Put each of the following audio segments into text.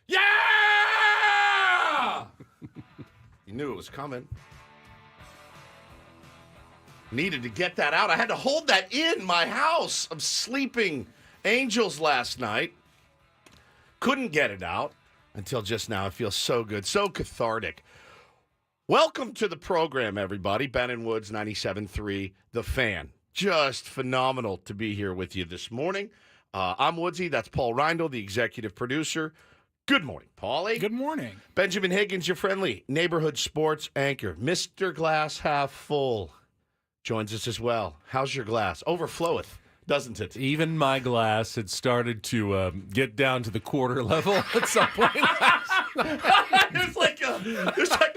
Yeah! You knew it was coming. Needed to get that out. I had to hold that in my house of sleeping angels last night. Couldn't get it out until just now. It feels so good, so cathartic. Welcome to the program, everybody. Ben and Woods, 97.3, The Fan. Just phenomenal to be here with you this morning. I'm Woodsy. That's Paul Reindl, the executive producer. Good morning, Paulie. Good morning. Benjamin Higgins, your friendly neighborhood sports anchor. Mr. Glass Half Full joins us as well. How's your glass? Overfloweth, doesn't it? Even my glass had started to get down to the quarter level at some point. There's like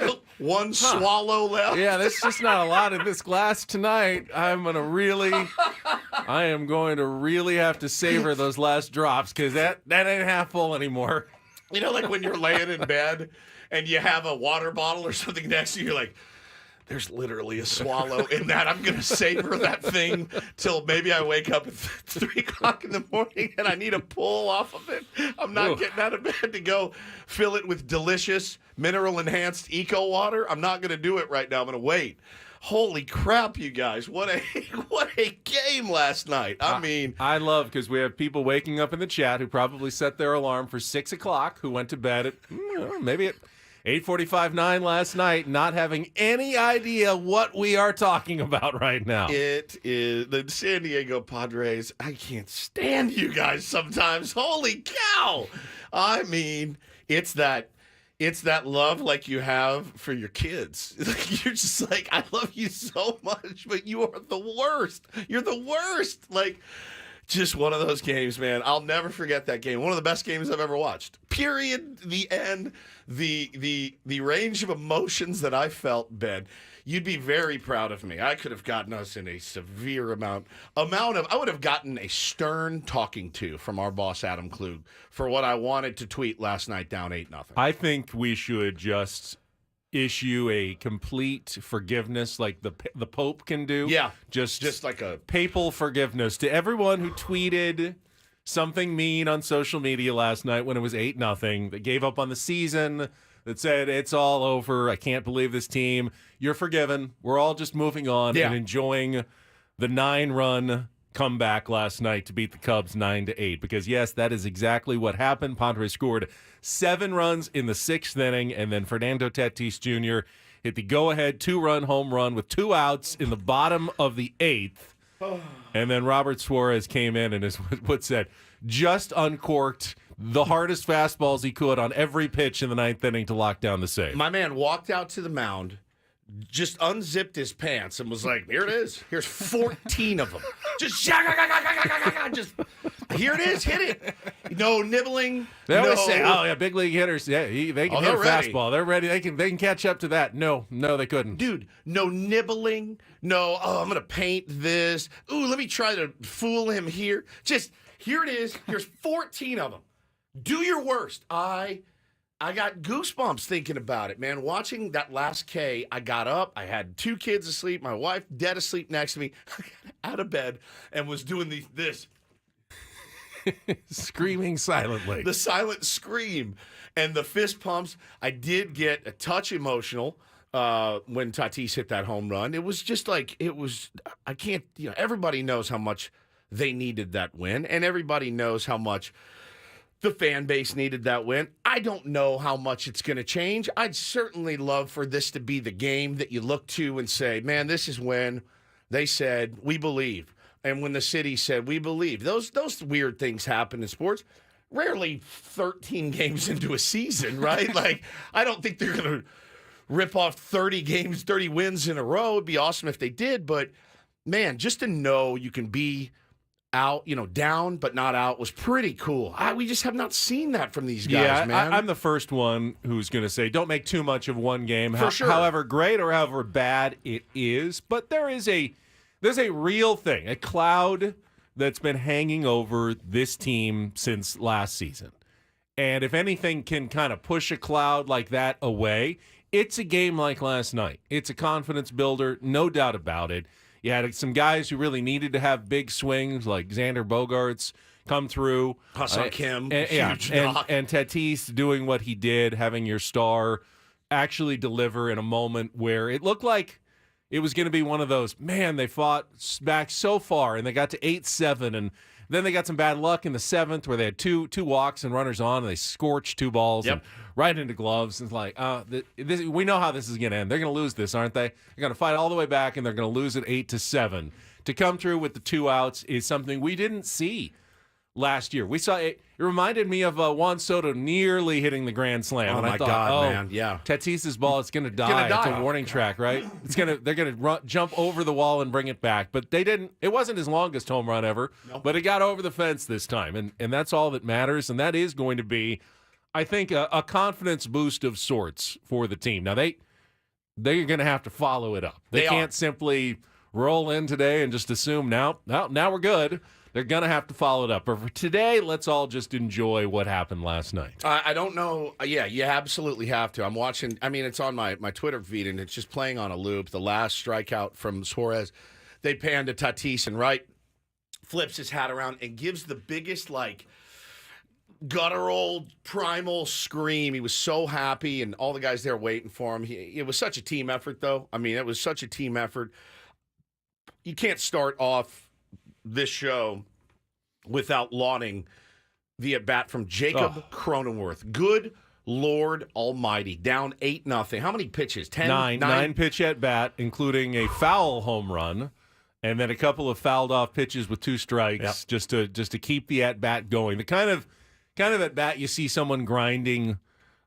a one swallow left. Yeah, there's just not a lot in this glass tonight. I am going to really have to savor those last drops because that ain't half full anymore. You know, like when you're laying in bed and you have a water bottle or something next to you, you're like, there's literally a swallow in that. I'm going to savor that thing till maybe I wake up at 3 o'clock in the morning and I need a pull off of it. I'm not getting out of bed to go fill it with delicious mineral-enhanced eco water. I'm not going to do it right now. I'm going to wait. Holy crap, you guys. What a game last night. I love because we have people waking up in the chat who probably set their alarm for 6 o'clock, who went to bed at maybe at 8:45, 9 last night, not having any idea what we are talking about right now. It is the San Diego Padres. I can't stand you guys sometimes. Holy cow. I mean, it's that love like you have for your kids. You're just like, I love you so much, but you are the worst. You're the worst. Like, just one of those games, man. I'll never forget that game. One of the best games I've ever watched. Period. The end. The range of emotions that I felt, Ben. You'd be very proud of me. I could have gotten us in a severe amount of. I would have gotten a stern talking to from our boss Adam Klug for what I wanted to tweet last night down 8-0. I think we should just issue a complete forgiveness like the Pope can do. Yeah. Just like a papal forgiveness to everyone who tweeted something mean on social media last night when it was 8-0, that gave up on the season, that said, it's all over, I can't believe this team. You're forgiven. We're all just moving on and enjoying the 9-run comeback last night to beat the Cubs 9-8. Because, yes, that is exactly what happened. Padres scored 7 runs in the 6th inning, and then Fernando Tatis Jr. hit the go-ahead 2-run home run with 2 outs in the bottom of the 8th. And then Robert Suarez came in and, as Wood said, just uncorked the hardest fastballs he could on every pitch in the 9th inning to lock down the save. My man walked out to the mound, just unzipped his pants and was like, here it is. Here's 14 of them. Just here it is. Hit it. No nibbling. They always say, big league hitters, they can hit a fastball. They're ready. They can catch up to that. No, they couldn't. Dude, no nibbling. No, I'm going to paint this. Ooh, let me try to fool him here. Just, here it is. Here's 14 of them. Do your worst. I got goosebumps thinking about it, man. Watching that last K, I got up. I had 2 kids asleep. My wife dead asleep next to me. I got out of bed and was doing this. Screaming silently. The silent scream and the fist pumps. I did get a touch emotional when Tatis hit that home run. It was just like, I can't, everybody knows how much they needed that win, and everybody knows how much the fan base needed that win. I don't know how much it's going to change. I'd certainly love for this to be the game that you look to and say, man, this is when they said, we believe. And when the city said, we believe. Those weird things happen in sports. Rarely 13 games into a season, right? Like, I don't think they're going to rip off 30 wins in a row. It'd be awesome if they did. But, man, just to know you can be out, down but not out was pretty cool. We just have not seen that from these guys, man. I'm the first one who's going to say don't make too much of one game, For sure. however great or however bad it is. But there's a real thing, a cloud that's been hanging over this team since last season. And if anything can kind of push a cloud like that away, it's a game like last night. It's a confidence builder, no doubt about it. You had some guys who really needed to have big swings, like Xander Bogaerts come through. Ha-Seong Kim, huge knock. And Tatis doing what he did, having your star actually deliver in a moment where it looked like it was going to be one of those, man, they fought back so far, and they got to 8-7, and then they got some bad luck in the 7th where they had two walks and runners on, and they scorched 2 balls and right into gloves. And it's like, we know how this is going to end. They're going to lose this, aren't they? They're going to fight all the way back, and they're going to lose it 8-7. To come through with the 2 outs is something we didn't see last year. We saw it reminded me of Juan Soto nearly hitting the grand slam. Oh, and I my thought, God, man. Yeah. Tatis's ball, it's going to die. It's a warning track, right? They're going to jump over the wall and bring it back. But they didn't. It wasn't his longest home run ever, but it got over the fence this time. And that's all that matters. And that is going to be, I think, a confidence boost of sorts for the team. Now, they're going to have to follow it up. They can't simply roll in today and just assume now we're good. They're going to have to follow it up. But for today, let's all just enjoy what happened last night. I don't know. Yeah, you absolutely have to. I'm watching. I mean, it's on my Twitter feed, and it's just playing on a loop. The last strikeout from Suarez, they pan to Tatis, and Wright flips his hat around and gives the biggest, like, guttural, primal scream. He was so happy, and all the guys there waiting for him. It was such a team effort, though. I mean, it was such a team effort. You can't start off this show without lauding the at-bat from Jacob Cronenworth. Good Lord Almighty. Down 8-0. How many pitches? 10? 9 pitch at-bat, including a foul home run, and then a couple of fouled-off pitches with 2 strikes just to keep the at-bat going. The kind of at-bat you see someone grinding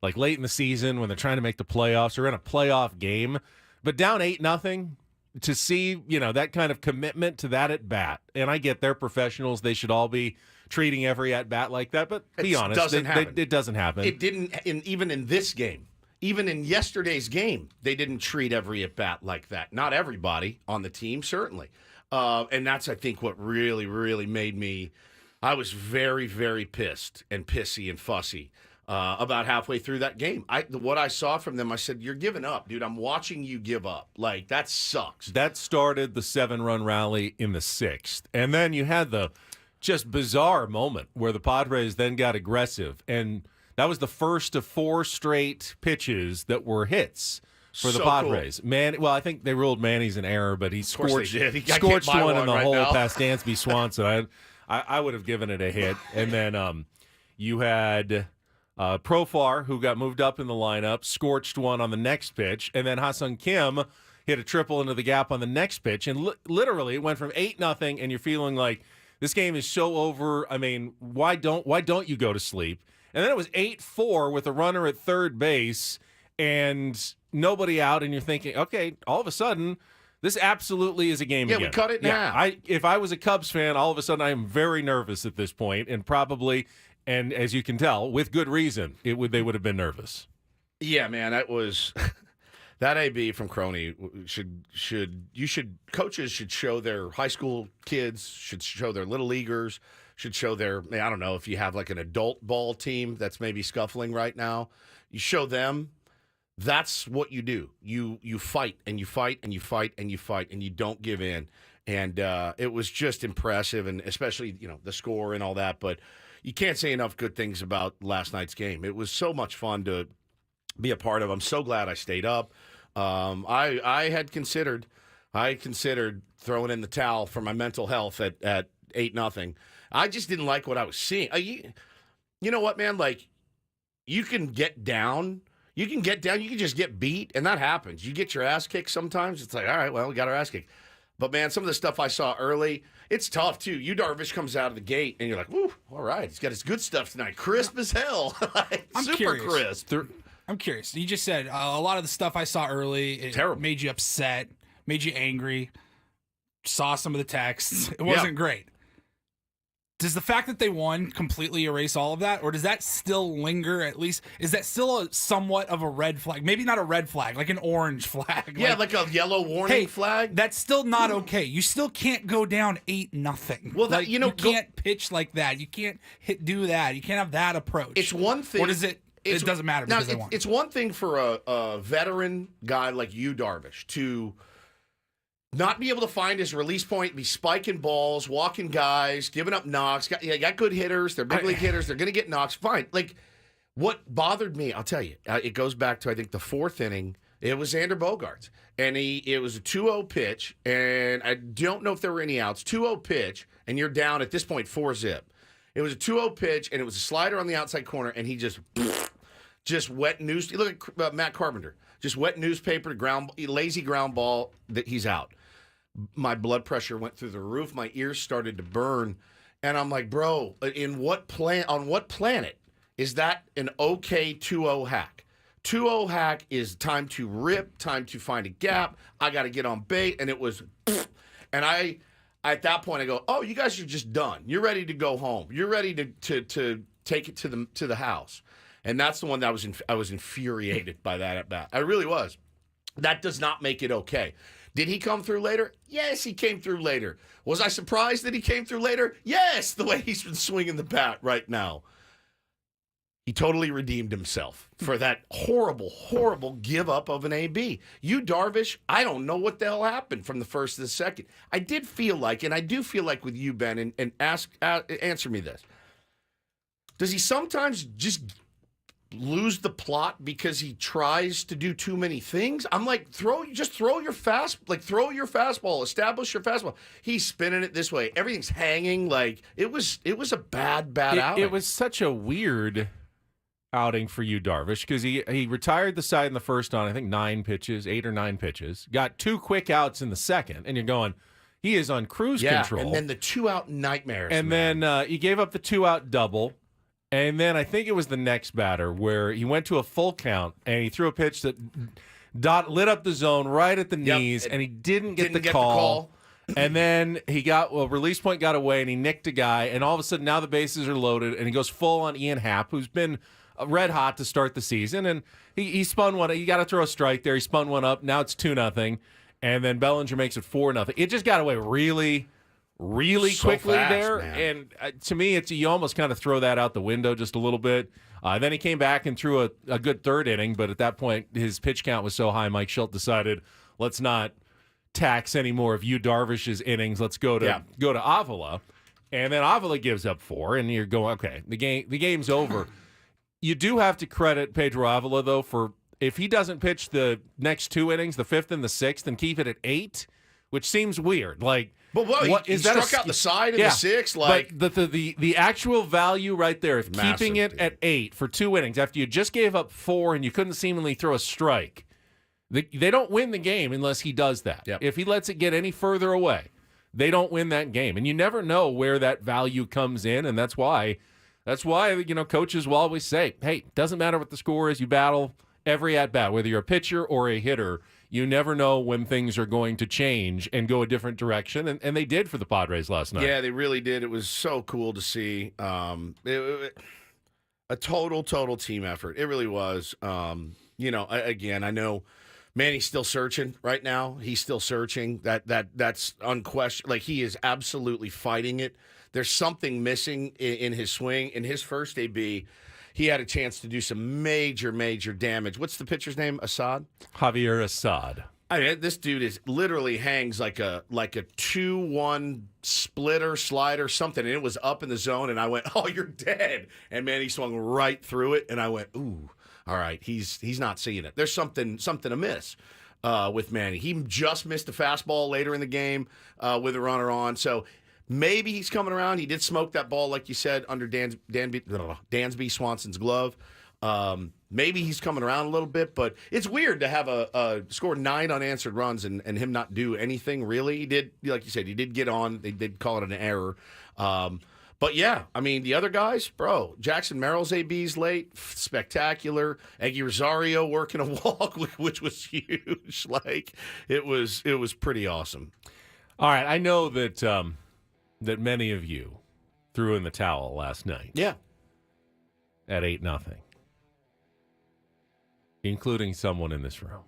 like late in the season when they're trying to make the playoffs or in a playoff game. But down 8-0, to see, that kind of commitment to that at-bat, and I get they're professionals. They should all be treating every at-bat like that, but be honest, it doesn't happen. It didn't, even in this game. Even in yesterday's game, they didn't treat every at-bat like that. Not everybody on the team, certainly. And that's, I think, what really, really made me – I was very, very pissed and pissy and fussy about halfway through that game. What I saw from them, I said, you're giving up, dude. I'm watching you give up. Like, that sucks. That started the 7-run rally in the 6th. And then you had the just bizarre moment where the Padres then got aggressive. And that was the first of 4 straight pitches that were hits for the Padres. Cool. I think they ruled Manny's an error, but he scorched one in the hole past Dansby Swanson. I would have given it a hit. And then you had Profar, who got moved up in the lineup, scorched one on the next pitch, and then Ha-Seong Kim hit a triple into the gap on the next pitch, and literally it went from 8-0, and you're feeling like this game is so over. I mean, why don't you go to sleep? And then it was 8-4 with a runner at third base and nobody out, and you're thinking, okay, all of a sudden this absolutely is a game again. Yeah, we cut it in half. If I was a Cubs fan, all of a sudden I am very nervous at this point, and probably. And as you can tell, with good reason, they would have been nervous. Yeah, man, that was that AB from Crony coaches should show their high school kids, should show their little leaguers, should show their, I don't know, if you have like an adult ball team that's maybe scuffling right now, you show them. That's what you do. You fight and you fight and you fight and you fight and you don't give in. And it was just impressive, and especially the score and all that, but. You can't say enough good things about last night's game. It was so much fun to be a part of. I'm so glad I stayed up. I had considered throwing in the towel for my mental health at 8-0. I just didn't like what I was seeing. You know what, man? Like, you can get down. You can just get beat, and that happens. You get your ass kicked sometimes. It's like, all right, well, we got our ass kicked. But, man, some of the stuff I saw early, it's tough, too. Yu Darvish comes out of the gate, and you're like, woo, all right. He's got his good stuff tonight. Crisp as hell. Super crisp. I'm curious. You just said a lot of the stuff I saw early, terrible. Made you upset, made you angry, saw some of the texts. It wasn't great. Does the fact that they won completely erase all of that, or does that still linger at least? Is that still a somewhat of a red flag? Maybe not a red flag, like an orange flag. Yeah, like a yellow warning flag. That's still not okay. You still can't go down 8-0. Well, you can't pitch like that. You can't do that. You can't have that approach. It's one thing. Or does it? It doesn't matter because they won. It's one thing for a veteran guy like Yu Darvish to not be able to find his release point, be spiking balls, walking guys, giving up knocks. Got good hitters. They're big league hitters. They're going to get knocks. Fine. Like, what bothered me, I'll tell you, it goes back to, I think, the fourth inning. It was Xander Bogaerts. And it was a 2-0 pitch, and I don't know if there were any outs. 2-0 pitch, and you're down at this point 4-zip. It was a 2-0 pitch, and it was a slider on the outside corner, and he just wet news. Look at Matt Carpenter. Just wet newspaper, lazy ground ball, that he's out. My blood pressure went through the roof. My ears started to burn. And I'm like, bro, on what planet is that an okay 2-0 hack? 2-0 hack is time to rip, time to find a gap. I got to get on bait. And it was, and at that point, I go, oh, you guys are just done. You're ready to go home. You're ready to take it to the house. And that's the one that I was infuriated by that at bat. I really was. That does not make it okay. Did he come through later? Yes, he came through later. Was I surprised that he came through later? Yes, the way he's been swinging the bat right now. He totally redeemed himself for that horrible, horrible give up of an AB. Yu Darvish, I don't know what the hell happened from the first to the second. I did feel like, and I do feel like with you, Ben, and answer me this. Does he sometimes just lose the plot because he tries to do too many things? I'm like, throw your fastball, establish your fastball. He's spinning it this way. Everything's hanging. Like, it was a bad outing. It was such a weird outing for Yu Darvish because he retired the side in the first on, I think, 8 or 9 pitches. Got 2 quick outs in the second, and you're going, he is on cruise control. And then the 2-out nightmares. And then he gave up the 2-out double. And then I think it was the next batter where he went to a full count and he threw a pitch that lit up the zone right at the knees, and he didn't get the call. And then release point got away and he nicked a guy, and all of a sudden now the bases are loaded and he goes full on Ian Happ, who's been red hot to start the season, and he spun one. You got to throw a strike there. He spun one up. Now it's 2-0, and then Bellinger makes it 4-0. It just got away really so quickly fast, there, man. And to me, you almost kind of throw that out the window just a little bit. Then he came back and threw a good third inning, but at that point, his pitch count was so high, Mike Schilt decided, let's not tax any more of Yu Darvish's innings. Let's go to Avila, and then Avila gives up 4, and you're going, okay, the game's over. You do have to credit Pedro Avila though for if he doesn't pitch the next 2 innings, the 5th and the 6th, and keep it at 8, which seems weird, like. But he struck out the side in the 6th. Like, but the actual value right there of massive, keeping it at 8 for 2 innings after you just gave up 4 and you couldn't seemingly throw a strike, they don't win the game unless he does that. Yep. If he lets it get any further away, they don't win that game, and you never know where that value comes in, and that's why coaches will always say, hey, doesn't matter what the score is, you battle every at bat, whether you're a pitcher or a hitter. You never know when things are going to change and go a different direction, and they did for the Padres last night. Yeah, they really did. It was so cool to see. A total team effort. It really was. Again, I know Manny's still searching right now. He's still searching. That's unquestioned. Like, he is absolutely fighting it. There's something missing in his swing. In his first AB, he had a chance to do some major damage. What's the pitcher's name? Javier Assad. I mean, this dude literally hangs like a 2-1 splitter, slider, something, and it was up in the zone, and I went, oh, you're dead. And man, he swung right through it, and I went, ooh, all right, he's not seeing it. There's something amiss with Manny. He just missed a fastball later in the game with a runner on, so maybe he's coming around. He did smoke that ball, like you said, under Dansby Swanson's glove. Maybe he's coming around a little bit, but it's weird to have a score 9 unanswered runs and him not do anything, really. He did, like you said, he did get on. They did call it an error. But, yeah, I mean, the other guys, bro, Jackson Merrill's AB's late, spectacular. Eggy Rosario working a walk, which was huge. Like, it was pretty awesome. All right, I know that that many of you threw in the towel last night. Yeah. At 8-0. Including someone in this room.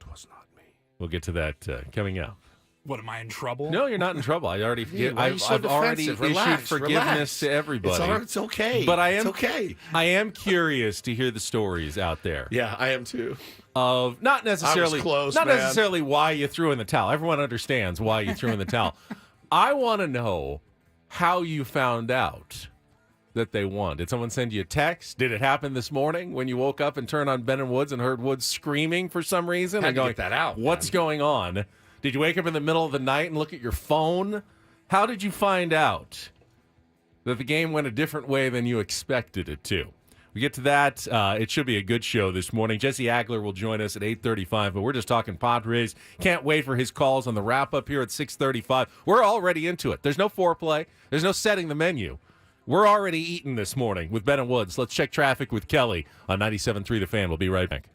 It was not me. We'll get to that coming up What, am I in trouble? No, you're not in trouble. I already, Dude, why are you so I've already defensive? issued Relax, forgiveness relax. to everybody. It's okay. But It's okay. I am curious to hear the stories out there Yeah, I am too. of not necessarily close, not man. necessarily why you threw in the towel. Everyone understands why you threw in the towel. I want to know how you found out that they won. Did someone send you a text? Did it happen this morning when you woke up and turned on Ben and Woods and heard Woods screaming for some reason? Had and to going, get that out, what's man. going on? Did you wake up in the middle of the night and look at your phone? How did you find out that the game went a different way than you expected it to? We get to that. It should be a good show this morning. Jesse Agler will join us at 8:35, but we're just talking Padres. Can't wait for his calls on the wrap-up here at 6:35. We're already into it. There's no foreplay. There's no setting the menu. We're already eating this morning with Ben and Woods. Let's check traffic with Kelly on 97.3 The Fan. We'll be right back.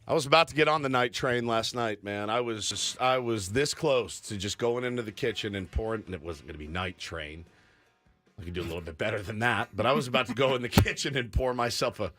I was about to get on the night train last night, man. I was this close to just going into the kitchen and pouring, and it wasn't going to be night train. I could do a little bit better than that, but I was about to go in the kitchen and pour myself a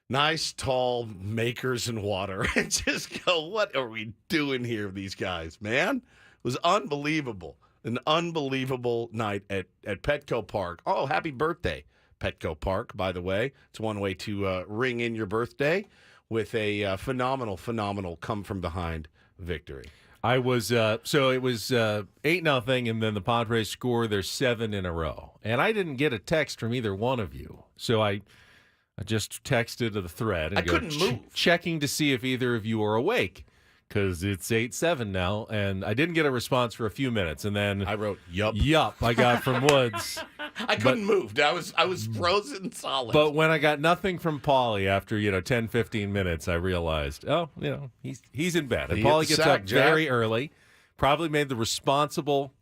nice, tall Makers and water and just go, what are we doing here, these guys, man? It was unbelievable. An unbelievable night at Petco Park. Oh, happy birthday, Petco Park, by the way. It's one way to ring in your birthday with a phenomenal come-from-behind victory. I was so it was 8-0, and then the Padres score their 7 in a row, and I didn't get a text from either one of you, so I just texted to the thread and I couldn't move, checking to see if either of you are awake, because it's 8-7 now, and I didn't get a response for a few minutes, and then I wrote yup. I got from Woods. I couldn't move. I was frozen solid. But when I got nothing from Paulie after 10, 15 minutes, I realized, he's in bed. And He hit Paulie the gets sack, up very early, probably made the responsible,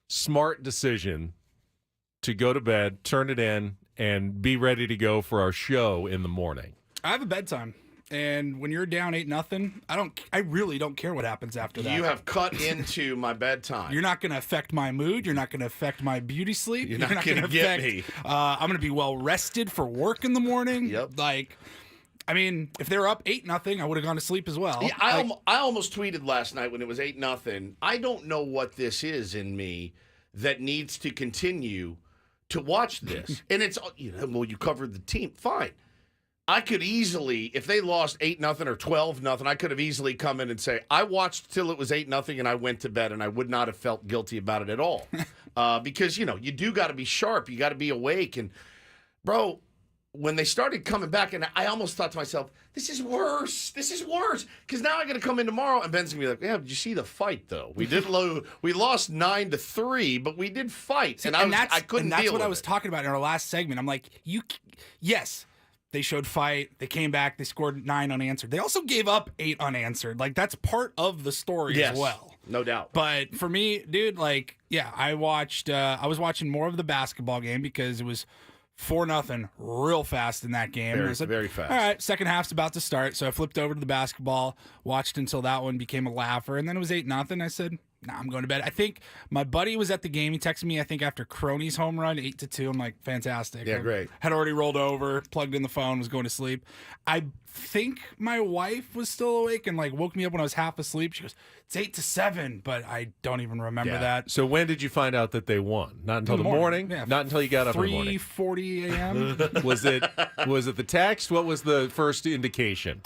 smart decision to go to bed, turn it in, and be ready to go for our show in the morning. I have a bedtime. And when you're down 8-0, I really don't care what happens after that. You have cut into my bedtime. You're not going to affect my mood. You're not going to affect my beauty sleep. You're not going to get me. I'm going to be well rested for work in the morning. Yep. If they were up 8-0, I would have gone to sleep as well. Yeah, I almost tweeted last night when it was 8-0. I don't know what this is in me that needs to continue to watch this. And it's, you covered the team. Fine. I could easily, if they lost 8-0 or 12-0, I could have easily come in and say, I watched till it was 8-0 and I went to bed, and I would not have felt guilty about it at all. Because, you do got to be sharp. You got to be awake. And, bro, when they started coming back, and I almost thought to myself, this is worse. This is worse. Because now I got to come in tomorrow, and Ben's going to be like, yeah, did you see the fight, though? We lost 9-3, but we did fight. See, I couldn't deal that's what with I was it. talking about in our last segment. I'm like, yes. They showed fight. They came back. They scored 9 unanswered. They also gave up 8 unanswered. That's part of the story as well. No doubt. But for me, dude, I was watching more of the basketball game because it was 4-0 real fast in that game. Very, I said, very fast. All right, second half's about to start. So I flipped over to the basketball, watched until that one became a laugher, and then it was 8-0. I said, nah, I'm going to bed. I think my buddy was at the game. He texted me, I think, after Crony's home run, 8-2. I'm like, fantastic. Yeah, great. Had already rolled over, plugged in the phone, was going to sleep. I think my wife was still awake and woke me up when I was half asleep. She goes, it's 8-7, but I don't even remember that. So when did you find out that they won? Not until the morning? Yeah, not until you got up in the morning? 3:40 a.m. Was it the text? What was the first indication?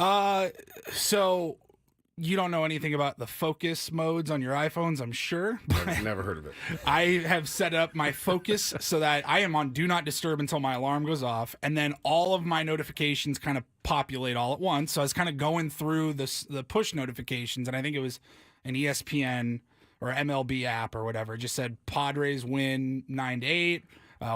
So you don't know anything about the focus modes on your iPhones, I'm sure. I've never heard of it. I have set up my focus so that I am on Do Not Disturb until my alarm goes off, and then all of my notifications kind of populate all at once. So I was kind of going through the push notifications, and I think it was an ESPN or MLB app or whatever. It just said Padres win 9-8.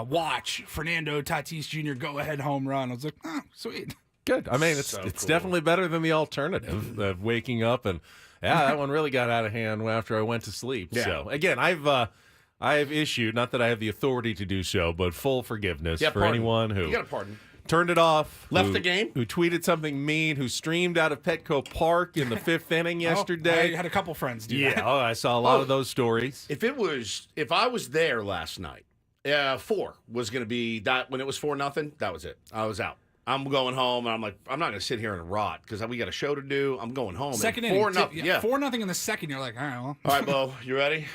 Watch Fernando Tatis Jr. go-ahead home run. I was like, oh, sweet. Good. I mean, it's So cool. definitely better than the alternative of waking up and that one really got out of hand after I went to sleep. Yeah. So again, I've issued, not that I have the authority to do so, but full forgiveness for pardon. anyone who You got a pardon. turned it off, Left the game? who tweeted something mean, who streamed out of Petco Park in the 5th inning yesterday. I had a couple friends do that. Yeah, I saw a lot of those stories. If I was there last night, 4 was going to be that when it was 4-0. That was it. I was out. I'm going home, and I'm like, I'm not going to sit here and rot because we got a show to do. I'm going home. Second and inning. 4-0. Yeah. 4-0 in the second. You're like, all right, well. All right, Bo, you ready?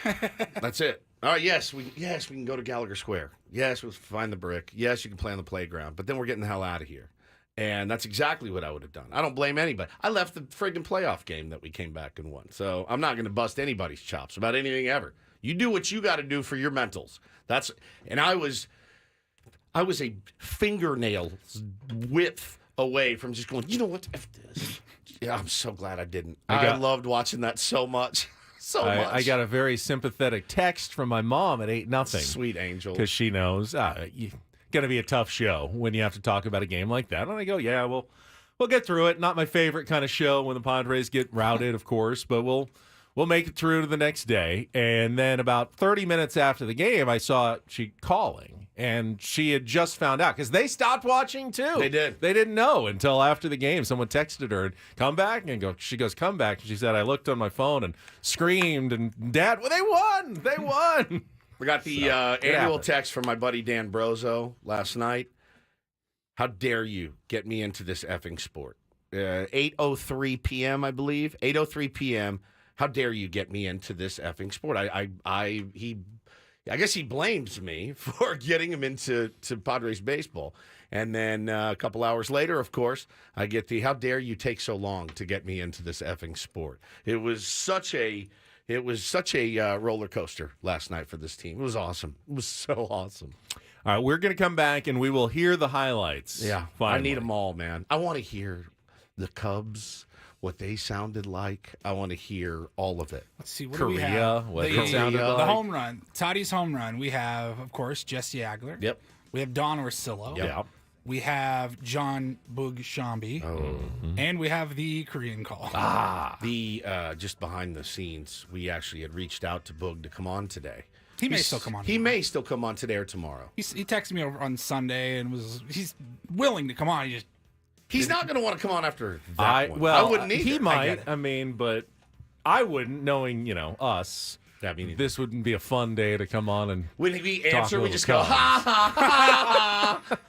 That's it. All right, yes, we can go to Gallagher Square. Yes, we'll find the brick. Yes, you can play on the playground. But then we're getting the hell out of here. And that's exactly what I would have done. I don't blame anybody. I left the friggin' playoff game that we came back and won. So I'm not going to bust anybody's chops about anything ever. You do what you got to do for your mentals. And I was a fingernail's width away from just going, you know what, F this. Yeah, I'm so glad I didn't. I loved watching that so much. I got a very sympathetic text from my mom at 8-0. Sweet angel. Because she knows going to be a tough show when you have to talk about a game like that. And I go, yeah, we'll get through it. Not my favorite kind of show when the Padres get routed, of course, but we'll make it through to the next day. And then about 30 minutes after the game, I saw she calling. And she had just found out because they stopped watching too. They did. They didn't know until after the game. Someone texted her and come back and she goes, come back. And she said, I looked on my phone and screamed and Dad, well, they won. They won. We got the annual text from my buddy Dan Brozo last night. How dare you get me into this effing sport? 8:03 p.m., I believe. 8:03 p.m. How dare you get me into this effing sport? I guess he blames me for getting him into Padres baseball. And then a couple hours later, of course, I get the, how dare you take so long to get me into this effing sport? It was such a roller coaster last night for this team. It was awesome. It was so awesome. All right, we're going to come back and we will hear the highlights. Yeah, finally. I need them all, man. I want to hear the Cubs, what they sounded like. I want to hear all of it. Let's see, what do we have? Korea, what it sounded The like. home run, Tatis home run. We have, of course, Jesse Agler. Yep. We have Don Orsillo. Yeah. We have John Boog Shambi. And we have the Korean call. The just behind the scenes, we actually had reached out to Boog to come on today. He may still come on. He may still come on today or tomorrow. He texted me over on Sunday and he's willing to come on. He's not going to want to come on after that one. Well, I wouldn't either. He I might. get it. I mean, but I wouldn't, knowing, us. This wouldn't be a fun day to come on and When we talk answer, a we little just go, Cubs. ha, ha, ha, ha.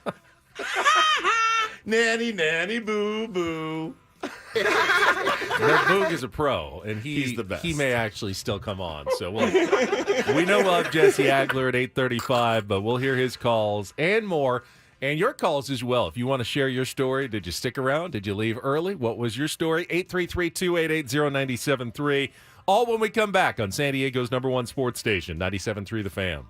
Nanny, nanny, boo, boo. Greg Boog is a pro, and He's the best. He may actually still come on. So we know we'll have Jesse Agler at 8:35, but we'll hear his calls and more, and your calls as well. If you want to share your story, did you stick around? Did you leave early? What was your story? 833-288-0973. All when we come back on San Diego's #1 sports station, 97.3 The Fan.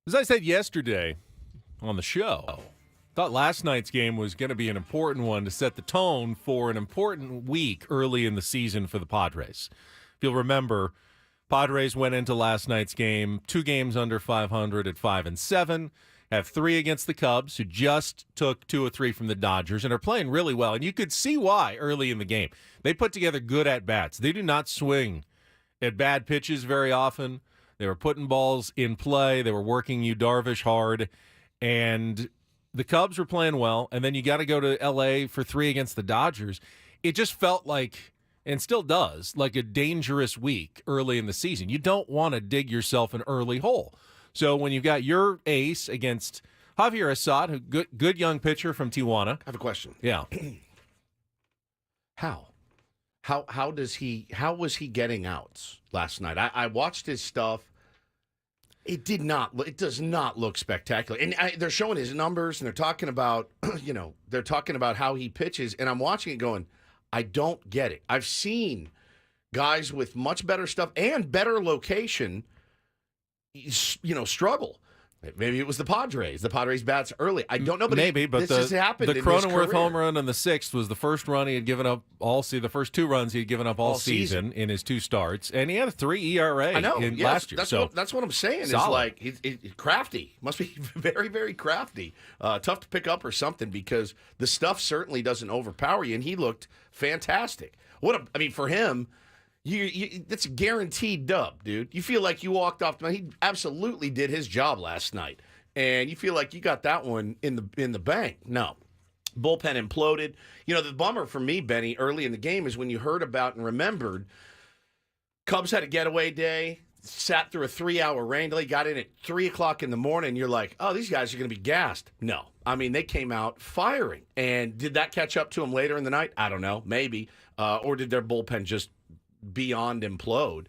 As I said yesterday on the show, thought last night's game was going to be an important one to set the tone for an important week early in the season for the Padres. If you'll remember, Padres went into last night's game 2 games under 500 at 5-7, have 3 against the Cubs, who just took 2 or 3 from the Dodgers and are playing really well. And you could see why early in the game. They put together good at-bats. They do not swing at bad pitches very often. They were putting balls in play. They were working Yu Darvish hard. And the Cubs were playing well. And then you got to go to L.A. for 3 against the Dodgers. It just felt like, and still does, like a dangerous week early in the season. You don't want to dig yourself an early hole. So when you've got your ace against Javier Assad, a good young pitcher from Tijuana. I have a question. Yeah. How was he getting outs last night? I watched his stuff. It does not look spectacular. And they're showing his numbers and they're talking about, they're talking about how he pitches. And I'm watching it going, I don't get it. I've seen guys with much better stuff and better location, struggle. Maybe it was the Padres. The Padres bats early. I don't know, but this has happened. The Cronenworth home run on the 6th was the first run he had given up the first 2 runs he had given up all season in his 2 starts, and he had a 3 ERA last year. That's what I'm saying. Solid. Is like he's crafty. Must be very, very crafty. Tough to pick up or something because the stuff certainly doesn't overpower you, and he looked fantastic. For him. That's a guaranteed dub, dude. You feel like you walked off. He absolutely did his job last night, and you feel like you got that one in the bank. No, bullpen imploded. The bummer for me, Benny, early in the game is when you heard about and remembered Cubs had a getaway day, sat through a 3-hour rain delay, got in at 3:00 in the morning. And you're like, oh, these guys are going to be gassed. No, they came out firing, and did that catch up to them later in the night? I don't know, maybe, or did their bullpen just beyond implode?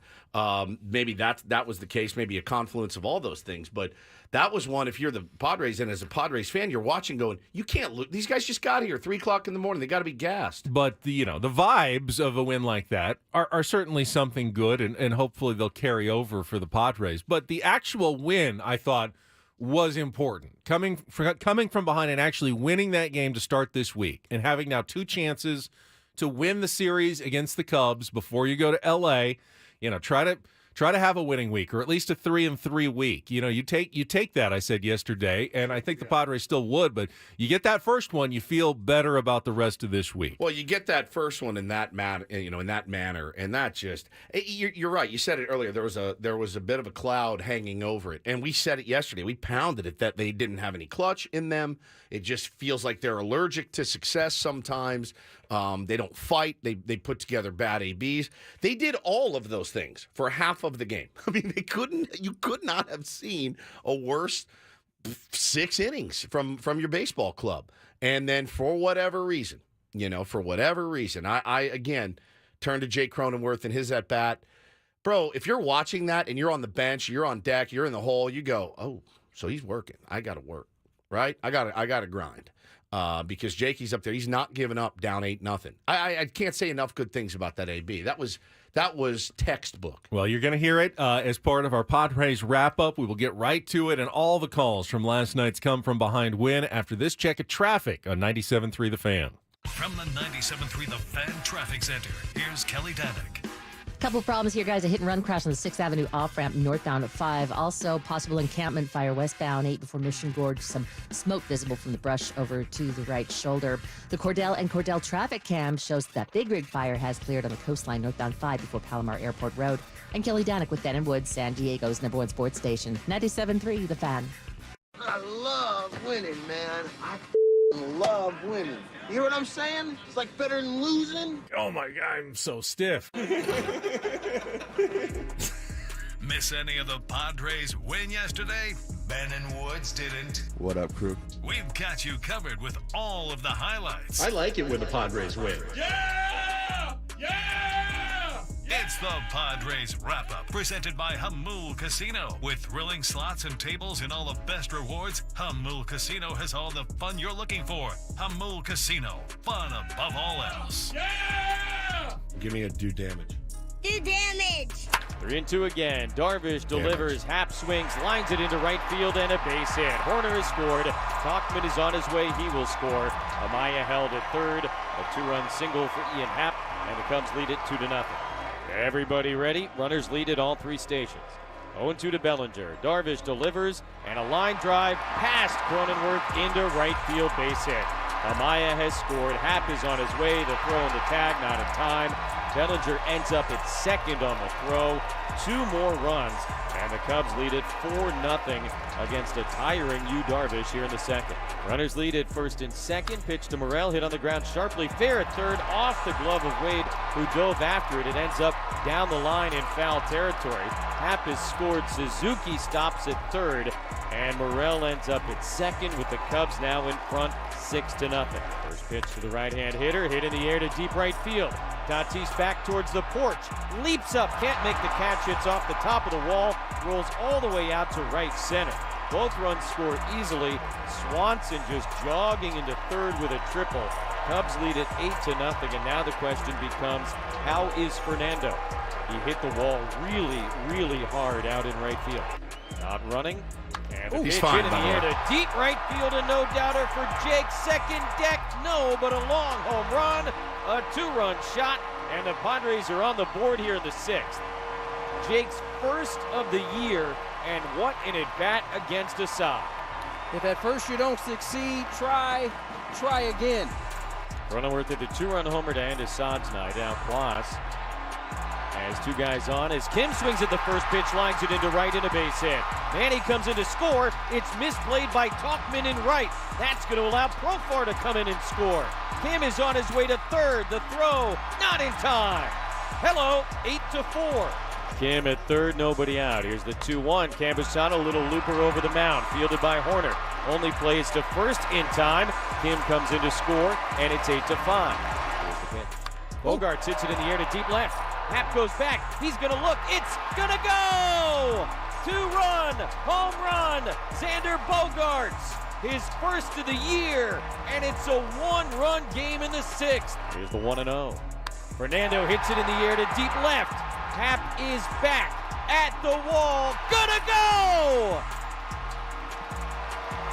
Maybe that was the case, maybe a confluence of all those things, but that was one. If you're the Padres and as a Padres fan, you're watching going, you can't lose. These guys just got here 3:00 in the morning. They got to be gassed. But the vibes of a win like that are certainly something good, and hopefully they'll carry over for the Padres. But the actual win, I thought, was important. Coming from behind and actually winning that game to start this week, and having now 2 chances to win the series against the Cubs before you go to L.A., try to have a winning week, or at least a 3-3 week. You take that, I said yesterday, and I think the Padres still would, but you get that first one, you feel better about the rest of this week. Well, you get that first one in that manner, and that just you're right. You said it earlier. There was a bit of a cloud hanging over it, and we said it yesterday. We pounded it that they didn't have any clutch in them. It just feels like they're allergic to success sometimes. They don't fight. They put together bad ABs. They did all of those things for half of the game. You could not have seen a worse 6 innings from your baseball club. And then for whatever reason, I again turn to Jake Cronenworth and his at bat. Bro, if you're watching that and you're on the bench, you're on deck, you're in the hole, you go, oh, so he's working. I got to work, right? I got to grind. Because Jakey's up there. He's not giving up down 8-0. I can't say enough good things about that AB. That was textbook. Well, you're going to hear it as part of our Padres wrap-up. We will get right to it, and all the calls from last night's come from behind win after this check of traffic on 97.3 The Fan. From the 97.3 The Fan Traffic Center, here's Kelly Danick. Couple of problems here, guys. A hit-and-run crash on the 6th Avenue off-ramp northbound at 5. Also, possible encampment fire westbound 8 before Mission Gorge. Some smoke visible from the brush over to the right shoulder. The Cordell and Cordell traffic cam shows that Big Rig fire has cleared on the coastline northbound 5 before Palomar Airport Road. And Kelly Danick with Ben & Woods, San Diego's #1 sports station. 97.3 The Fan. I love winning, man. I love winning. You hear what I'm saying? It's like better than losing. Oh my God, I'm so stiff. Miss any of the Padres win yesterday? Ben and Woods didn't. What up, crew? We've got you covered with all of the highlights. I like it when the Padres win. Yeah! Yeah! It's the Padres Wrap-Up, presented by Hamul Casino. With thrilling slots and tables and all the best rewards, Hamul Casino has all the fun you're looking for. Hamul Casino, fun above all else. Yeah! Give me a do damage. Do damage! 3-2 again. Darvish delivers, Happ swings, lines it into right field, and a base hit. Horner has scored. Tauchman is on his way. He will score. Amaya held at third. A 2-run single for Ian Happ, and the Cubs lead it 2-0. Everybody ready? Runners lead at all three stations. 0-2 to Bellinger. Darvish delivers, and a line drive past Cronenworth into right field, base hit. Amaya has scored. Happ is on his way. The throw and the tag, not in time. Bellinger ends up at second on the throw. 2 more runs, and the Cubs lead it 4-0 against a tiring Yu Darvish here in the second. Runners lead at first and second. Pitch to Morel, hit on the ground sharply. Fair at third, off the glove of Wade, who dove after it. It ends up down the line in foul territory. Happ has scored. Suzuki stops at third, and Morel ends up at second with the Cubs now in front 6-0. First pitch to the right-hand hitter, hit in the air to deep right field. Tatis back towards the porch, leaps up, can't make the catch, hits off the top of the wall, rolls all the way out to right center. Both runs score easily. Swanson just jogging into third with a triple. Cubs lead it 8-0, and now the question becomes, how is Fernando? He hit the wall really, really hard out in right field. Not running. And the pitch hit in the air to deep right field, a no-doubter for Jake. Second deck, no, but a long home run. A 2-run shot, and the Padres are on the board here in the 6th. Jake's first of the year, and what an at-bat against Assad. If at first you don't succeed, try again. Cronenworth hit a 2-run homer to end Assad's night. Now Klaas has 2 guys on as Kim swings at the first pitch, lines it into right, and a base hit. Manny comes in to score. It's misplayed by Tauchman in right. That's going to allow Profar to come in and score. Kim is on his way to third. The throw, not in time. Hello, 8-4. Kim at third, nobody out. Here's the 2-1. Campusano, little looper over the mound, fielded by Horner. Only plays to first in time. Kim comes in to score, and it's 8-5. Here's the pitch. Bogart hits it in the air to deep left. Happ goes back. He's going to look. It's going to go! 2-run, home run, Xander Bogaerts. His first of the year, and it's a 1-run game in the 6th. Here's the 1-0. Fernando hits it in the air to deep left. Happ is back at the wall. Gonna go!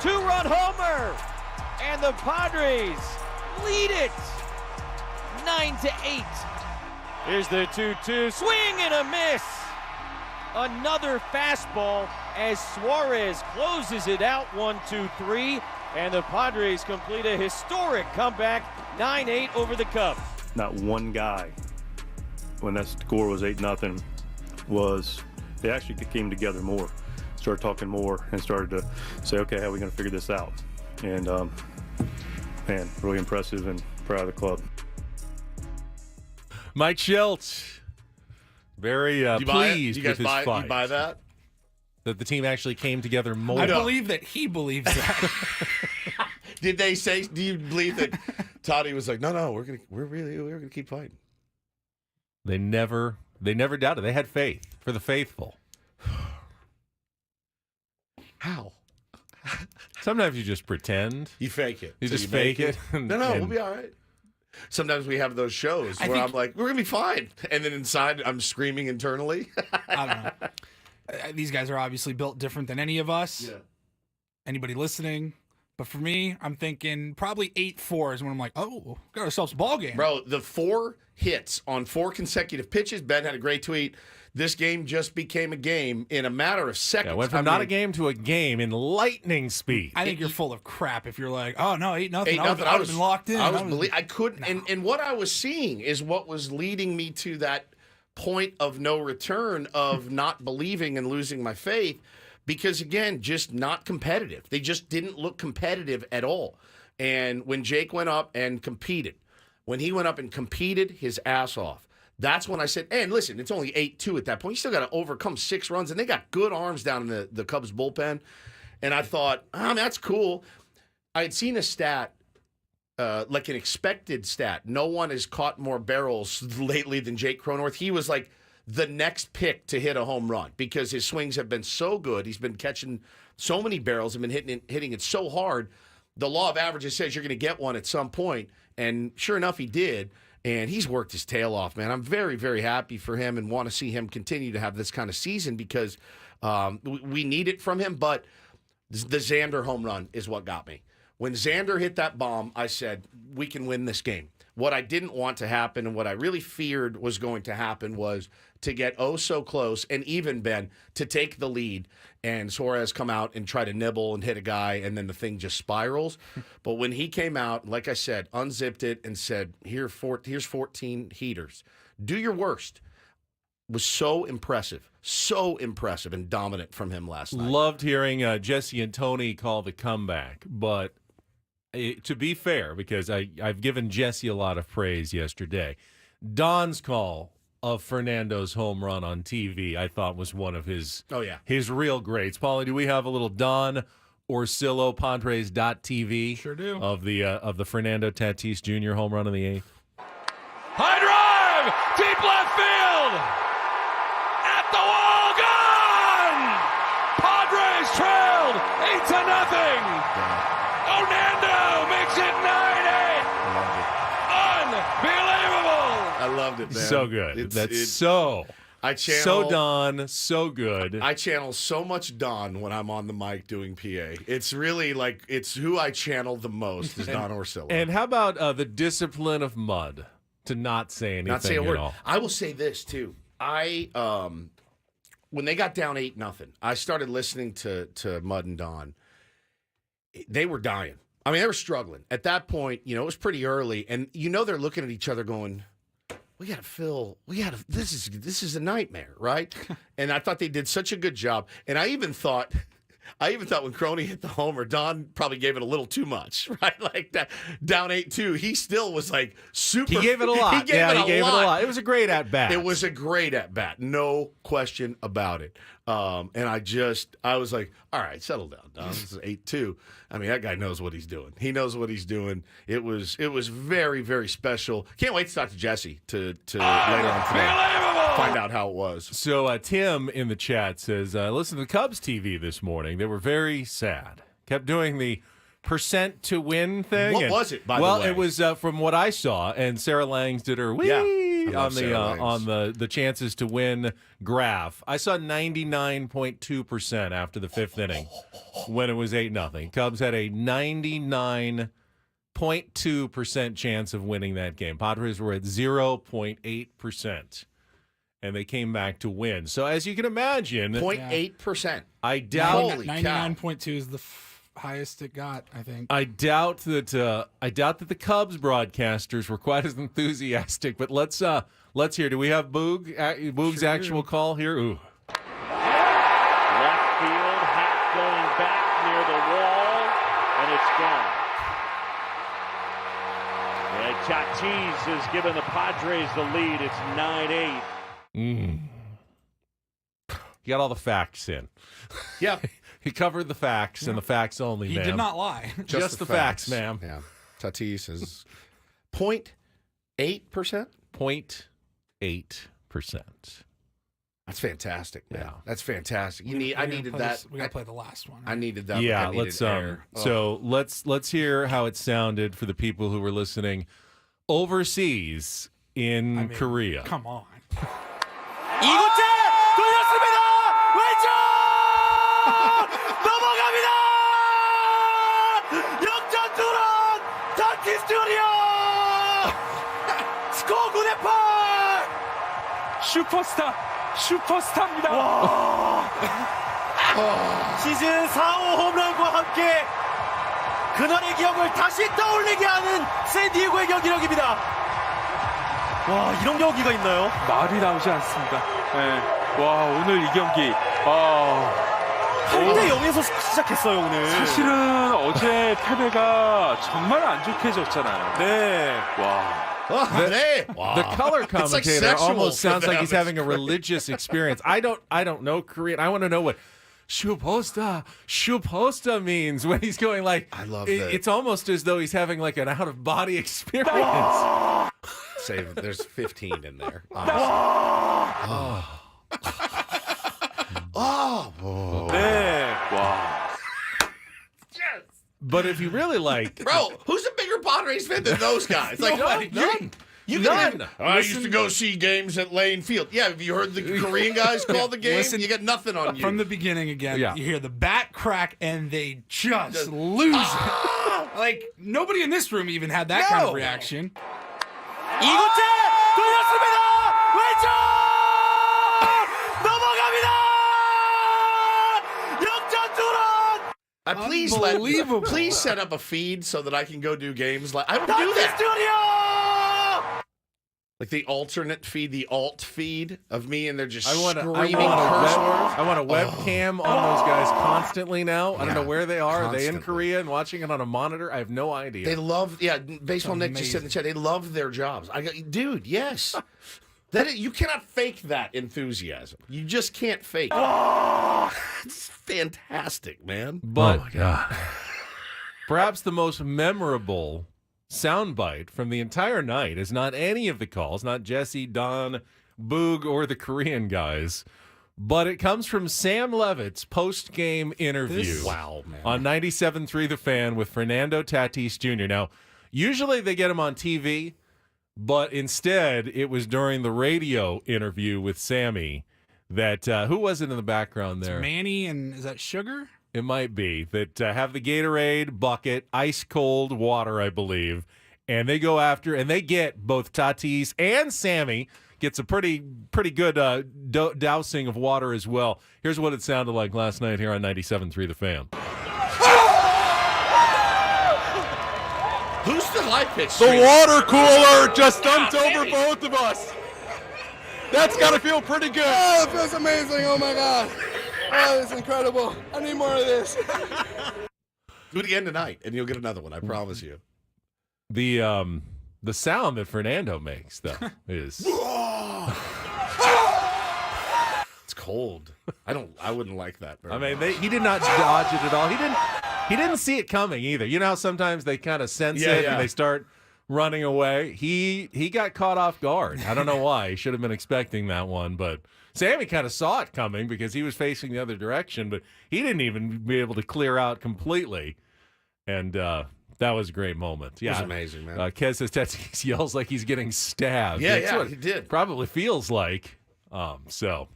2-run homer, and the Padres lead it 9-8. Here's the 2-2, swing and a miss. Another fastball as Suarez closes it out 1-2-3, and the Padres complete a historic comeback 9-8 over the Cubs. Not one guy, when that score was 8-0, they actually came together more, started talking more, and started to say, okay, how are we going to figure this out? And man, really impressive and proud of the club. Mike Schultz, very pleased with his fight. You buy that? That the team actually came together more. I believe that he believes that. Did they say? Do you believe that Toddy was like, no, we're gonna keep fighting? They never doubted. They had faith for the faithful. How? Sometimes you just pretend. You fake it. You just fake it. No, we'll be all right. Sometimes we have those shows where I'm like, we're going to be fine. And then inside, I'm screaming internally. I don't know. These guys are obviously built different than any of us. Yeah. Anybody listening. But for me, I'm thinking probably 8-4 is when I'm like, oh, got ourselves a ball game. Bro, the 4 hits on 4 consecutive pitches. Ben had a great tweet. This game just became a game in a matter of seconds. Yeah, went from not a game to a game in lightning speed. I think you're full of crap if you're like, oh, no, 8-0. I would I have been locked in. I couldn't. No. And what I was seeing is what was leading me to that point of no return of not believing and losing my faith. Because, again, just not competitive. They just didn't look competitive at all. And when Jake went up and competed, his ass off, that's when I said, and listen, it's only 8-2 at that point. You still got to overcome 6 runs, and they got good arms down in the Cubs bullpen. And I thought, that's cool. I had seen a stat, like an expected stat. No one has caught more barrels lately than Jake Cronenworth. He was like the next pick to hit a home run because his swings have been so good. He's been catching so many barrels and been hitting it so hard. The law of averages says you're going to get one at some point, and sure enough, he did. And he's worked his tail off, man. I'm very, very happy for him and want to see him continue to have this kind of season because we need it from him. But the Xander home run is what got me. When Xander hit that bomb, I said, we can win this game. What I didn't want to happen and what I really feared was going to happen was to get so close and even, Ben, to take the lead and Suarez come out and try to nibble and hit a guy and then the thing just spirals. But when he came out, like I said, unzipped it and said, here's 14 heaters. Do your worst. Was so impressive and dominant from him last night. Loved hearing Jesse and Tony call the comeback, but to be fair, because I've given Jesse a lot of praise yesterday, Don's call of Fernando's home run on TV, I thought was one of his real greats. Paulie, do we have a little Don Orsillo Padres.tv? Sure do. Of the Fernando Tatis Jr. home run in the 8th. High drive, deep left field, at the wall, gone. Padres trailed 8-0. Hernando makes it 9-8. Unbelievable. I loved it, man. So good. I channel, so Don, so good. I channel so much Don when I'm on the mic doing PA. It's really like it's who I channel the most is Don Orsillo. And how about the discipline of Mud to not say anything not say a at word. all? I will say this too. When they got down 8-0, I started listening to Mud and Don. They were dying. I mean, they were struggling. At that point, it was pretty early, and they're looking at each other going, this is a nightmare, right? And I thought they did such a good job. And I even thought when Crony hit the homer, Don probably gave it a little too much, right? Like that, down 8-2, he still was like super. He gave it a lot. He gave it a lot. It was a great at-bat. It was a great at-bat. No question about it. And I was like, all right, settle down, Don. This is 8-2. I mean, that guy knows what he's doing. He knows what he's doing. It was very, very special. Can't wait to talk to Jesse to later on today find out how it was. So Tim in the chat says, listen to the Cubs TV this morning. They were very sad. Kept doing the percent to win thing. What was it, by the way? Well, it was from what I saw, and Sarah Langs did her on the chances to win graph. I saw 99.2% after the 5th inning when it was 8-0. Cubs had a 99.2% chance of winning that game. Padres were at 0.8%. And they came back to win. So as you can imagine, 0.8%. I doubt 99.2 is the highest it got, I think. I doubt that the Cubs broadcasters were quite as enthusiastic. But let's hear. Do we have Boog's actual call here? Ooh. Left field, hat going back near the wall, and it's gone. And Tatis has given the Padres the lead. It's 9-8. You got all the facts in. Yeah. He covered the facts and the facts only, He ma'am. did not lie. Just the facts, ma'am. Yeah. Tatis is 0.8%? 0.8%. That's fantastic, man. Yeah. That's fantastic. I needed that. We got to play the last one. I needed that. Yeah, I needed air. So let's hear how it sounded for the people who were listening overseas in Korea. Come on. 이구째 돌렸습니다. 왼쪽 넘어갑니다. 역전 투런 타티스 주니어 스코어 9대8. 슈퍼스타입니다. 시즌 4호 홈런과 함께 그날의 기억을 다시 떠올리게 하는 샌디에고의 경기력입니다. 와, 이런 경기가 있나요? 말이 나오지 않습니다. 네. 와, 오늘 이 경기 8대 0에서 시작했어요, 오늘. 사실은 어제 패배가 정말 안 좋게 졌잖아요. 네. 와. The color commentator sexual almost for sounds like them. he's having a religious experience. I don't know Korean. I want to know what shuposta means when he's going like. I love that. It's almost as though he's having like an out of body experience. Save. There's 15 in there. 네. 와. But if you really like, Bro, who's a bigger Padres fan than those guys? Like, Nobody. none. None. I used to go see games at Lane Field. Yeah, have you heard the Korean guys call the game? Listen, you got nothing on you. From the beginning again, Yeah. you hear the bat crack and they just lose it. Like, nobody in this room even had that kind of reaction. 이곳에 돌렸습니다. 왼쪽 넘어갑니다. 역전 투런. Please set up a feed so that I can go do games. Like I would do that. 스튜디오. Like the alternate feed, the alt feed of me, and they're just I want screaming curse words. a webcam on those guys constantly now. I don't know where they are. Are they in Constantly. Korea and watching it on a monitor? I have no idea. They love, Baseball Nick just said in the chat, they love their jobs. Dude, yes. You cannot fake that enthusiasm. You just can't fake it. It's fantastic, man. But oh my God. perhaps the most memorable soundbite from the entire night is not any of the calls, not Jesse, Don, Boog, or the Korean guys, but it comes from Sam Levitt's post-game interview on 97.3 The Fan with Fernando Tatis Jr. Now, usually they get him on TV, but instead it was during the radio interview with Sammy that, who was it in the background there? Manny and, is that Sugar? It might be that have the Gatorade bucket, ice cold water, I believe, and they go after and they get both Tatis and Sammy gets a pretty good dousing of water as well. Here's what it sounded like last night here on 97.3 The Fan. Who's the high pitch? The water cooler just dumped over both of us. That's got to feel pretty good. Oh, it feels amazing. Oh, my God. Oh, it's incredible. I need more of this. Do it again tonight, and you'll get another one. I promise you. The sound that Fernando makes, though, is it's cold. I wouldn't like that. I mean, he did not dodge it at all. He didn't see it coming either. You know how sometimes they kind of sense it and they start running away? He got caught off guard. I don't know why. He should have been expecting that one, but Sammy kind of saw it coming because he was facing the other direction, but he didn't even be able to clear out completely. And that was a great moment. Yeah, it was amazing, man. Kez says Tatis yells like he's getting stabbed. Yeah, That's what he did. Probably feels like. So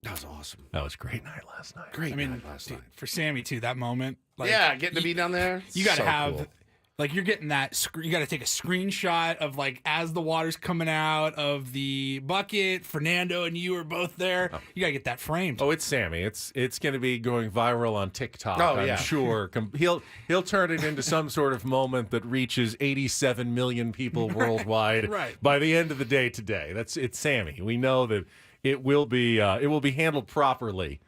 that was awesome. That was a great night last night. Great night last night. For Sammy, too, that moment. Like, getting to be down there. You got to So have... cool. Like, you're getting that, you got to take a screenshot of, like, as the water's coming out of the bucket, Fernando and you are both there. You got to get that framed. Oh, it's Sammy. It's going to be going viral on TikTok, I'm sure. He'll turn it into some sort of moment that reaches 87 million people worldwide by the end of the day today. It's Sammy. We know that it will be handled properly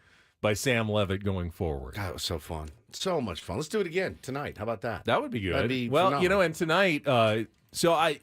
by Sam Levitt going forward. God, it was so fun. So much fun. Let's do it again tonight. How about that? That would be good. That'd be well, phenomenal. and tonight, so I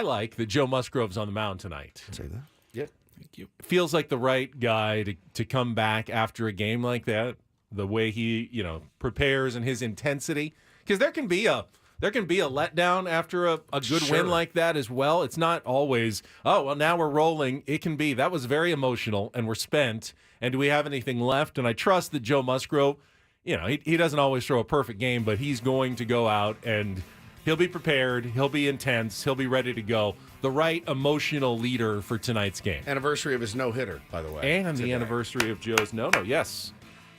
like that Joe Musgrove's on the mound tonight. Say that. Yeah. Thank you. Feels like the right guy to come back after a game like that. The way he, prepares and his intensity, because there can be a letdown after a good win like that as well. It's not always, oh, well, now we're rolling. It can be, that was very emotional and we're spent. And do we have anything left? And I trust that Joe Musgrove, he doesn't always throw a perfect game, but he's going to go out and he'll be prepared. He'll be intense. He'll be ready to go. The right emotional leader for tonight's game. Anniversary of his no-hitter, by the way. And the anniversary of Joe's no-no. Yes.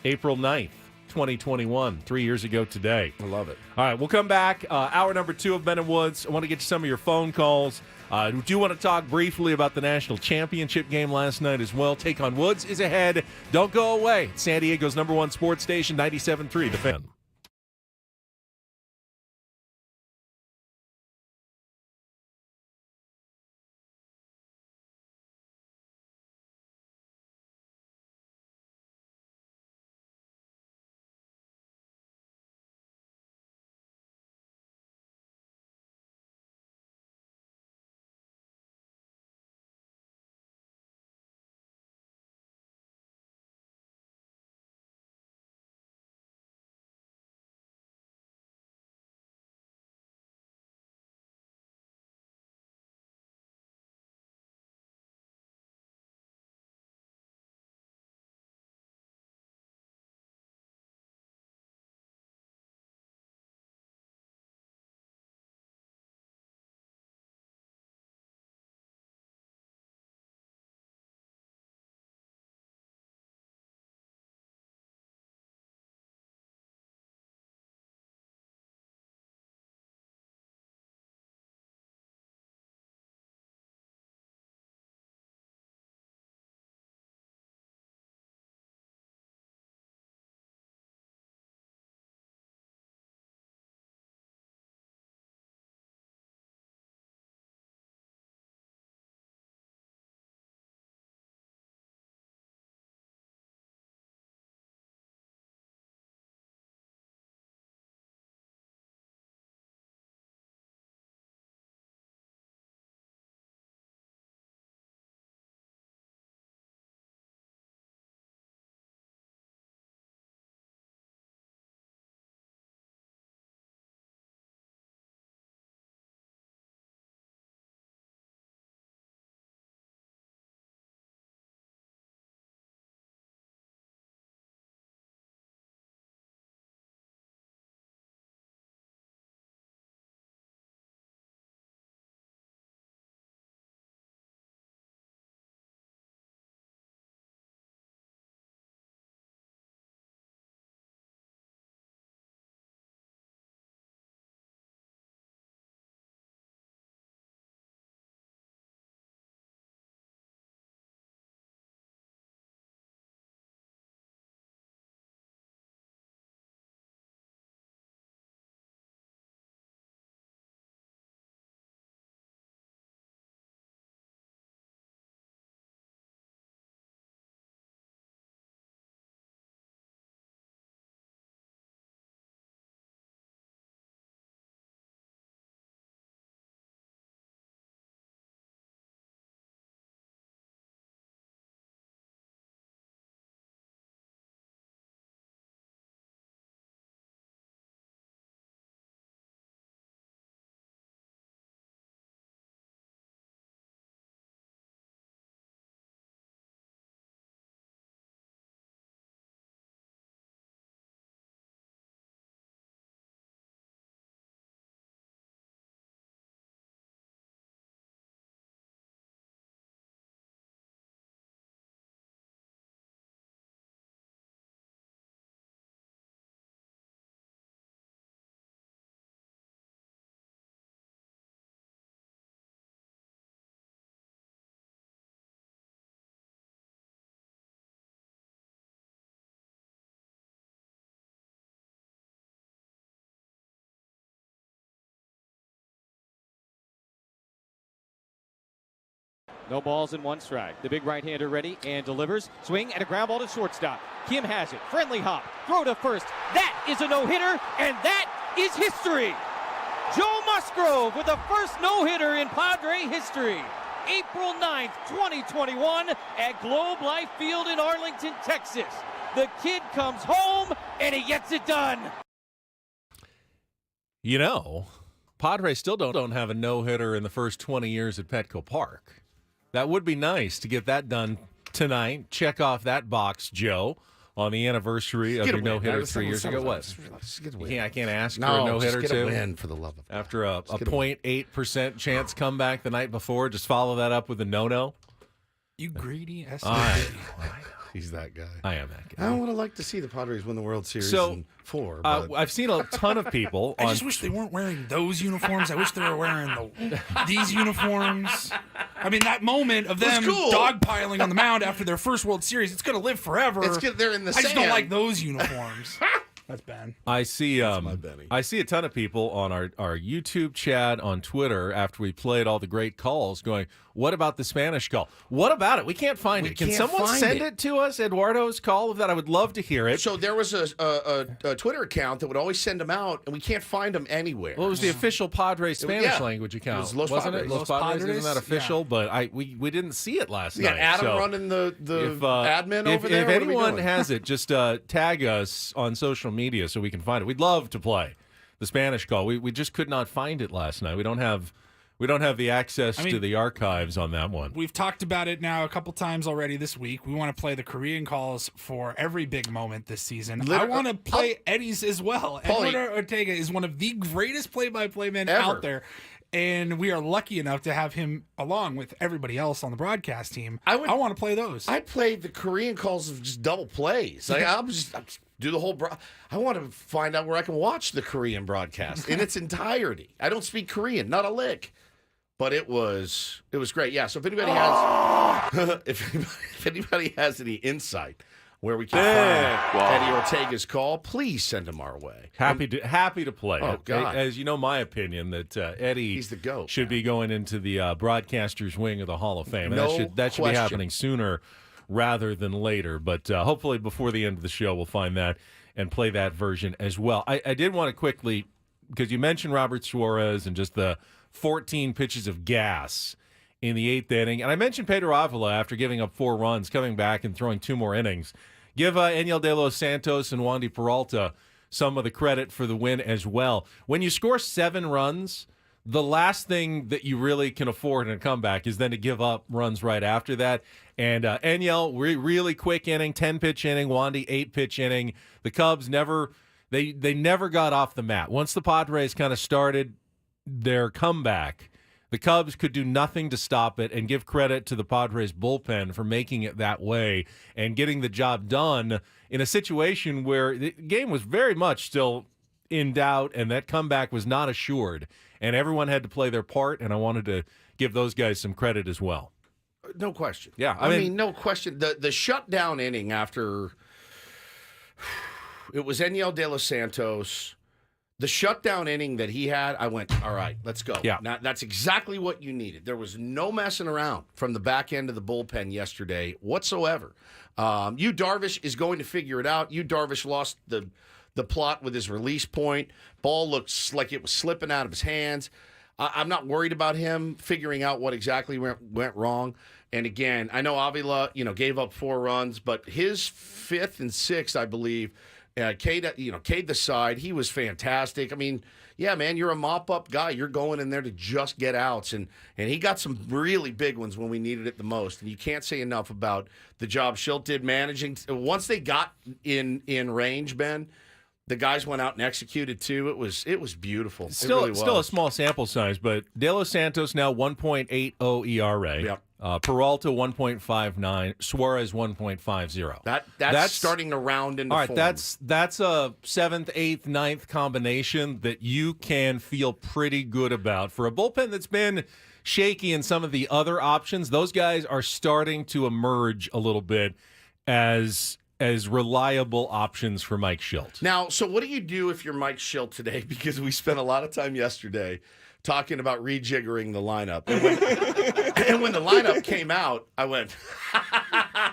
April 9th, 2021. 3 years ago today. I love it. All right, we'll come back. Hour number 2 of Ben and Woods. I want to get to some of your phone calls. We do want to talk briefly about the national championship game last night as well. Take on Woods is ahead. Don't go away. San Diego's #1 sports station, 97.3 The Fan. No balls and 1 strike. The big right-hander ready and delivers. Swing and a ground ball to shortstop. Kim has it. Friendly hop. Throw to first. That is a no-hitter, and that is history. Joe Musgrove with the first no-hitter in Padre history. April 9th, 2021 at Globe Life Field in Arlington, Texas. The kid comes home, and he gets it done. You know, Padres still don't have a no-hitter in the first 20 years at Petco Park. That would be nice to get that done tonight. Check off that box, Joe, on the anniversary of your no-hitter 3 years ago. What? I can't ask for a no-hitter, just too? get a win, for the love of God. After a 0.8% chance comeback the night before, just follow that up with a no-no? You greedy SOB. He's that guy. I am that guy. I would have liked to see the Padres win the World Series in 4. I've seen a ton of people. I just wish they weren't wearing those uniforms. I wish they were wearing these uniforms. I mean, that moment of them dogpiling on the mound after their first World Series, it's going to live forever. They're in the I just don't like those uniforms. That's Ben. I see a ton of people on our YouTube chat on Twitter after we played all the great calls going, what about the Spanish call? What about it? We can't find it. Can someone send it to us, Eduardo's call of that? I would love to hear it. So there was a Twitter account that would always send them out, and we can't find them anywhere. Well, it was the official Padres Spanish language account. It was wasn't it? Los Padres. Padres? Isn't that official? Yeah. But we didn't see it last night. Yeah, Adam so running the admin over there. If anyone has it, just tag us on social media so we can find it. We'd love to play the Spanish call. We just could not find it last night. We don't have the access to the archives on that one. We've talked about it now a couple times already this week. We want to play the Korean calls for every big moment this season. I want to play Eddie's as well. Eduardo Ortega is one of the greatest play-by-play men out there. And we are lucky enough to have him along with everybody else on the broadcast team. I want to play those. I played the Korean calls of just double plays. I'll just do the whole I want to find out where I can watch the Korean broadcast in its entirety. I don't speak Korean, not a lick. But it was great. Yeah, so if anybody has if anybody has any insight where we can find Eddie Ortega's call, please send them our way. Happy to play. Oh, God. As you know, my opinion that Eddie He's the GOAT, should be going into the broadcasters wing of the Hall of Fame. No that should be question. happening sooner rather than later. But hopefully before the end of the show, we'll find that and play that version as well. I did want to quickly, because you mentioned Robert Suarez and just the 14 pitches of gas in the 8th inning. And I mentioned Pedro Avila after giving up 4 runs, coming back and throwing 2 more innings. Give Enyel De Los Santos and Wandy Peralta some of the credit for the win as well. When you score 7 runs, the last thing that you really can afford in a comeback is then to give up runs right after that. And Enyel, really quick inning, 10-pitch inning, Wandy, 8-pitch inning. The Cubs never got off the mat. Once the Padres kind of started their comeback, the Cubs could do nothing to stop it, and give credit to the Padres bullpen for making it that way and getting the job done in a situation where the game was very much still in doubt and that comeback was not assured, and everyone had to play their part, and I wanted to give those guys some credit as well. No question. Yeah, I mean, no question. The shutdown inning after it was Enyel De Los Santos. The shutdown inning that he had, I went, all right, let's go. Yeah. Now, that's exactly what you needed. There was no messing around from the back end of the bullpen yesterday whatsoever. Yu Darvish is going to figure it out. Yu Darvish lost the plot with his release point. Ball looks like it was slipping out of his hands. I'm not worried about him figuring out what exactly went wrong. And again, I know Avila, gave up 4 runs, but his 5th and 6th, I believe, Cade the side. He was fantastic. I mean, yeah, man, you're a mop-up guy. You're going in there to just get outs. And he got some really big ones when we needed it the most. And you can't say enough about the job Schilt did managing. Once they got in range, Ben, the guys went out and executed too. It was beautiful. Still, it really was. Still a small sample size, but De Los Santos now 1.80 ERA. Yep. Peralta 1.59, Suarez 1.50. That's starting to round into all right. form. That's a 7th, 8th, 9th combination that you can feel pretty good about for a bullpen that's been shaky in some of the other options. Those guys are starting to emerge a little bit as reliable options for Mike Schilt. Now, so what do you do if you're Mike Schilt today? Because we spent a lot of time yesterday talking about rejiggering the lineup. And And when the lineup came out, I went,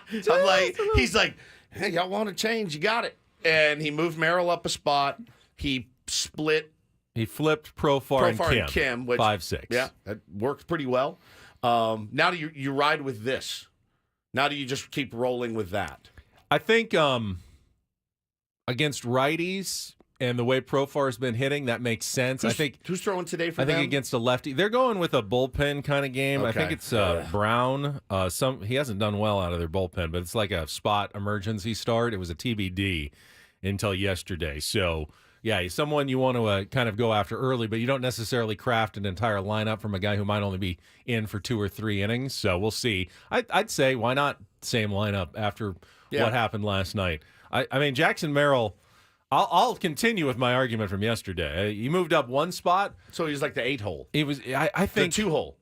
he's like, hey, y'all want to change? You got it. And he moved Merrill up a spot. He split. He flipped Profar and Kim, which 5-6. Yeah, that worked pretty well. Now do you ride with this? Now do you just keep rolling with that? I think against righties and the way Profar's been hitting, that makes sense. Who's throwing today for them? I think against a lefty. They're going with a bullpen kind of game. Okay. I think it's Brown. He hasn't done well out of their bullpen, but it's like a spot emergency start. It was a TBD until yesterday. So, yeah, he's someone you want to kind of go after early, but you don't necessarily craft an entire lineup from a guy who might only be in for 2 or 3 innings. So we'll see. I'd say why not same lineup after what happened last night. I mean, Jackson Merrill, I'll continue with my argument from yesterday. He moved up 1 spot. So he's like the 8-hole. He was, I think. The 2-hole.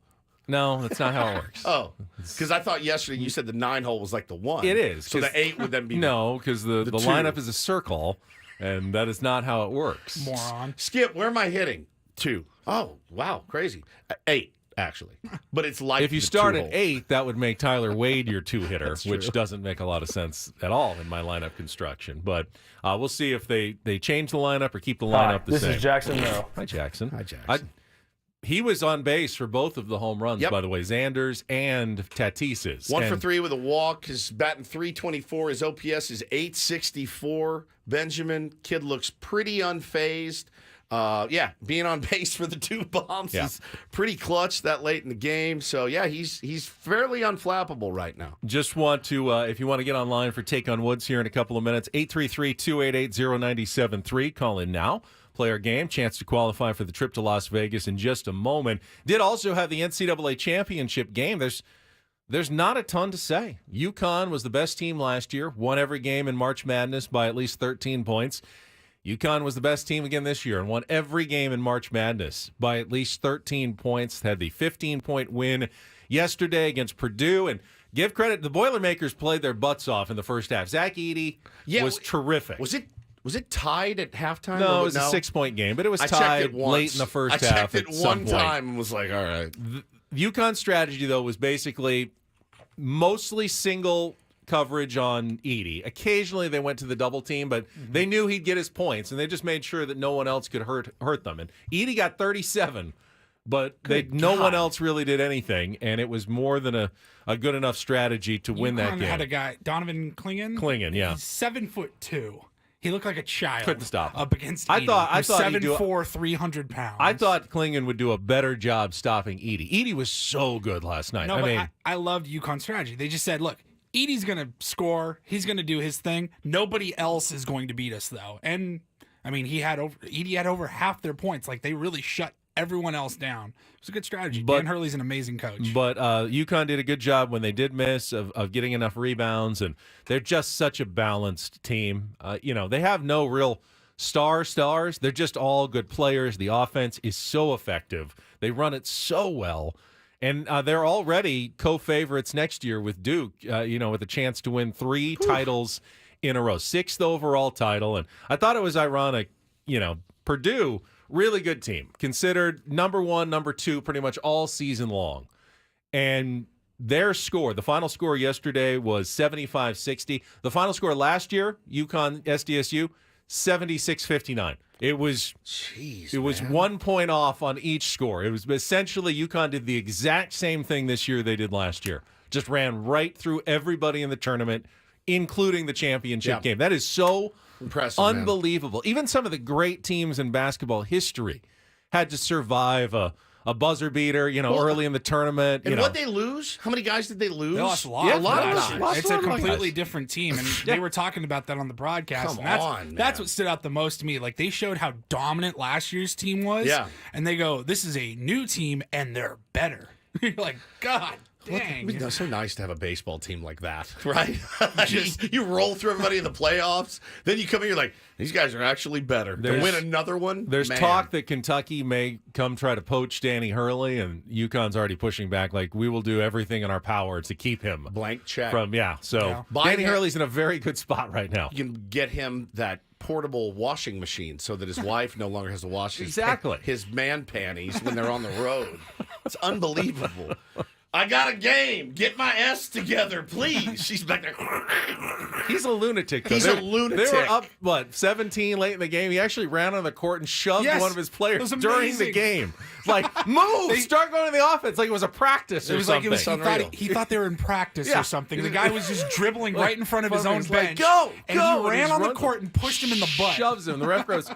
No, that's not how it works. Oh, because I thought yesterday you said the 9-hole was like the 1. It is. So the 8 would then be no, because the 2. lineup is a circle, and that is not how it works. Moron. Skip, where am I hitting? 2. Oh, wow, crazy. 8, actually. But it's like if you the start 2-hole. at 8, that would make Tyler Wade your 2-hitter, which doesn't make a lot of sense at all in my lineup construction. But we'll see if they change the lineup or keep the lineup the same. This is Jackson Merrill. Hi, Jackson. Hi, Jackson. He was on base for both of the home runs, by the way, Xander's and Tatis's. 1 for 3 with a walk. His batting .324. His OPS is .864. Benjamin, kid looks pretty unfazed. Being on base for the 2 bombs is pretty clutch that late in the game. So, yeah, he's fairly unflappable right now. Just want to, if you want to get online for Take on Woods here in a couple of minutes, 833-288-0973. Call in now. Play our game. Chance to qualify for the trip to Las Vegas in just a moment. Did also have the NCAA Championship game. There's not a ton to say. UConn was the best team last year, won every game in March Madness by at least 13 points. UConn was the best team again this year and won every game in March Madness by at least 13 points. Had the 15-point win yesterday against Purdue. And give credit, the Boilermakers played their butts off in the first half. Zach Edey was terrific. Was it tied at halftime? No, it was a 6-point game, but it was tied late in the first half. I checked it one time and was like, all right. UConn's strategy, though, was basically mostly single coverage on Edey. Occasionally they went to the double team, but they knew he'd get his points, and they just made sure that no one else could hurt them. And Edey got 37, but no one else really did anything, and it was more than a good enough strategy to win that game. Had a guy, Donovan Clingan. Clingan, yeah. He's 7'2". He looked like a child. Couldn't stop up against Edey. I thought 7'4", 300 pounds. I thought Clingan would do a better job stopping Edey. Edey was so good last night. No, I loved UConn's strategy. They just said, look, Edey's going to score. He's going to do his thing. Nobody else is going to beat us, though. And, I mean, Edey had over half their points. Like, they really shut everyone else down. It was a good strategy. Dan Hurley's an amazing coach. But UConn did a good job when they did miss of getting enough rebounds, and they're just such a balanced team. They have no real stars. They're just all good players. The offense is so effective. They run it so well. And they're already co-favorites next year with Duke, with a chance to win 3 titles in a row, 6th overall title. And I thought it was ironic, Purdue, really good team, considered number 1, number 2 pretty much all season long. And their score, the final score yesterday was 75-60. The final score last year, UConn SDSU, 76-59. It was 1 point off on each score. It was essentially UConn did the exact same thing this year they did last year. Just ran right through everybody in the tournament, including the championship game. That is so impressive, unbelievable. Man. Even some of the great teams in basketball history had to survive a buzzer beater, early in the tournament. And what'd they lose? How many guys did they lose? They lost a lot. Yeah, a lot of guys. It's a completely different team, and they were talking about that on the broadcast. That's what stood out the most to me. Like, they showed how dominant last year's team was. Yeah. And they go, this is a new team, and they're better. You're like, God dang. It's so nice to have a baseball team like that, right? you roll through everybody in the playoffs, then you come in, you're like, these guys are actually better. To win another one? There's talk that Kentucky may come try to poach Danny Hurley, and UConn's already pushing back, like, we will do everything in our power to keep him. Blank check. Danny Hurley's in a very good spot right now. You can get him that portable washing machine so that his wife no longer has to wash his man panties when they're on the road. It's unbelievable. I got a game. Get my S together, please. She's back there. He's a lunatic. Though. He's a lunatic. They were up, 17 late in the game. He actually ran on the court and shoved one of his players during the game. Like, move! Start going to the offense like it was a practice or something. He thought they were in practice or something. The guy was just dribbling right in front of his own bench. Go! And he ran on the court and pushed him in the butt. Shoves him. The ref goes,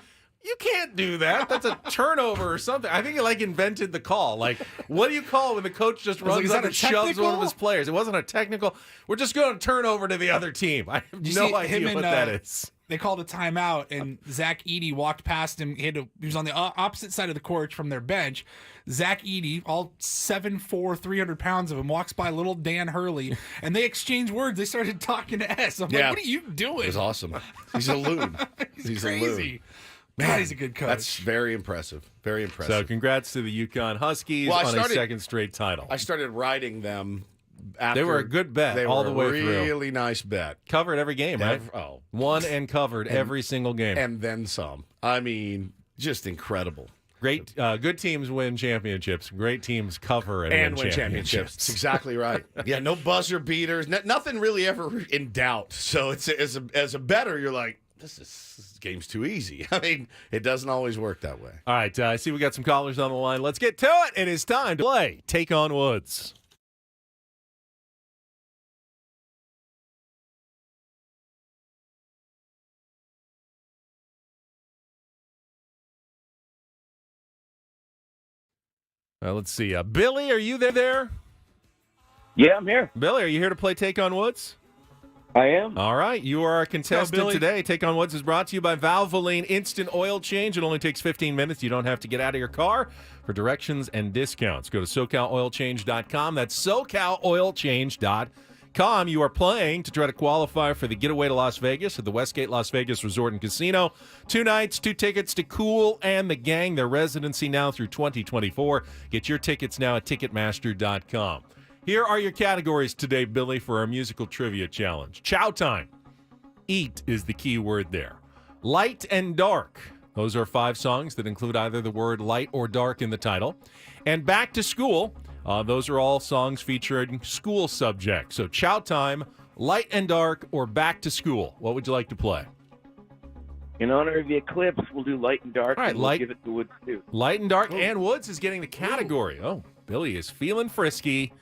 you can't do that. That's a turnover or something. I think he invented the call. Like, what do you call when the coach just runs up and shoves one of his players? It wasn't a technical. We're just going to turn over to the other team. I have no idea what that is. They called a timeout, and Zach Edey walked past him. He was on the opposite side of the court from their bench. Zach Edey, all 7'4", 300 pounds of him, walks by little Dan Hurley, and they exchanged words. They started talking to S. I'm like, what are you doing? It was awesome. He's a loon. He's crazy. A loon. God, he's a good coach. That's very impressive. Very impressive. So congrats to the Yukon Huskies on a second straight title. I started riding them after. They were a good bet all the way through. Really nice bet. Covered every game, right? Won and covered every single game. And then some. I mean, just incredible. Great, good teams win championships. Great teams cover and win championships. That's exactly right. Yeah, no buzzer beaters. Nothing really ever in doubt. So it's as a bettor, you're like, this game's too easy. I mean, it doesn't always work that way. All right, I see we got some callers on the line. Let's get to it. It is time to play Take on Woods. Let's see. Billy, are you there? Yeah, I'm here. Billy, are you here to play Take on Woods? I am. All right. You are our contestant today. Take on Woods is brought to you by Valvoline Instant Oil Change. It only takes 15 minutes. You don't have to get out of your car. For directions and discounts, go to SoCalOilChange.com. That's SoCalOilChange.com. You are playing to try to qualify for the getaway to Las Vegas at the Westgate Las Vegas Resort and Casino. 2 nights, 2 tickets to Cool and the Gang. Their residency now through 2024. Get your tickets now at Ticketmaster.com. Here are your categories today, Billy, for our musical trivia challenge. Chow time. Eat is the key word there. Light and dark. Those are 5 songs that include either the word light or dark in the title. And back to school. Those are all songs featuring school subjects. So chow time, light and dark, or back to school. What would you like to play? In honor of the Eclipse, we'll do light and dark. All right, and we'll give it to Woods, too. Light and dark, and Woods is getting the category. Oh, Billy is feeling frisky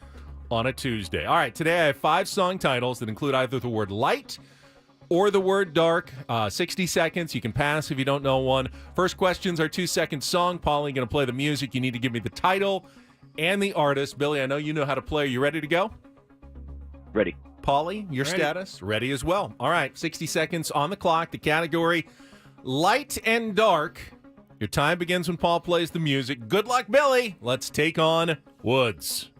on a Tuesday. All right, today I have 5 song titles that include either the word light or the word dark. 60 seconds. You can pass if you don't know one. First questions are 2-second song. Paulie going to play the music. You need to give me the title and the artist. Billy, I know you know how to play. Are you ready to go? Ready. Paulie, your status? Ready as well. All right, 60 seconds on the clock. The category, light and dark. Your time begins when Paul plays the music. Good luck, Billy. Let's take on Woods.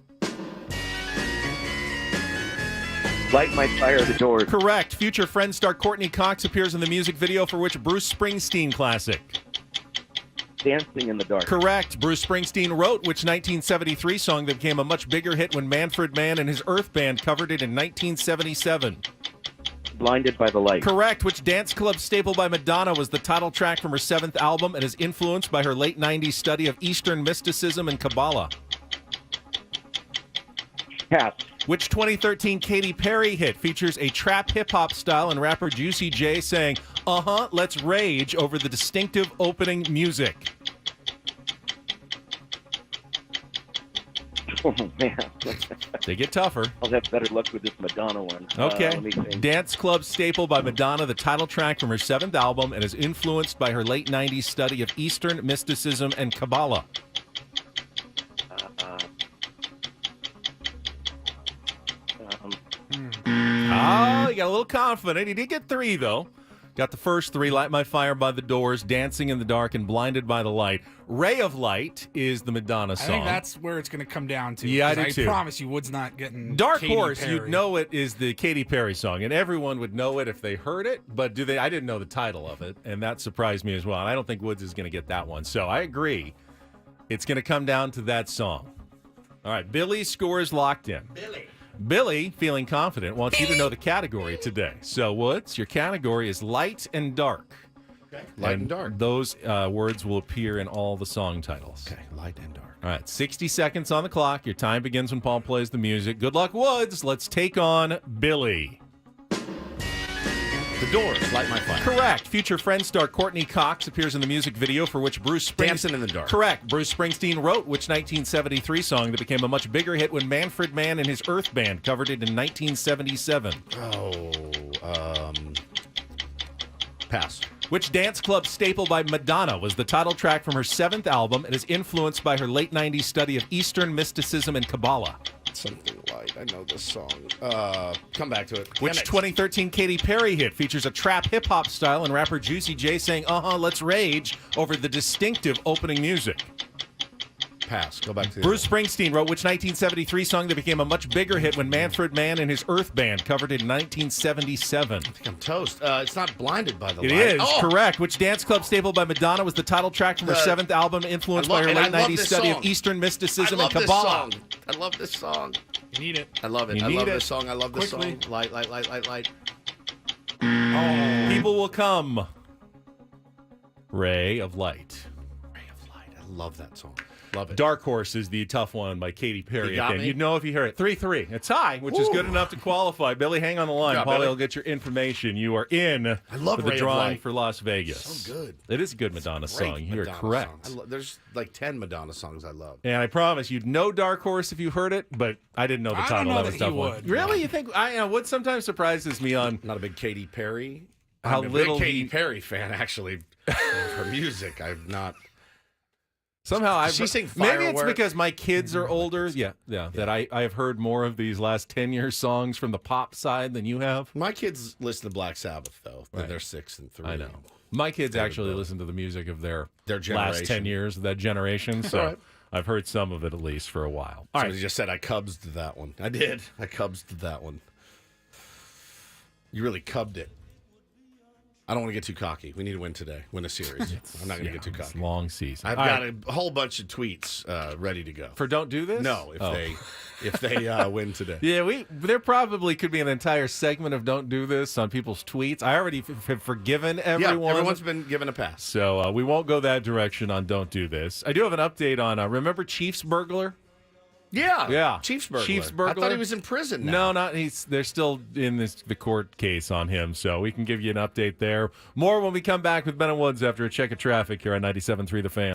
Light my fire the doors. Correct. Future Friend star Courtney Cox appears in the music video for which Bruce Springsteen classic? Dancing in the Dark. Correct. Bruce Springsteen wrote which 1973 song that became a much bigger hit when Manfred Mann and his Earth Band covered it in 1977? Blinded by the Light. Correct. Which dance club staple by Madonna was the title track from her 7th album and is influenced by her late 90s study of Eastern mysticism and Kabbalah? Pass. Which 2013 Katy Perry hit features a trap hip-hop style and rapper Juicy J saying, let's rage over the distinctive opening music? Oh, man. They get tougher. I'll have better luck with this Madonna one. Okay. Let me think. Dance club staple by Madonna, the title track from her 7th album, and is influenced by her late 90s study of Eastern mysticism and Kabbalah. He got a little confident. He did get 3, though. Got the first 3, Light My Fire by the Doors, Dancing in the Dark, and Blinded by the Light. Ray of Light is the Madonna song. I think that's where it's going to come down to. Yeah, I do too. I promise you, Wood's not getting Dark Katy Horse, Perry. you'd know it is the Katy Perry song, and everyone would know it if they heard it, but do they? I didn't know the title of it, and that surprised me as well. And I don't think Woods is going to get that one. So I agree. It's going to come down to that song. All right, Billy's score is locked in. Billy, feeling confident, wants you to know the category today. So, Woods, your category is light and dark. Light and dark. Those words will appear in all the song titles. Okay, light and dark. All right, 60 seconds on the clock. Your time begins when Paul plays the music. Good luck, Woods. Let's take on Billy. The Doors, Light My Fire. Correct. Future Friends star Courtney Cox appears in the music video for which Bruce Springsteen... Dancing in the Dark. Correct. Bruce Springsteen wrote which 1973 song that became a much bigger hit when Manfred Mann and his Earth Band covered it in 1977. Pass. Which dance club staple by Madonna was the title track from her 7th album and is influenced by her late 90s study of Eastern mysticism and Kabbalah? Something light. I know this song. Come back to it. Which 2013 Katy Perry hit features a trap hip-hop style and rapper Juicy J saying, let's rage, over the distinctive opening music? Pass. Go back to the Bruce Springsteen wrote which 1973 song that became a much bigger hit when Manfred Mann and his Earth Band covered it in 1977? I think I'm toast. It's not Blinded by the Light. It is, correct. Which dance club staple by Madonna was the title track from her 7th album influenced by her late 90s study of Eastern mysticism and Kabbalah? I love this song. You need it. I love it. You I need love it. this song. I love this Quickly. song. Light, light, light, light, light. People will come. Ray of Light. Ray of Light. I love that song. Love it. Dark Horse is the tough one by Katy Perry. You got Again, me. you'd know if you heard it. 3-3. A tie, which is good enough to qualify. Billy, hang on the line. Yeah, Paulie Billy. will get your information. You are in I love for the Ray of drawing Light. for Las Vegas. So good. It is a good Madonna song. Great You're Madonna correct. song. There's like 10 Madonna songs I love. And I promise you'd know Dark Horse if you heard it, but I didn't know the I title. don't know that was that tough you one. would. Really? You think? What sometimes surprises me on Not a big Katy Perry. How I'm a little big Katy he- Perry fan, actually. Her music, I've not. somehow I've she sing maybe it's Firework? because my kids are older. Yeah, that I have heard more of these last 10 year songs from the pop side than you have. My kids listen to Black Sabbath, though. Right. They're 6 and 3. I know. My kids actually David listen to the music of their last generation. 10 years of that generation, so All right. I've heard some of it at least for a while. All Somebody right. just said I cubsed that one. I did. I cubsed that one. You really cubbed it. I don't want to get too cocky. We need to win today. Win a series. I'm not going to get too It's cocky. a long season. I've All got right. a whole bunch of tweets ready to go. For Don't Do This? No, if they win today. Yeah, there probably could be an entire segment of Don't Do This on people's tweets. I already have forgiven everyone. Yeah, everyone's been given a pass. So we won't go that direction on Don't Do This. I do have an update on, remember Chiefs Burglar? Yeah. Chiefs burglar. Chiefs burglar. I thought he was in prison now. No, they're still in the court case on him, so we can give you an update there. More when we come back with Ben and Woods after a check of traffic here on 97.3 The Fan.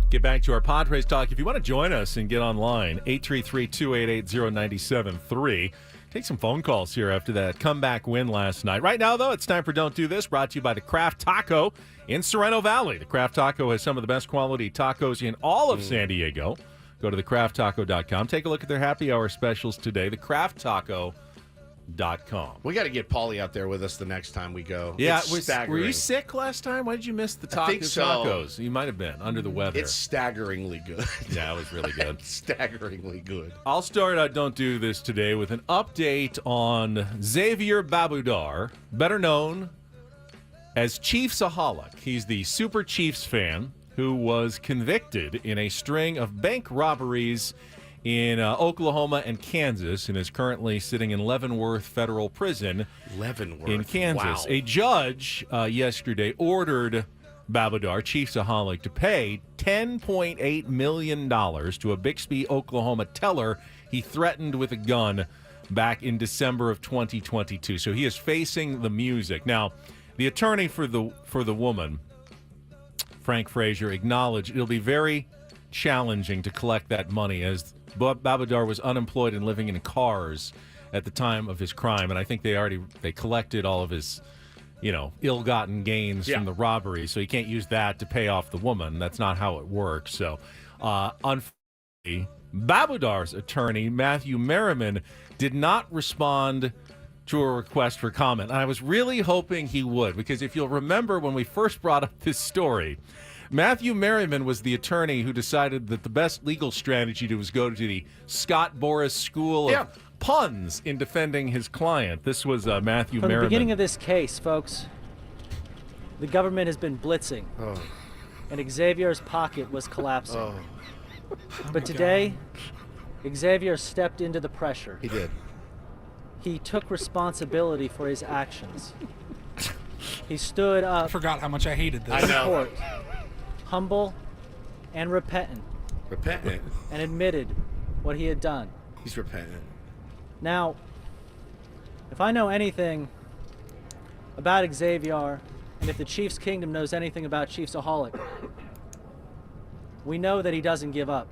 Get back to our Padres talk. If you want to join us and get online, 833-288-0973. Take some phone calls here after that comeback win last night. Right now, though, it's time for Don't Do This, brought to you by the Craft Taco in Sorrento Valley. The Craft Taco has some of the best quality tacos in all of San Diego. Go to thecrafttaco.com. Take a look at their happy hour specials today. Thecrafttaco.com. We got to get Paulie out there with us the next time we go. Yeah, it's staggering. Were you sick last time? Why did you miss the I think so. tacos? You might have been under the weather. It's staggeringly good. Yeah, it was really good. Staggeringly good. I'll start Don't Do This today with an update on Xavier Babudar, better known as Chiefsaholic. He's the Super Chiefs fan who was convicted in a string of bank robberies in Oklahoma and Kansas and is currently sitting in Leavenworth Federal Prison in Kansas. Wow. A judge yesterday ordered Babudar, Chiefsaholic, to pay $10.8 million to a Bixby, Oklahoma teller he threatened with a gun back in December of 2022. So he is facing the music. Now, the attorney for the woman, Frank Frazier, acknowledged it'll be very challenging to collect that money as Babudar was unemployed and living in cars at the time of his crime, and I think they collected all of his, ill-gotten gains from the robbery, so he can't use that to pay off the woman. That's not how it works. So, unfortunately, Babudar's attorney, Matthew Merriman, did not respond to a request for comment. And I was really hoping he would, because if you'll remember when we first brought up this story, Matthew Merriman was the attorney who decided that the best legal strategy was go to the Scott Boras School of Puns in defending his client. This was Matthew From Merriman. the beginning of this case, folks, the government has been blitzing, and Xavier's pocket was collapsing. But today, Xavier stepped into the pressure. He did. He took responsibility for his actions. He stood up. I forgot how much I hated this. I know. Court, humble and repentant. Repentant. And admitted what he had done. He's repentant. Now, if I know anything about Xavier, and if the Chiefs Kingdom knows anything about Chiefsaholic, we know that he doesn't give up.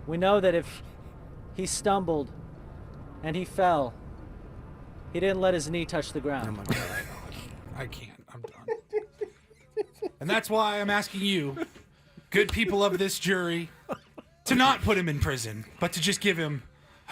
We know that if he stumbled and he fell, he didn't let his knee touch the ground. Oh my God. I can't. I'm done. And that's why I'm asking you, good people of this jury, to not put him in prison, but to just give him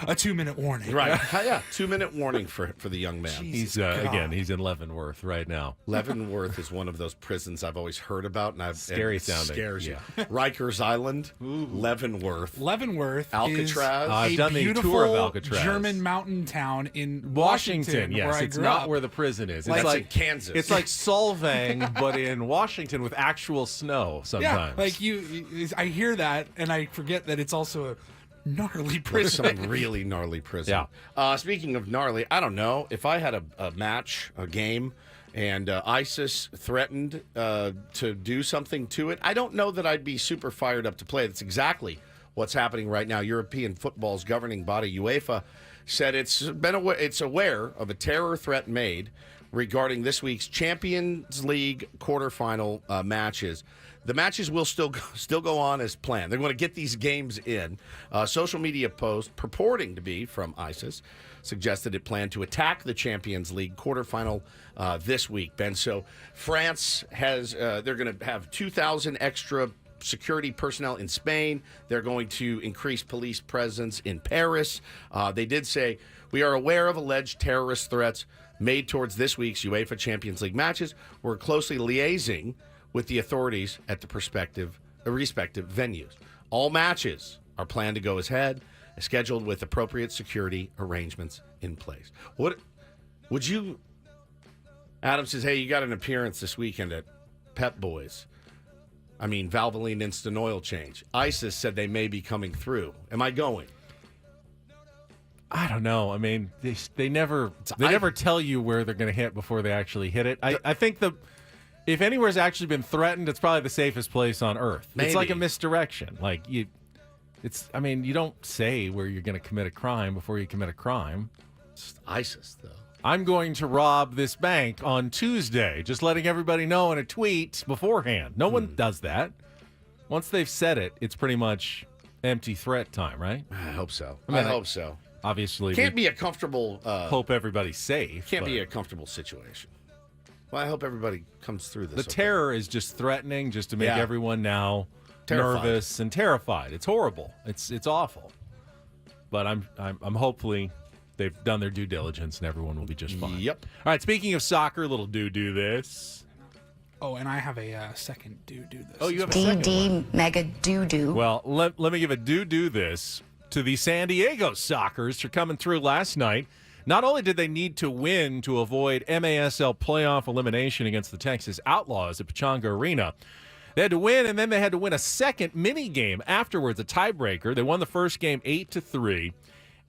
a 2-minute warning. Right. Yeah. 2-minute warning for the young man. He's he's in Leavenworth right now. Leavenworth is one of those prisons I've always heard about, and Scary it sounding. Scares you. Rikers Island, Leavenworth, Alcatraz. I've done the beautiful tour of Alcatraz. German mountain town in Washington. where Yes, I it's grew not up. where the prison is. That's It's like in Kansas. It's like Solvang, but in Washington with actual snow sometimes. Yeah, like I hear that and I forget that it's also a gnarly prison. Some really gnarly prison. Yeah. Speaking of gnarly, I don't know. If I had a match, a game, and ISIS threatened to do something to it, I don't know that I'd be super fired up to play. That's exactly what's happening right now. European football's governing body, UEFA, said it's aware of a terror threat made regarding this week's Champions League quarterfinal matches. The matches will still go on as planned. They're going to get these games in. Social media post purporting to be from ISIS suggested it planned to attack the Champions League quarterfinal this week, Ben. So France has they're going to have 2,000 extra security personnel in Spain. They're going to increase police presence in Paris. They did say, we are aware of alleged terrorist threats made towards this week's UEFA Champions League matches. We're closely liaising with the authorities at the respective venues. All matches are planned to go as scheduled with appropriate security arrangements in place. What would you? Adam says, hey, you got an appearance this weekend at Pep Boys. I mean, Valvoline Instant Oil Change. ISIS said they may be coming through. Am I going? I don't know. I mean, they never tell you where they're going to hit before they actually hit it. I think if anywhere's actually been threatened, it's probably the safest place on earth. Maybe. It's like a misdirection. You don't say where you're going to commit a crime before you commit a crime. It's ISIS, though. I'm going to rob this bank on Tuesday. Just letting everybody know in a tweet beforehand. No one does that. Once they've said it, it's pretty much empty threat time, right? I hope so. I mean, I hope so. Obviously, Can't be a comfortable. Hope everybody's safe. Can't be a comfortable situation. Well, I hope everybody comes through this. The terror is just threatening, just to make Yeah. everyone now Terrified. nervous and terrified. It's horrible. It's awful. But I'm hopefully they've done their due diligence and everyone will be just fine. Yep. All right. Speaking of soccer, little do this. Oh, and I have a second do this. Oh, you have a second one. mega doo-doo. Well, let me give a do this to the San Diego Sockers for coming through last night. Not only did they need to win to avoid MASL playoff elimination against the Texas Outlaws at Pechanga Arena, they had to win, and then they had to win a second mini game afterwards, a tiebreaker. They won the first game 8-3,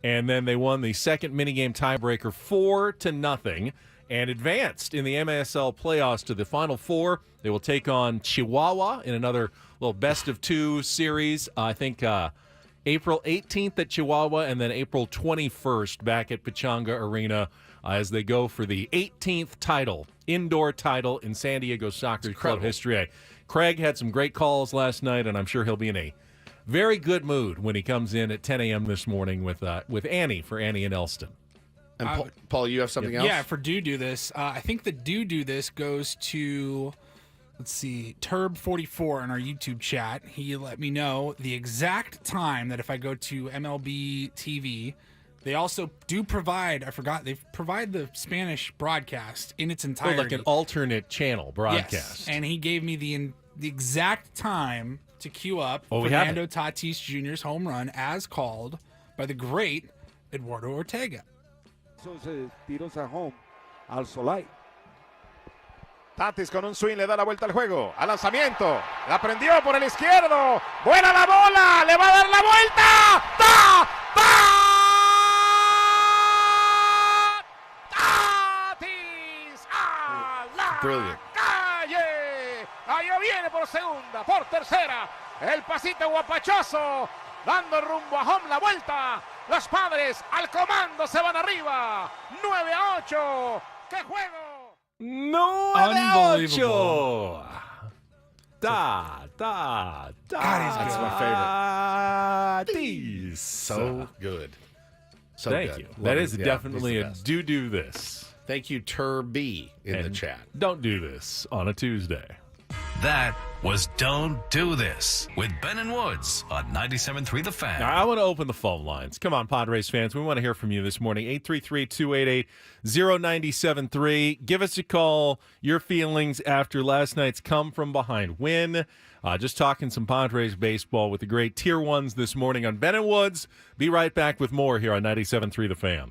and then they won the second mini game tiebreaker 4-0, and advanced in the MASL playoffs to the Final Four. They will take on Chihuahua in another little best-of-2 series. I think April 18th at Chihuahua, and then April 21st back at Pechanga Arena as they go for the 18th title, indoor title in San Diego Soccer Club history. Craig had some great calls last night, and I'm sure he'll be in a very good mood when he comes in at 10 a.m. this morning with Annie for Annie and Elston. And Paul, you have something else? Yeah, for do this. I think the do this goes to, let's see, Turb44 in our YouTube chat. He let me know the exact time that if I go to MLB TV, they also do provide, they provide the Spanish broadcast in its entirety. Like an alternate channel broadcast. Yes, and he gave me the exact time to queue up Oh, we have Fernando Tatis Jr.'s home run as called by the great Eduardo Ortega. Esos tiros a home al Solay. Tatis con un swing le da la vuelta al juego. Al lanzamiento. La prendió por el izquierdo. Buena la bola. Le va a dar la vuelta. ¡Ta! ¡Tatis! ¡A la Brilliant. calle! Allá viene por segunda, por tercera. El pasito guapachoso. Dando rumbo a home la vuelta. Los Padres al comando se van arriba. 9-8. ¡Qué juego! No, Unbelievable. That's my favorite. So good. So Thank good. you. Love That it. is Yeah, definitely he's a the best. do this. Thank you, Turb in the chat. Don't do this on a Tuesday. That was Don't Do This with Ben and Woods on 97.3 The Fan. Now, I want to open the phone lines. Come on, Padres fans. We want to hear from you this morning. 833-288-0973. Give us a call. Your feelings after last night's come-from-behind win. Just talking some Padres baseball with the great Tier 1s this morning on Ben and Woods. Be right back with more here on 97.3 The Fan.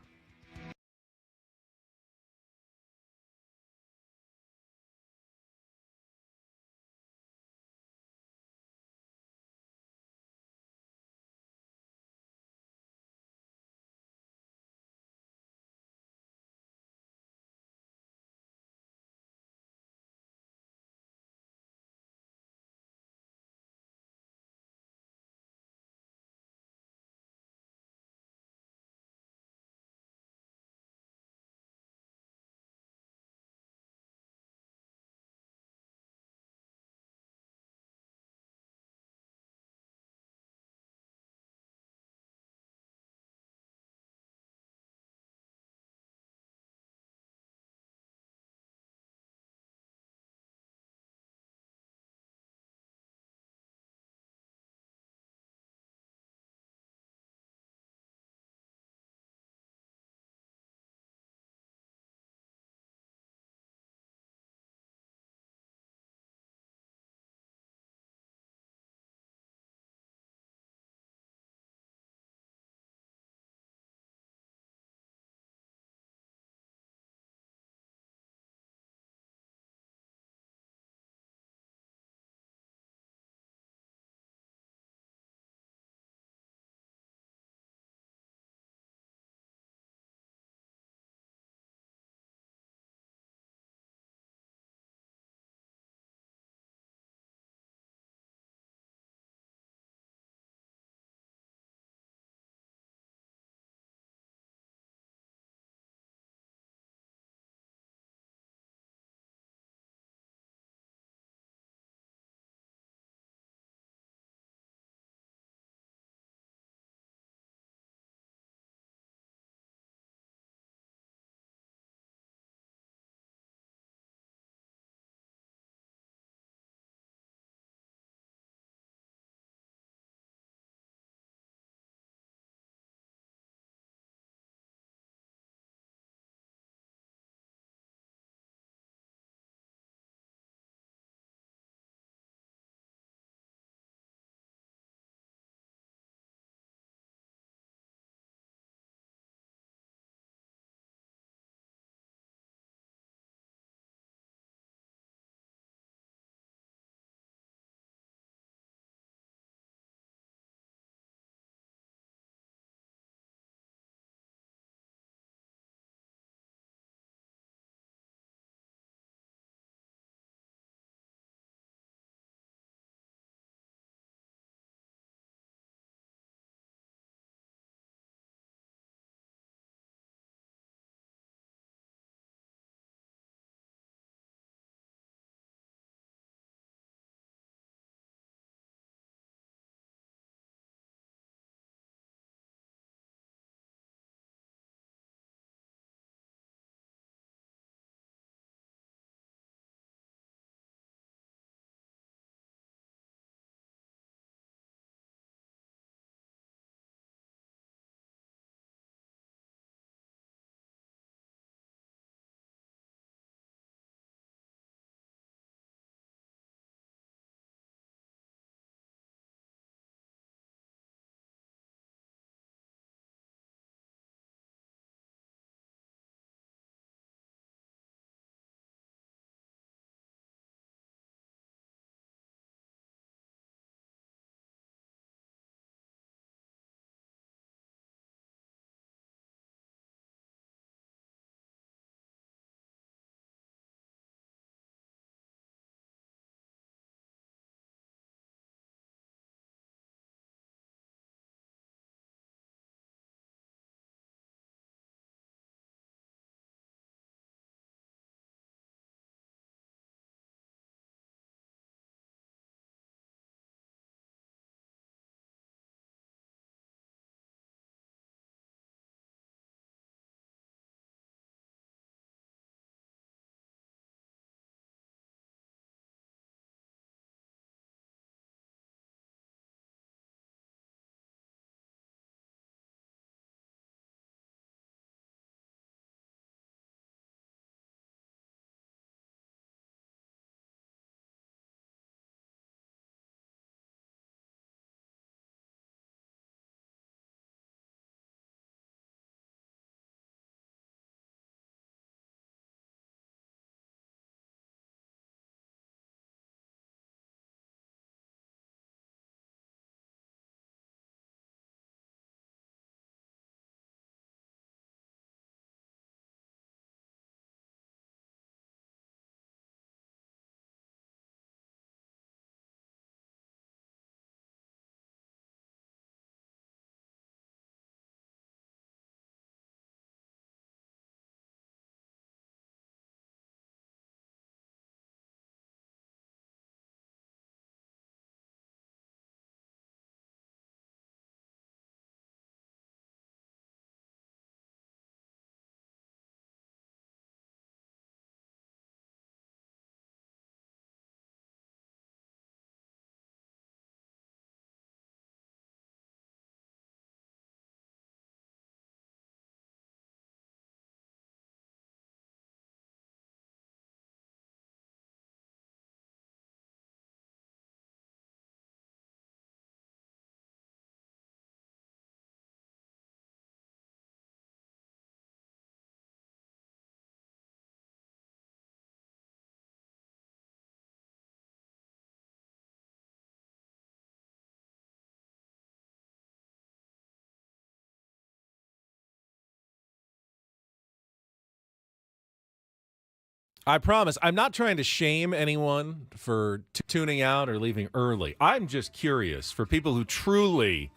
I promise. I'm not trying to shame anyone for tuning out or leaving early. I'm just curious for people who truly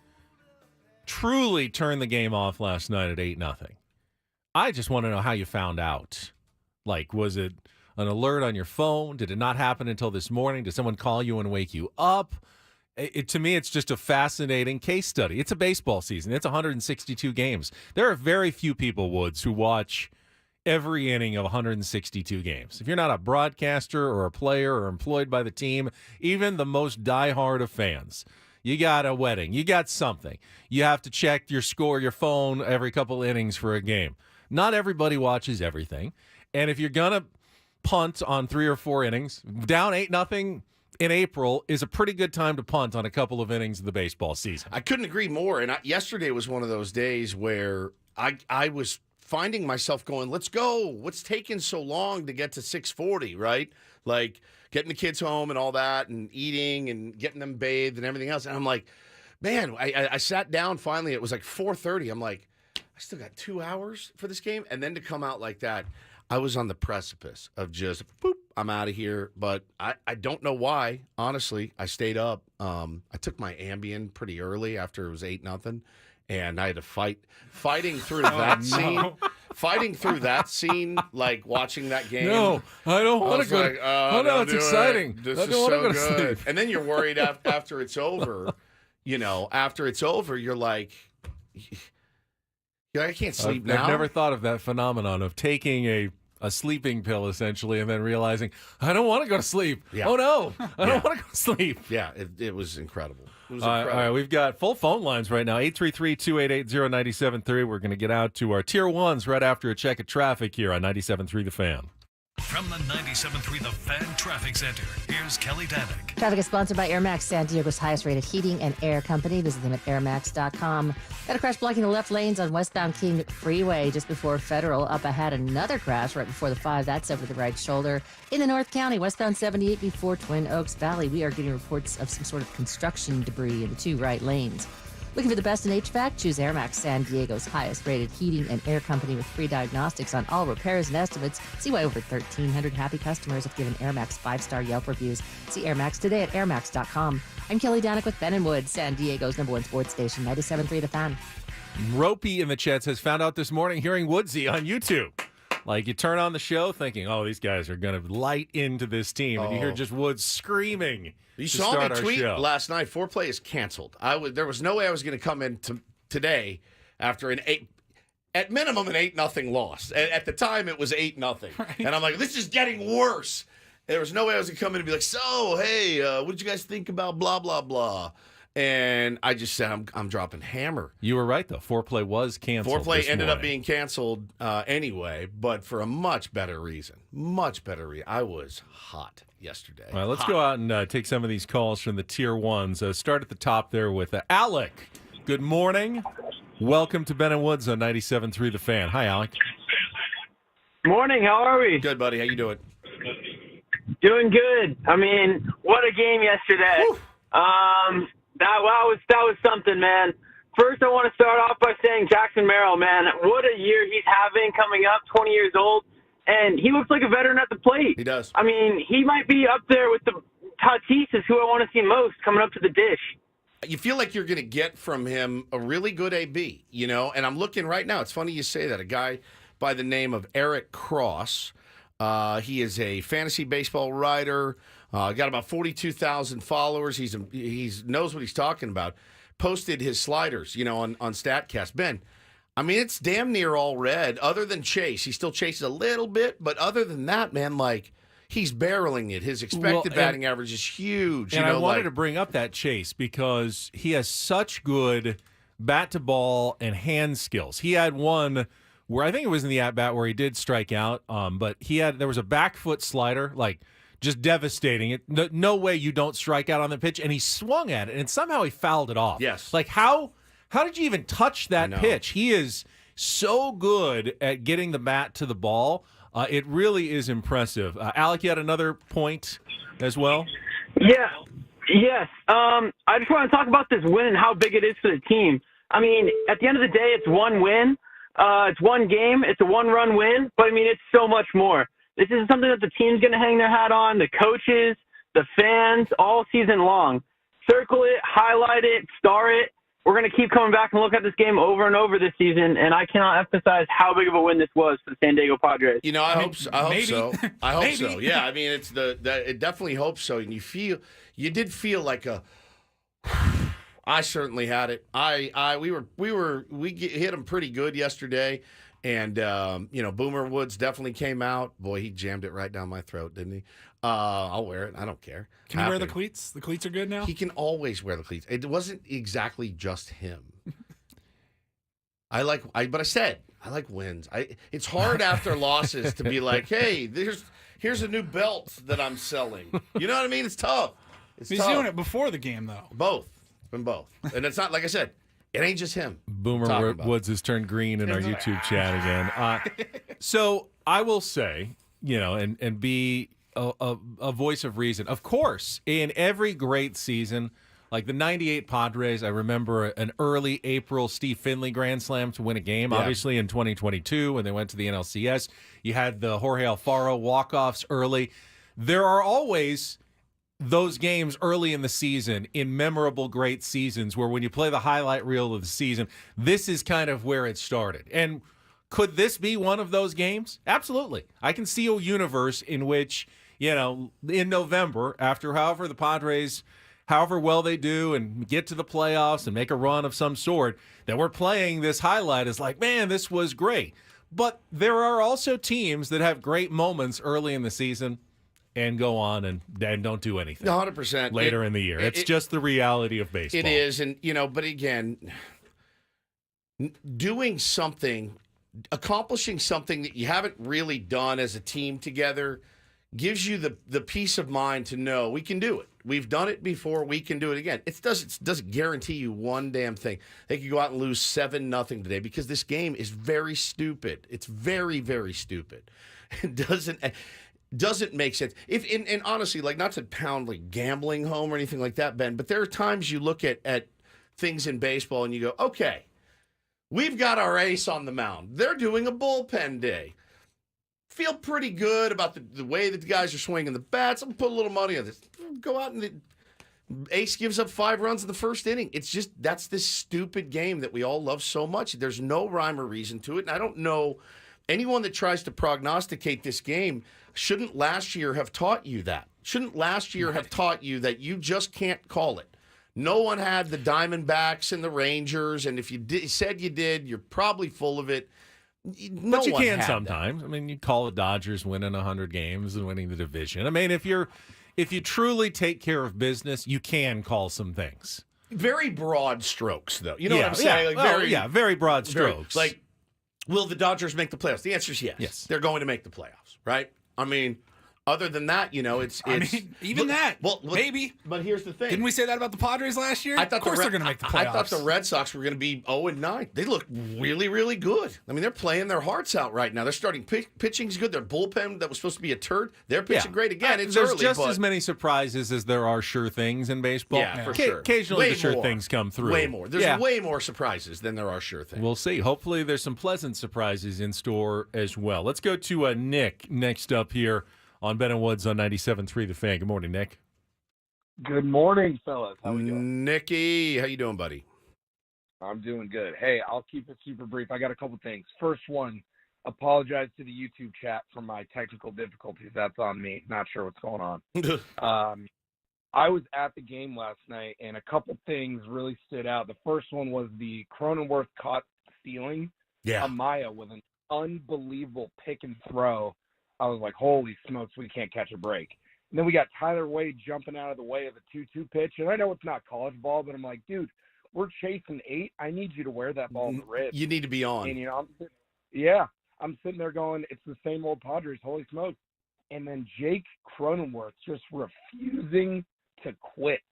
turned the game off last night at 8-0. I just want to know how you found out. Like, was it an alert on your phone? Did it not happen until this morning? Did someone call you and wake you up? To me, it's just a fascinating case study. It's a baseball season. It's 162 games. There are very few people, Woods, who watch every inning of 162 games. If you're not a broadcaster or a player or employed by the team, even the most diehard of fans, you got a wedding, you got something. You have to check your score, your phone every couple innings for a game. Not everybody watches everything. And if you're going to punt on 3 or 4 innings, down 8-0 in April is a pretty good time to punt on a couple of innings of the baseball season. I couldn't agree more. And yesterday was one of those days where I was finding myself going, let's go. What's taking so long to get to 6:40, right? Like getting the kids home and all that and eating and getting them bathed and everything else. And I'm like, man, I sat down finally. It was like 4:30. I'm like, I still got 2 hours for this game. And then to come out like that, I was on the precipice of just, boop, I'm out of here. But I don't know why, honestly. I stayed up. I took my Ambien pretty early after it was 8-0. And I had to fighting through that scene. Fighting through that scene, like watching that game. No, I don't want to go. Like, oh, no, it's exciting. This I is don't want to so go to good. sleep. And then you're worried after it's over. After it's over, you're like, I can't sleep now. I've never thought of that phenomenon of taking a sleeping pill, essentially, and then realizing, I don't want to go to sleep. Yeah. Oh, no, I don't want to go to sleep. Yeah, it was incredible. It was All incredible. right, we've got full phone lines right now, 833-288-0973. We're going to get out to our Tier 1s right after a check of traffic here on 97.3 The Fan. From the 97.3 The Fan Traffic Center, here's Kelly Danick. Traffic is sponsored by Air Max, San Diego's highest-rated heating and air company. Visit them at airmax.com. Got a crash blocking the left lanes on westbound King Freeway just before Federal. Up ahead, another crash right before the 5. That's over the right shoulder. In the North County, westbound 78 before Twin Oaks Valley, we are getting reports of some sort of construction debris in the 2 right lanes. Looking for the best in HVAC? Choose Air Max, San Diego's highest-rated heating and air company with free diagnostics on all repairs and estimates. See why over 1,300 happy customers have given Air Max 5-star Yelp reviews. See Air Max today at airmax.com. I'm Kelly Danick with Ben & Wood, San Diego's #1 sports station, 97.3 The Fan. Ropey in the chat says, found out this morning hearing Woodsy on YouTube. Like, you turn on the show thinking, oh, these guys are going to light into this team. And you hear just Woods screaming. You saw me tweet last night, foreplay is canceled. There was no way I was going to come in today after at minimum an 8-0 loss. At the time, it was 8-0. Right. And I'm like, this is getting worse. There was no way I was going to come in and be like, so, hey, what did you guys think about blah, blah, blah? And I just said, I'm dropping hammer. You were right, though. Foreplay was canceled. Foreplay ended up being canceled anyway, but for a much better reason. Much better reason. I was hot yesterday. All right, let's go out and take some of these calls from the Tier 1s. Start at the top there with Alec. Good morning. Welcome to Ben & Woods on 97.3 The Fan. Hi, Alec. Morning. How are we? Good, buddy. How you doing? Doing good. I mean, what a game yesterday. Whew. That was something, man. First, I want to start off by saying Jackson Merrill, man, what a year he's having coming up, 20 years old, and he looks like a veteran at the plate. He does. I mean, he might be up there with the Tatis, who I want to see most coming up to the dish. You feel like you're going to get from him a really good AB, and I'm looking right now. It's funny you say that. A guy by the name of Eric Cross. He is a fantasy baseball writer. Got about 42,000 followers. He's knows what he's talking about. Posted his sliders, on StatCast. Ben, I mean, it's damn near all red. Other than Chase, he still chases a little bit, but other than that, man, like he's barreling it. His expected batting average is huge. And I wanted to bring up that Chase because he has such good bat to ball and hand skills. He had one where I think it was in the at bat where he did strike out, but there was a back foot slider like. Just devastating. No way you don't strike out on the pitch. And he swung at it, and somehow he fouled it off. Yes. Like, how did you even touch that pitch? He is so good at getting the bat to the ball. It really is impressive. Alec, you had another point as well? Yeah. Yes. I just want to talk about this win and how big it is for the team. I mean, at the end of the day, it's one win. It's one game. It's a one-run win. But, I mean, it's so much more. This is something that the team's going to hang their hat on, the coaches, the fans, all season long. Circle it, highlight it, star it. We're going to keep coming back and look at this game over and over this season, and I cannot emphasize how big of a win this was for the San Diego Padres. You know, I hope so. I hope Maybe. so. Yeah, I mean, it definitely hopes so. And you did feel like a. I certainly had it. We hit him pretty good yesterday, and Boomer Woods definitely came out. Boy, he jammed it right down my throat, didn't he? I'll wear it. I don't care. Can he wear the cleats? The cleats are good now? He can always wear the cleats. It wasn't exactly just him. But I said I like wins. It's hard after losses to be like, hey, here's a new belt that I'm selling. You know what I mean? It's tough. He's doing it before the game, though. Both. Been both. And it's not, like I said, it ain't just him. Boomer Woods has turned green in our YouTube chat again. So I will say, and be a voice of reason. Of course, in every great season, like the 98 Padres, I remember an early April Steve Finley grand slam to win a game. Yeah. Obviously, in 2022, when they went to the NLCS, you had the Jorge Alfaro walk-offs early. There are always those games early in the season in memorable great seasons where when you play the highlight reel of the season, this is kind of where it started. And could this be one of those games? Absolutely. I can see a universe in which, in November, after however the Padres, however well they do and get to the playoffs and make a run of some sort, that we're playing this highlight as like, man, this was great. But there are also teams that have great moments early in the season and go on and don't do anything 100% later in the year. It's just the reality of baseball. It is, and but again, doing something, accomplishing something that you haven't really done as a team together gives you the peace of mind to know we can do it. We've done it before. We can do it again. It doesn't guarantee you one damn thing. They could go out and lose 7-0 today because this game is very stupid. It's very, very stupid. It doesn't make sense. And honestly, like, not to pound like gambling home or anything like that, Ben, but there are times you look at things in baseball and you go, okay, we've got our ace on the mound. They're doing a bullpen day. Feel pretty good about the way that the guys are swinging the bats. I'm going to put a little money on this. Go out and the ace gives up 5 runs in the first inning. It's just, that's this stupid game that we all love so much. There's no rhyme or reason to it. And I don't know, anyone that tries to prognosticate this game shouldn't last year have taught you that. Shouldn't last year have taught you that you just can't call it. No one had the Diamondbacks and the Rangers, and if you said you did, you're probably full of it. But you can sometimes. I mean, you call the Dodgers winning 100 games and winning the division. I mean, if you truly take care of business, you can call some things. Very broad strokes, though. You know what I'm saying? Very broad strokes. Will the Dodgers make the playoffs? The answer is yes. Yes. They're going to make the playoffs, right? I mean, other than that, it's maybe. But here's the thing. Didn't we say that about the Padres last year? Of course they're going to make the playoffs. I thought the Red Sox were going to be 0-9. They look really, really good. I mean, they're playing their hearts out right now. They're starting pitching's good. Their bullpen that was supposed to be a turd, they're pitching great again. It's There's early, just as many surprises as there are sure things in baseball. Yeah, for sure. Occasionally the sure things come through. Way more. There's way more surprises than there are sure things. We'll see. Hopefully there's some pleasant surprises in store as well. Let's go to Nick next up here on Ben and Woods on 97.3 The Fan. Good morning, Nick. Good morning, fellas. How we doing? Nicky, how you doing, buddy? I'm doing good. Hey, I'll keep it super brief. I got a couple things. First one, apologize to the YouTube chat for my technical difficulties. That's on me. Not sure what's going on. I was at the game last night, and a couple things really stood out. The first one was the Cronenworth caught stealing Amaya with an unbelievable pick and throw. I was like, holy smokes, we can't catch a break. And then we got Tyler Wade jumping out of the way of a 2-2 pitch. And I know it's not college ball, but I'm like, dude, we're chasing 8. I need you to wear that ball in the ribs. You need to be on. And, I'm sitting there going, it's the same old Padres, holy smokes. And then Jake Cronenworth just refusing to quit.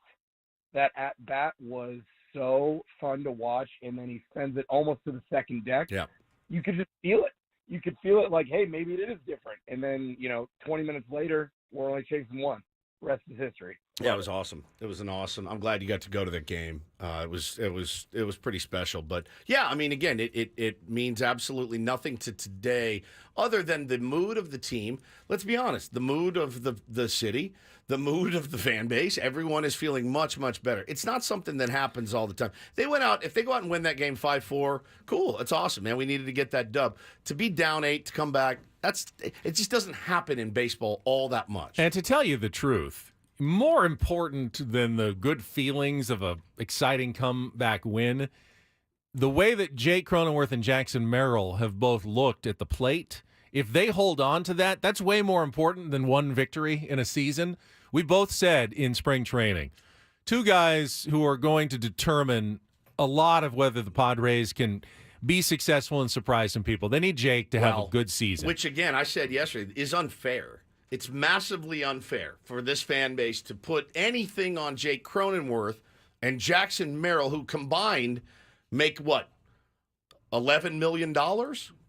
That at-bat was so fun to watch, and then he sends it almost to the second deck. Yeah. You could just feel it. You could feel it like, hey, maybe it is different. And then, 20 minutes later, we're only chasing 1. Rest is history. Yeah, it was awesome. It was an awesome. I'm glad you got to go to that game. It was pretty special. But yeah, I mean, again, it means absolutely nothing to today, other than the mood of the team. Let's be honest, the mood of the city, the mood of the fan base. Everyone is feeling much, much better. It's not something that happens all the time. If they go out and win that game 5-4, cool. It's awesome, man. We needed to get that dub. To be down 8 to come back, it just doesn't happen in baseball all that much. And to tell you the truth, more important than the good feelings of a exciting comeback win, the way that Jake Cronenworth and Jackson Merrill have both looked at the plate, if they hold on to that, that's way more important than one victory in a season. We both said in spring training, two guys who are going to determine a lot of whether the Padres can be successful and surprise some people. They need Jake to have a good season. Which, again, I said yesterday, is unfair. It's massively unfair for this fan base to put anything on Jake Cronenworth and Jackson Merrill, who combined make what? $11 million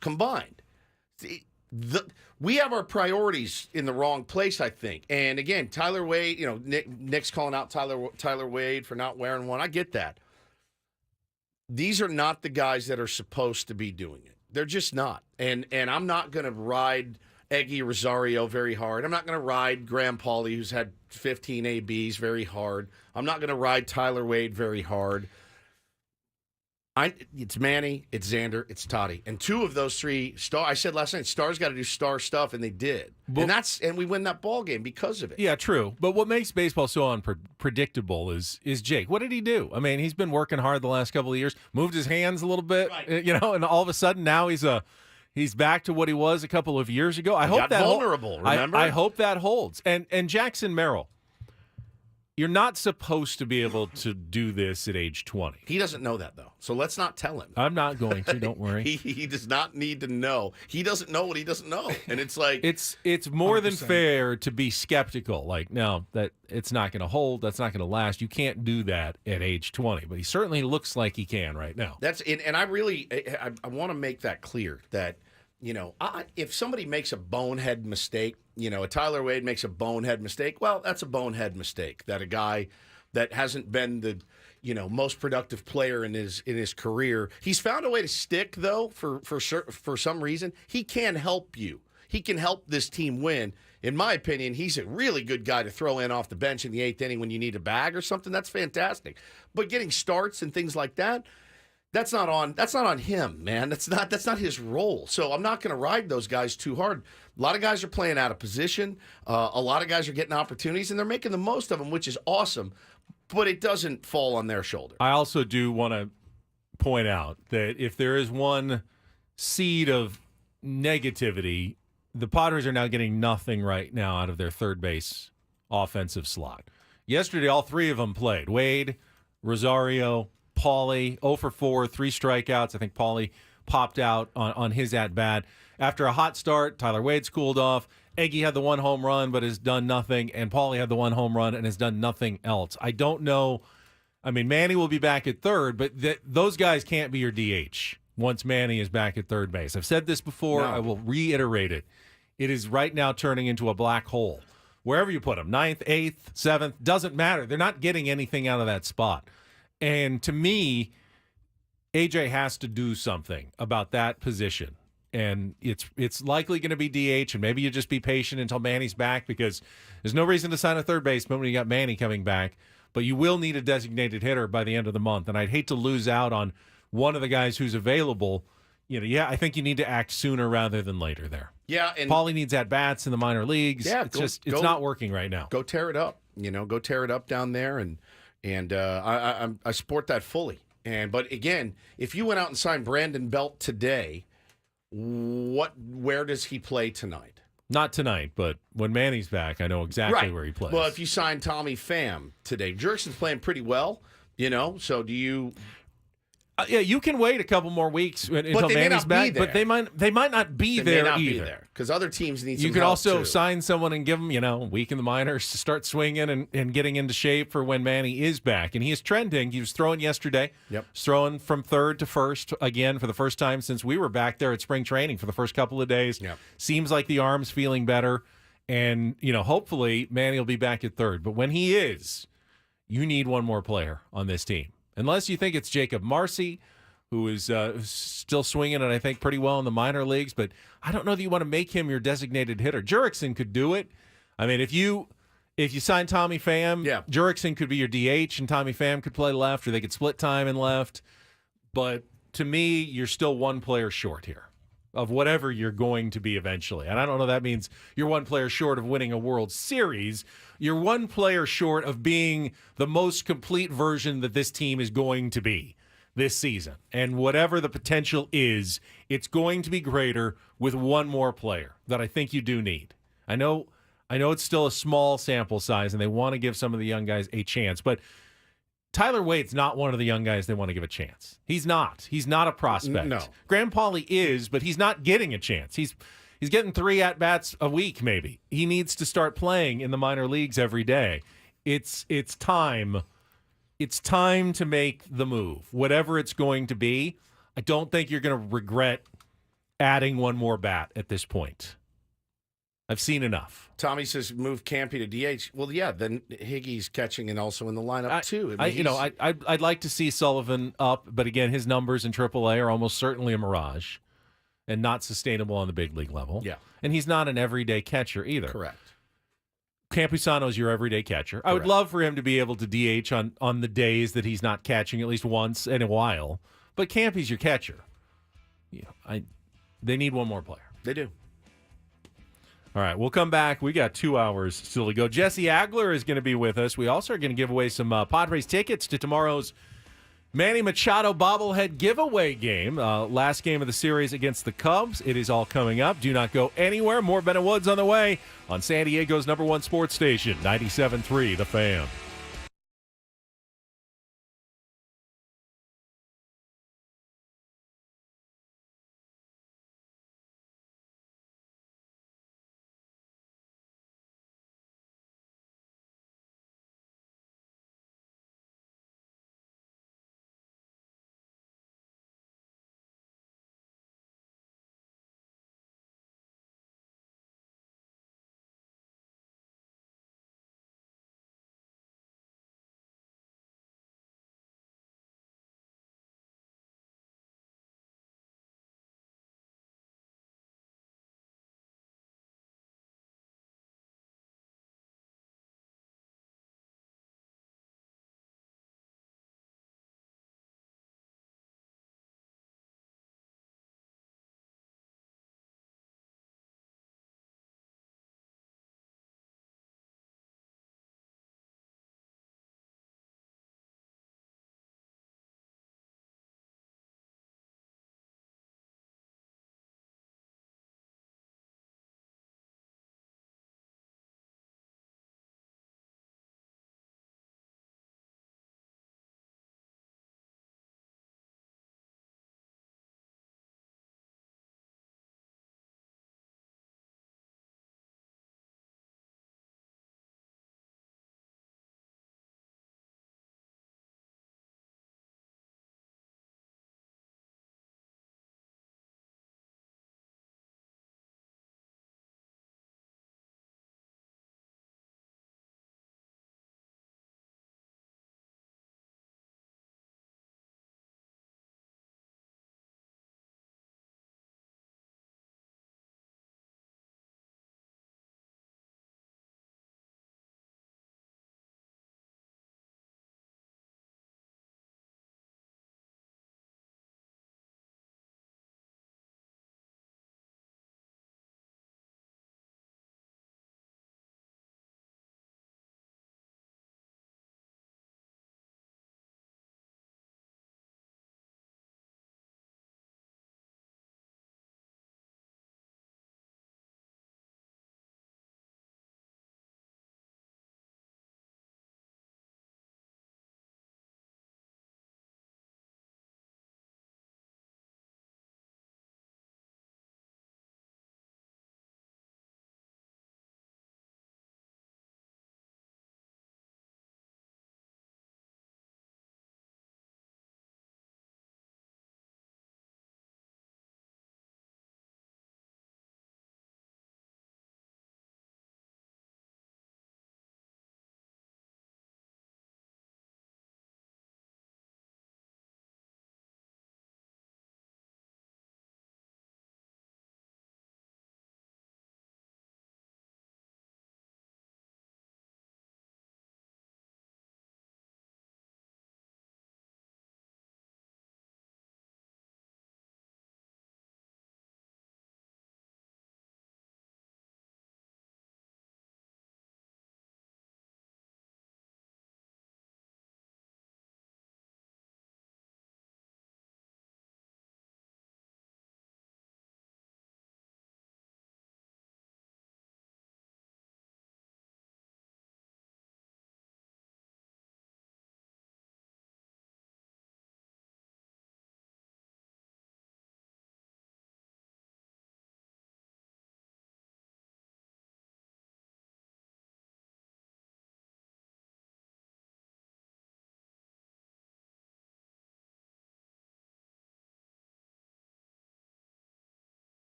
combined. We have our priorities in the wrong place, I think. And again, Tyler Wade, Nick's calling out Tyler Wade for not wearing one. I get that. These are not the guys that are supposed to be doing it. They're just not. And I'm not going to ride Eggy Rosario very hard. I'm not going to ride Graham Pauley, who's had 15 ABs, very hard. I'm not going to ride Tyler Wade very hard. It's Manny, it's Xander, it's Toddy. And two of those three, I said last night, Stars got to do star stuff, and they did. And we win that ball game because of it. Yeah, true. But what makes baseball so unpredictable is Jake. What did he do? I mean, he's been working hard the last couple of years, moved his hands a little bit, and all of a sudden now he's back to what he was a couple of years ago. I hope that vulnerable, remember? I hope that holds. And Jackson Merrill, you're not supposed to be able to do this at age 20. He doesn't know that, though. So let's not tell him. I'm not going to. Don't worry. He does not need to know. He doesn't know what he doesn't know. And it's like... It's more 100%. Than fair to be skeptical. Like, no, that it's not going to hold. That's not going to last. You can't do that at age 20. But he certainly looks like he can right now. And I really... I want to make that clear that... if somebody makes a bonehead mistake, a Tyler Wade makes a bonehead mistake, well, that's a bonehead mistake. That a guy that hasn't been the, most productive player in his career, he's found a way to stick, though, for some reason. He can help you. He can help this team win. In my opinion, he's a really good guy to throw in off the bench in the 8th inning when you need a bag or something. That's fantastic. But getting starts and things like that, That's not on him, man. That's not his role. So I'm not going to ride those guys too hard. A lot of guys are playing out of position. A lot of guys are getting opportunities, and they're making the most of them, which is awesome. But it doesn't fall on their shoulder. I also do want to point out that if there is one seed of negativity, the Padres are now getting nothing right now out of their third base offensive slot. Yesterday, all three of them played. Wade, Rosario, Pauly, 0 for 4, 3 strikeouts. I think Pauly popped out on his at-bat. After a hot start, Tyler Wade's cooled off. Eggy had the one home run but has done nothing, and Pauly had the one home run and has done nothing else. I don't know. I mean, Manny will be back at third, but those guys can't be your DH once Manny is back at third base. I've said this before. No. I will reiterate it. It is right now turning into a black hole. Wherever you put them, 9th, 8th, 7th, doesn't matter. They're not getting anything out of that spot. And to me, AJ has to do something about that position. And it's likely going to be DH, and maybe you just be patient until Manny's back, because there's no reason to sign a third baseman when you got Manny coming back. But you will need a designated hitter by the end of the month, and I'd hate to lose out on one of the guys who's available. I think you need to act sooner rather than later there. Yeah, and Pauly needs at-bats in the minor leagues. Yeah, it's not working right now. Go tear it up. Go tear it up down there, and I support that fully. But again, if you went out and signed Brandon Belt today, where does he play tonight? Not tonight, but when Manny's back, I know exactly where he plays. Well, if you sign Tommy Pham today, Jerkson's playing pretty well, so do you... Yeah, you can wait a couple more weeks until Manny's back, but they might not be there either. Because other teams need some You could help also too. sign someone and give them, a week in the minors to start swinging and getting into shape for when Manny is back. And he is trending. He was throwing yesterday. Yep. He's throwing from third to first again for the first time since we were back there at spring training for the first couple of days. Yep. Seems like the arm's feeling better. And, hopefully Manny will be back at third. But when he is, you need one more player on this team. Unless you think it's Jacob Marcy, who is still swinging and I think pretty well in the minor leagues. But I don't know that you want to make him your designated hitter. Jurickson could do it. I mean, if you sign Tommy Pham, Jurickson could be your DH and Tommy Pham could play left, or they could split time in left. But to me, you're still one player short here of whatever you're going to be eventually. And I don't know that means you're one player short of winning a World Series. You're one player short of being the most complete version that this team is going to be this season. And whatever the potential is, it's going to be greater with one more player that I think you do need. I know it's still a small sample size and they want to give some of the young guys a chance, but Tyler Wade's not one of the young guys they want to give a chance. He's not. He's not a prospect. No. Graham Pauley is, but he's not getting a chance. He's getting 3 at-bats a week maybe. He needs to start playing in the minor leagues every day. It's time. It's time to make the move, whatever it's going to be. I don't think you're going to regret adding one more bat at this point. I've seen enough. Tommy says move Campy to DH. Well, yeah, then Higgy's catching and also in the lineup too. I'd like to see Sullivan up, but again, his numbers in AAA are almost certainly a mirage and not sustainable on the big league level. Yeah. And he's not an everyday catcher either. Correct. Campusano's your everyday catcher. I would love for him to be able to DH on the days that he's not catching at least once in a while, but Campy's your catcher. They need one more player. They do. All right, we'll come back. We got 2 hours still to go. Jesse Agler is going to be with us. We also are going to give away some Padres tickets to tomorrow's Manny Machado bobblehead giveaway game. Last game of the series against the Cubs. It is all coming up. Do not go anywhere. More Ben and Woods on the way on San Diego's #1 sports station, 97.3 The Fan.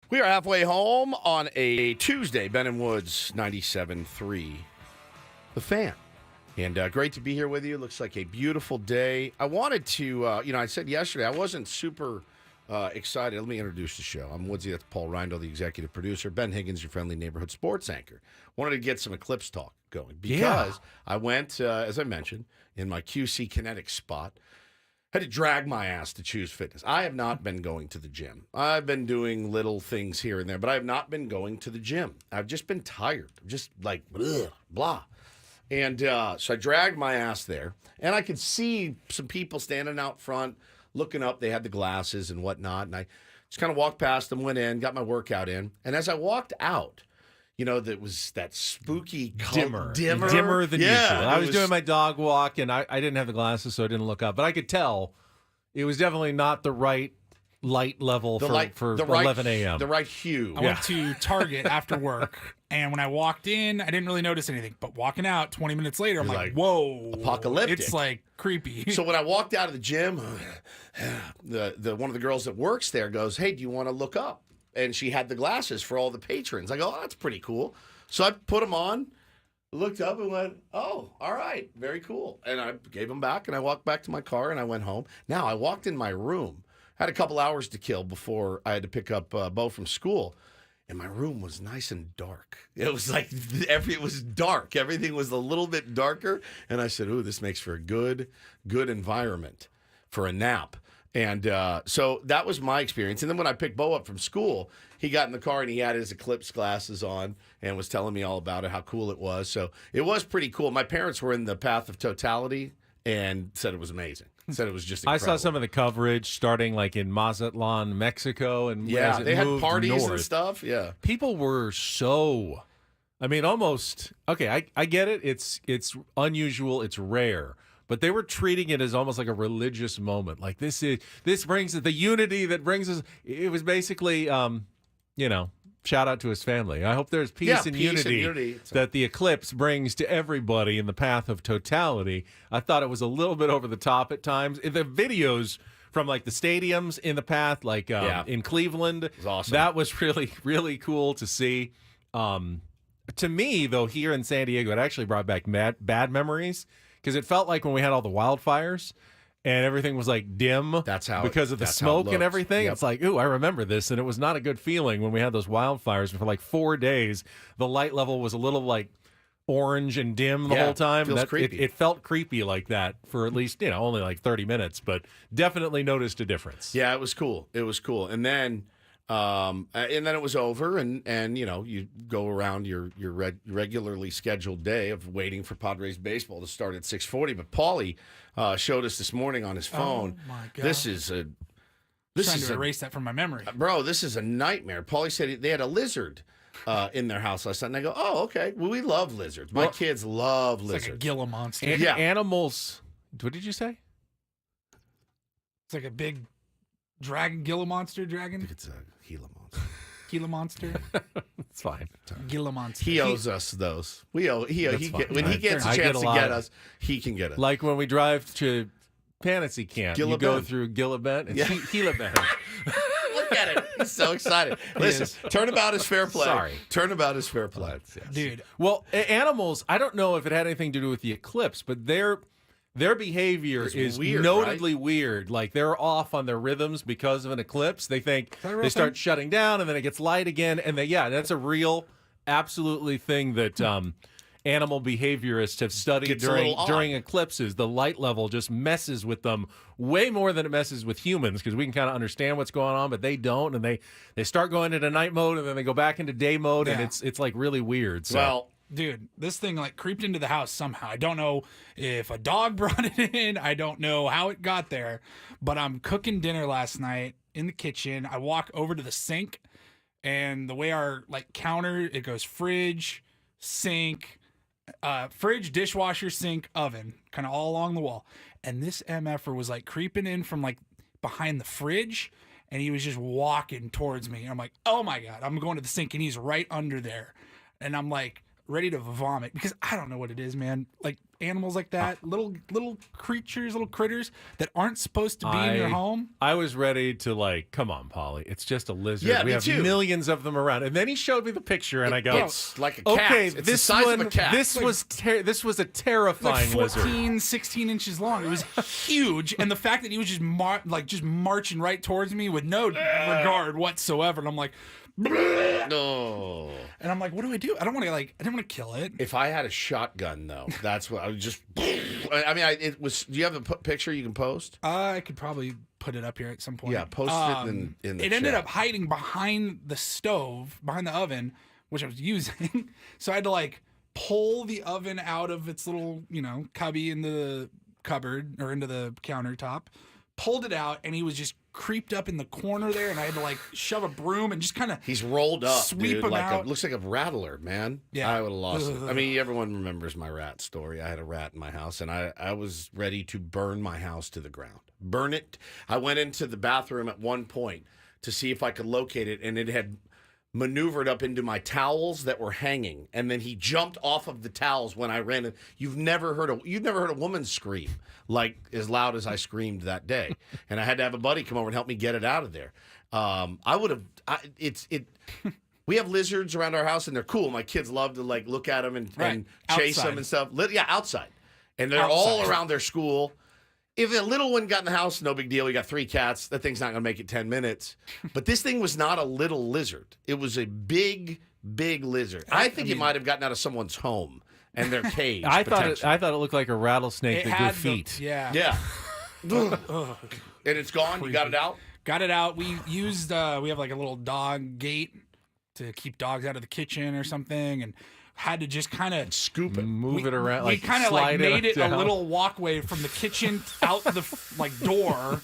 We are halfway home on a Tuesday. Ben and Woods, 97.3. The Fan. And great to be here with you. Looks like a beautiful day. I wanted to, I said yesterday I wasn't super excited. Let me introduce the show. I'm Woodsy. That's Paul Reindl, the executive producer. Ben Higgins, your friendly neighborhood sports anchor. Wanted to get some Eclipse talk going because I went, as I mentioned, in my QC Kinetic spot. Had to drag my ass to choose fitness. I have not been going to the gym. I've been doing little things here and there, but I have not been going to the gym. I've just been tired. Just like, blah. And so I dragged my ass there, and I could see some people standing out front, looking up. They had the glasses and whatnot, and I just kind of walked past them, went in, got my workout in. And as I walked out, that was that spooky dimmer than yeah, usual. I was doing my dog walk, and I didn't have the glasses, so I didn't look up. But I could tell it was definitely not the right light level for 11 a.m. The right hue. I went to Target after work, and when I walked in, I didn't really notice anything. But walking out 20 minutes later, I'm like, whoa. Apocalyptic. It's like creepy. So when I walked out of the gym, the one of the girls that works there goes, hey, do you want to look up? And she had the glasses for all the patrons. I go, oh, that's pretty cool. So I put them on, looked up and went, oh, all right, very cool. And I gave them back, and I walked back to my car, and I went home. Now, I walked in my room, had a couple hours to kill before I had to pick up Bo from school, and my room was nice and dark. It was like, it was dark. Everything was a little bit darker, and I said, ooh, this makes for a good environment for a nap. And so that was my experience. And then when I picked Bo up from school, he got in the car and he had his Eclipse glasses on and was telling me all about it, how cool it was. So it was pretty cool. My parents were in the Path of Totality and said it was amazing. Said it was just incredible. I saw some of the coverage starting like in Mazatlan, Mexico. And yeah, they had parties north, and stuff. Yeah. People were so, almost, okay, I get it. It's unusual. It's rare. But they were treating it as almost like a religious moment. Like this brings the unity that brings us. It was basically, shout out to his family. I hope there's peace and unity that the Eclipse brings to everybody in the Path of Totality. I thought it was a little bit over the top at times. The videos from like the stadiums in the Path, like in Cleveland, was awesome. That was really, really cool to see. To me, though, here in San Diego, it actually brought back bad memories. Because it felt like when we had all the wildfires and everything was like dim because of the smoke and everything. Yep. It's like, ooh, I remember this. And it was not a good feeling when we had those wildfires. For like 4 days, the light level was a little like orange and dim the whole time. Feels creepy. It felt creepy like that for at least, only like 30 minutes. But definitely noticed a difference. Yeah, it was cool. It was cool. And then it was over, and you go around your regularly scheduled day of waiting for Padres baseball to start at 6:40. But Paulie showed us this morning on his phone. Oh my God. This is trying to erase that from my memory, bro. This is a nightmare. Paulie said they had a lizard in their house last night, and I go, oh, okay. Well, we love lizards. My kids love lizards. It's like a Gila monster. Animals. What did you say? It's like a big dragon, Gila monster dragon. It's a Gila monster. Gila monster. It's fine. Gila monster. He owes us those. When he gets a chance to get us, he can get us. Like when we drive to Fantasy Camp, you go through Gila Bend. It's Gila Bend. Look at it. He's so excited. Listen, turnabout is fair play. Sorry. Turnabout is fair play. Dude. Well, animals, I don't know if it had anything to do with the eclipse, but their behavior is weird, notably weird. Like they're off on their rhythms because of an eclipse. They think they start shutting down and then it gets light again. And that's a real, absolutely thing that animal behaviorists have studied during eclipses. The light level just messes with them way more than it messes with humans because we can kind of understand what's going on, but they don't. And they start going into night mode and then they go back into day mode and it's like really weird. So. Well, dude, this thing like creeped into the house somehow. I don't know if a dog brought it in. I don't know how it got there, but I'm cooking dinner last night in the kitchen. I walk over to the sink, and the way our like counter, it goes fridge, sink, fridge, dishwasher, sink, oven, kind of all along the wall. And this MFer was like creeping in from like behind the fridge, and he was just walking towards me. And I'm like, oh my God, I'm going to the sink, and he's right under there. And I'm like, ready to vomit because I don't know what it is, man. Like animals like that, little creatures, little critters that aren't supposed to be in your home. I was ready to like, come on, Polly. It's just a lizard. Yeah, we me have too. millions of them around. And then he showed me the picture, and I go, it's like a cat. Okay, It's the this size one, of a cat. this was a terrifying Like lizard. 14, 16 inches long. It was huge, and the fact that he was just marching right towards me with no regard whatsoever, and I'm like, no. And I'm like, what do I do? I don't want to I didn't want to kill it. If I had a shotgun, though, that's what I would just. I mean, it was. Do you have a picture you can post? I could probably put it up here at some point. Yeah, post it in the It ended chat. up hiding behind the stove, behind the oven, which I was using. So I had to like pull the oven out of its little, cubby in the cupboard or into the countertop. Pulled it out, and he was just creeped up in the corner there, and I had to like shove a broom and just kind of He's rolled up, sweep dude. him Like out. looks like a rattler, man. Yeah. I would have lost it. I mean, everyone remembers my rat story. I had a rat in my house, and I was ready to burn my house to the ground. Burn it. I went into the bathroom at one point to see if I could locate it, and it had maneuvered up into my towels that were hanging, and then he jumped off of the towels when I ran in. You've never heard a woman scream like as loud as I screamed that day, and I had to have a buddy come over and help me get it out of there. I would have. We have lizards around our house, and they're cool. My kids love to like look at them and chase Outside. them and stuff. Yeah, outside, and they're all around their school. If a little one got in the house, no big deal. We got 3 cats. That thing's not going to make it 10 minutes. But this thing was not a little lizard. It was a big, big lizard. I think it might have gotten out of someone's home and their cage. I thought it looked like a rattlesnake that grew had feet. Yeah. And it's gone? You got it out? Got it out. We used, we have like a little dog gate to keep dogs out of the kitchen or something, and had to just kind of scoop it, move it around. We Like kind of like made it down. a little walkway from the kitchen out the door,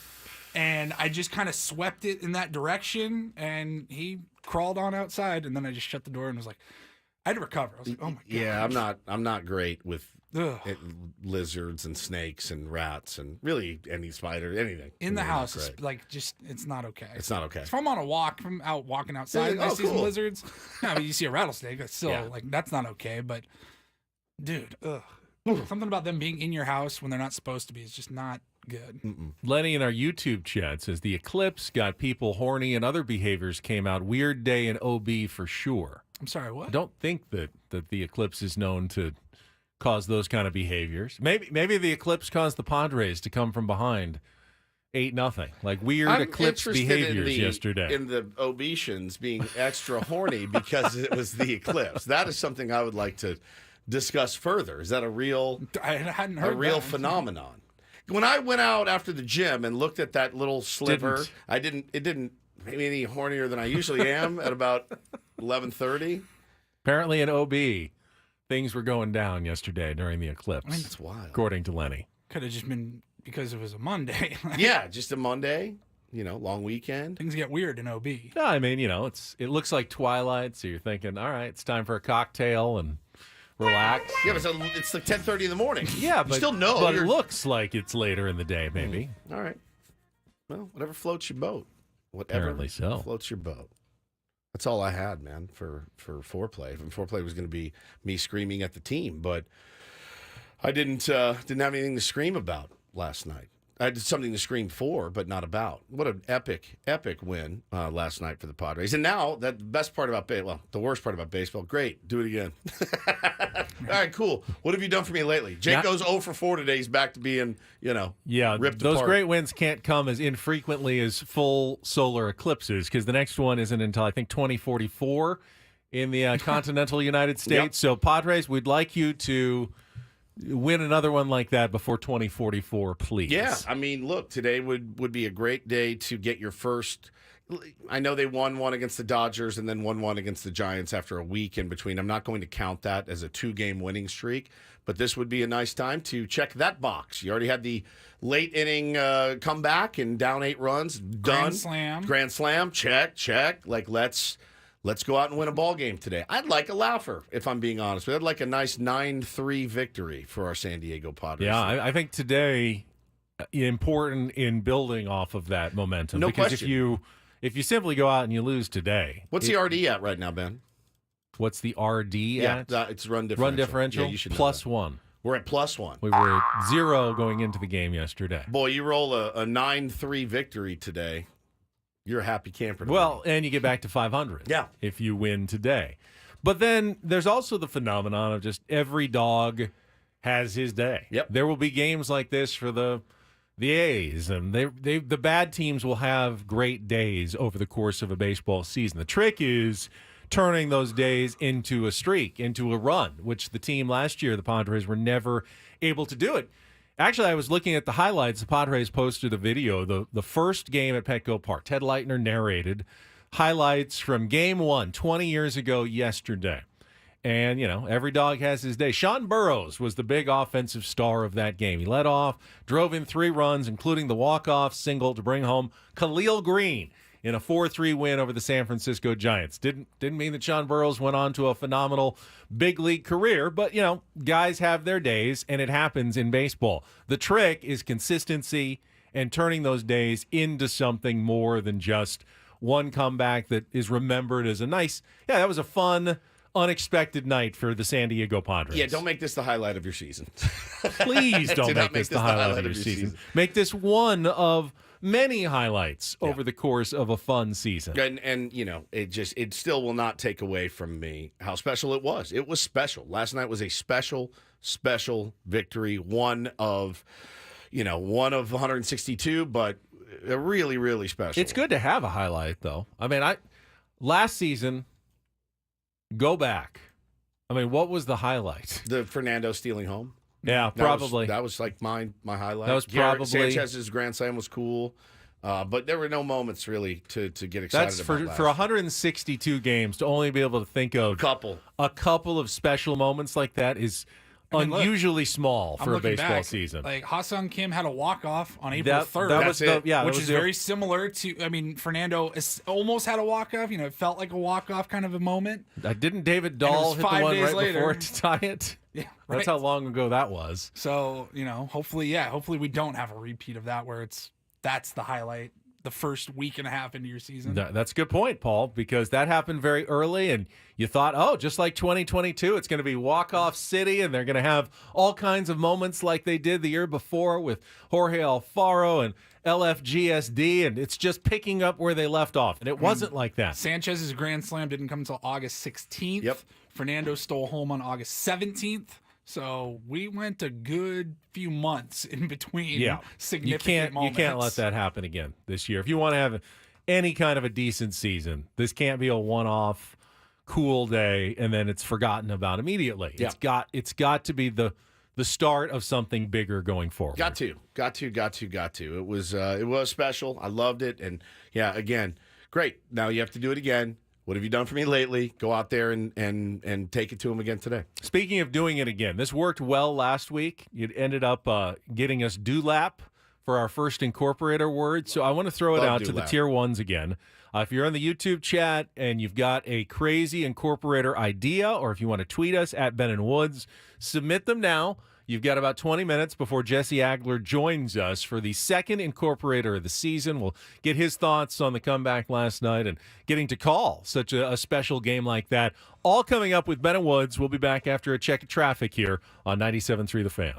and I just kind of swept it in that direction, and he crawled on outside, and then I just shut the door and was like, I had to recover. I was like, oh my god. Yeah, I'm not great with Ugh. lizards and snakes and rats and really any spider, anything. In the Really not house, it's great. like just it's not okay. It's not okay. If I'm on a walk, if I'm out walking outside, and I see some lizards. I mean, you see a rattlesnake, that's still like that's not okay. But dude, something about them being in your house when they're not supposed to be is just not good. Lenny in our YouTube chat says the Eclipse got people horny and other behaviors came out. Weird day in OB for sure. I'm sorry, what? I don't think that the Eclipse is known to cause those kind of behaviors. Maybe the Eclipse caused the Padres to come from behind 8-0. Like weird Eclipse behaviors yesterday. In the Obetians being extra horny because it was the Eclipse. That is something I would like to discuss further. Is that a real I hadn't heard real that. phenomenon? When I went out after the gym and looked at that little sliver, it didn't make me any hornier than I usually am at about 11:30. Apparently in OB, things were going down yesterday during the Eclipse. I mean, that's wild. According to Lenny. Could have just been because it was a Monday. Yeah, just a Monday, long weekend. Things get weird in OB. No, I mean, it looks like twilight, so you're thinking, all right, it's time for a cocktail and relax. Yeah, but it's like 10:30 in the morning. Yeah, You but still know. But it looks like it's later in the day, maybe. All right. Well, whatever floats your boat. Whatever Apparently so. floats your boat. That's all I had, man, for foreplay. And foreplay was going to be me screaming at the team, but I didn't have anything to scream about last night. I had something to scream for, but not about. What an epic win last night for the Padres. And now, the worst part about baseball, great, do it again. All right, cool. What have you done for me lately? Jake goes 0 for 4 today. He's back to being, ripped those apart. great wins can't come as infrequently as full solar eclipses because the next one isn't until, I think, 2044 in the continental United States. Yep. So, Padres, we'd like you to win another one like that before 2044, please. Yeah, I mean, look, today would be a great day to get your first. I know they won one against the Dodgers and then won one against the Giants after a week in between. I'm not going to count that as a 2-game winning streak, but this would be a nice time to check that box. You already had the late inning comeback and down 8 runs. Done. Grand slam. Check. Like, let's go out and win a ball game today. I'd like a laugher, if I'm being honest. I'd like a nice 9-3 victory for our San Diego Padres. Yeah, I think today important in building off of that momentum. No because question. if you simply go out and you lose today. What's the RD at right now, Ben? What's the RD at? It's run differential. Run differential? Yeah, you should know plus that. 1. We're at plus 1. We were at 0 going into the game yesterday. Boy, you roll a 9-3 victory today. You're a happy camper. Well, and you get back to 500. Yeah. If you win today. But then there's also the phenomenon of just every dog has his day. Yep. There will be games like this for the A's, and the bad teams will have great days over the course of a baseball season. The trick is turning those days into a streak, into a run, which the team last year, the Padres, were never able to do it. Actually, I was looking at the highlights. The Padres posted a video, the first game at Petco Park. Ted Leitner narrated highlights from Game 1, 20 years ago yesterday. And, every dog has his day. Sean Burroughs was the big offensive star of that game. He led off, drove in 3 runs, including the walk-off single to bring home Khalil Green in a 4-3 win over the San Francisco Giants. Didn't mean that Sean Burroughs went on to a phenomenal big league career, but, guys have their days, and it happens in baseball. The trick is consistency and turning those days into something more than just one comeback that is remembered as that was a fun, unexpected night for the San Diego Padres. Yeah, don't make this the highlight of your season. Please don't make this the highlight of your season. Make this one of many highlights over the course of a fun season. And it still will not take away from me how special it was. It was special. Last night was a special victory. One of 162, but really, really special. It's good to have a highlight, though. I mean, last season, go back. I mean, what was the highlight? The Fernando stealing home. Yeah, probably. That was like my highlight. That was probably Sanchez's grand slam was cool, but there were no moments really to get excited about. That's for 162 games to only be able to think of a couple of special moments like that is unusually small for a baseball season. Like Ha-Seong Kim had a walk-off on April 3rd. Which is very similar to, Fernando almost had a walk-off. It felt like a walk-off kind of a moment. Didn't David Dahl hit the one right before to tie it? Yeah, That's how long ago that was. So, hopefully we don't have a repeat of that where that's the highlight the first week and a half into your season. That's a good point, Paul, because that happened very early, and you thought, just like 2022, it's going to be walk-off city, and they're going to have all kinds of moments like they did the year before with Jorge Alfaro and LFGSD, and it's just picking up where they left off, and it wasn't like that. Sanchez's grand slam didn't come until August 16th. Yep. Fernando stole home on August 17th. So we went a good few months in between significant moments. You can't let that happen again this year. If you want to have any kind of a decent season, this can't be a one-off cool day and then it's forgotten about immediately. Yeah. It's got to be the start of something bigger going forward. Got to. It was special. I loved it, and again, great. Now you have to do it again. What have you done for me lately? Go out there and take it to him again today. Speaking of doing it again, this worked well last week. It ended up getting us Dewlap for our first Incorporator word. So I want to throw it out to the Tier 1s again. If you're on the YouTube chat and you've got a crazy Incorporator idea, or if you want to tweet us at Ben and Woods, submit them now. You've got about 20 minutes before Jesse Agler joins us for the second Incorporator of the season. We'll get his thoughts on the comeback last night and getting to call such a special game like that. All coming up with Ben and Woods. We'll be back after a check of traffic here on 97.3 The Fan.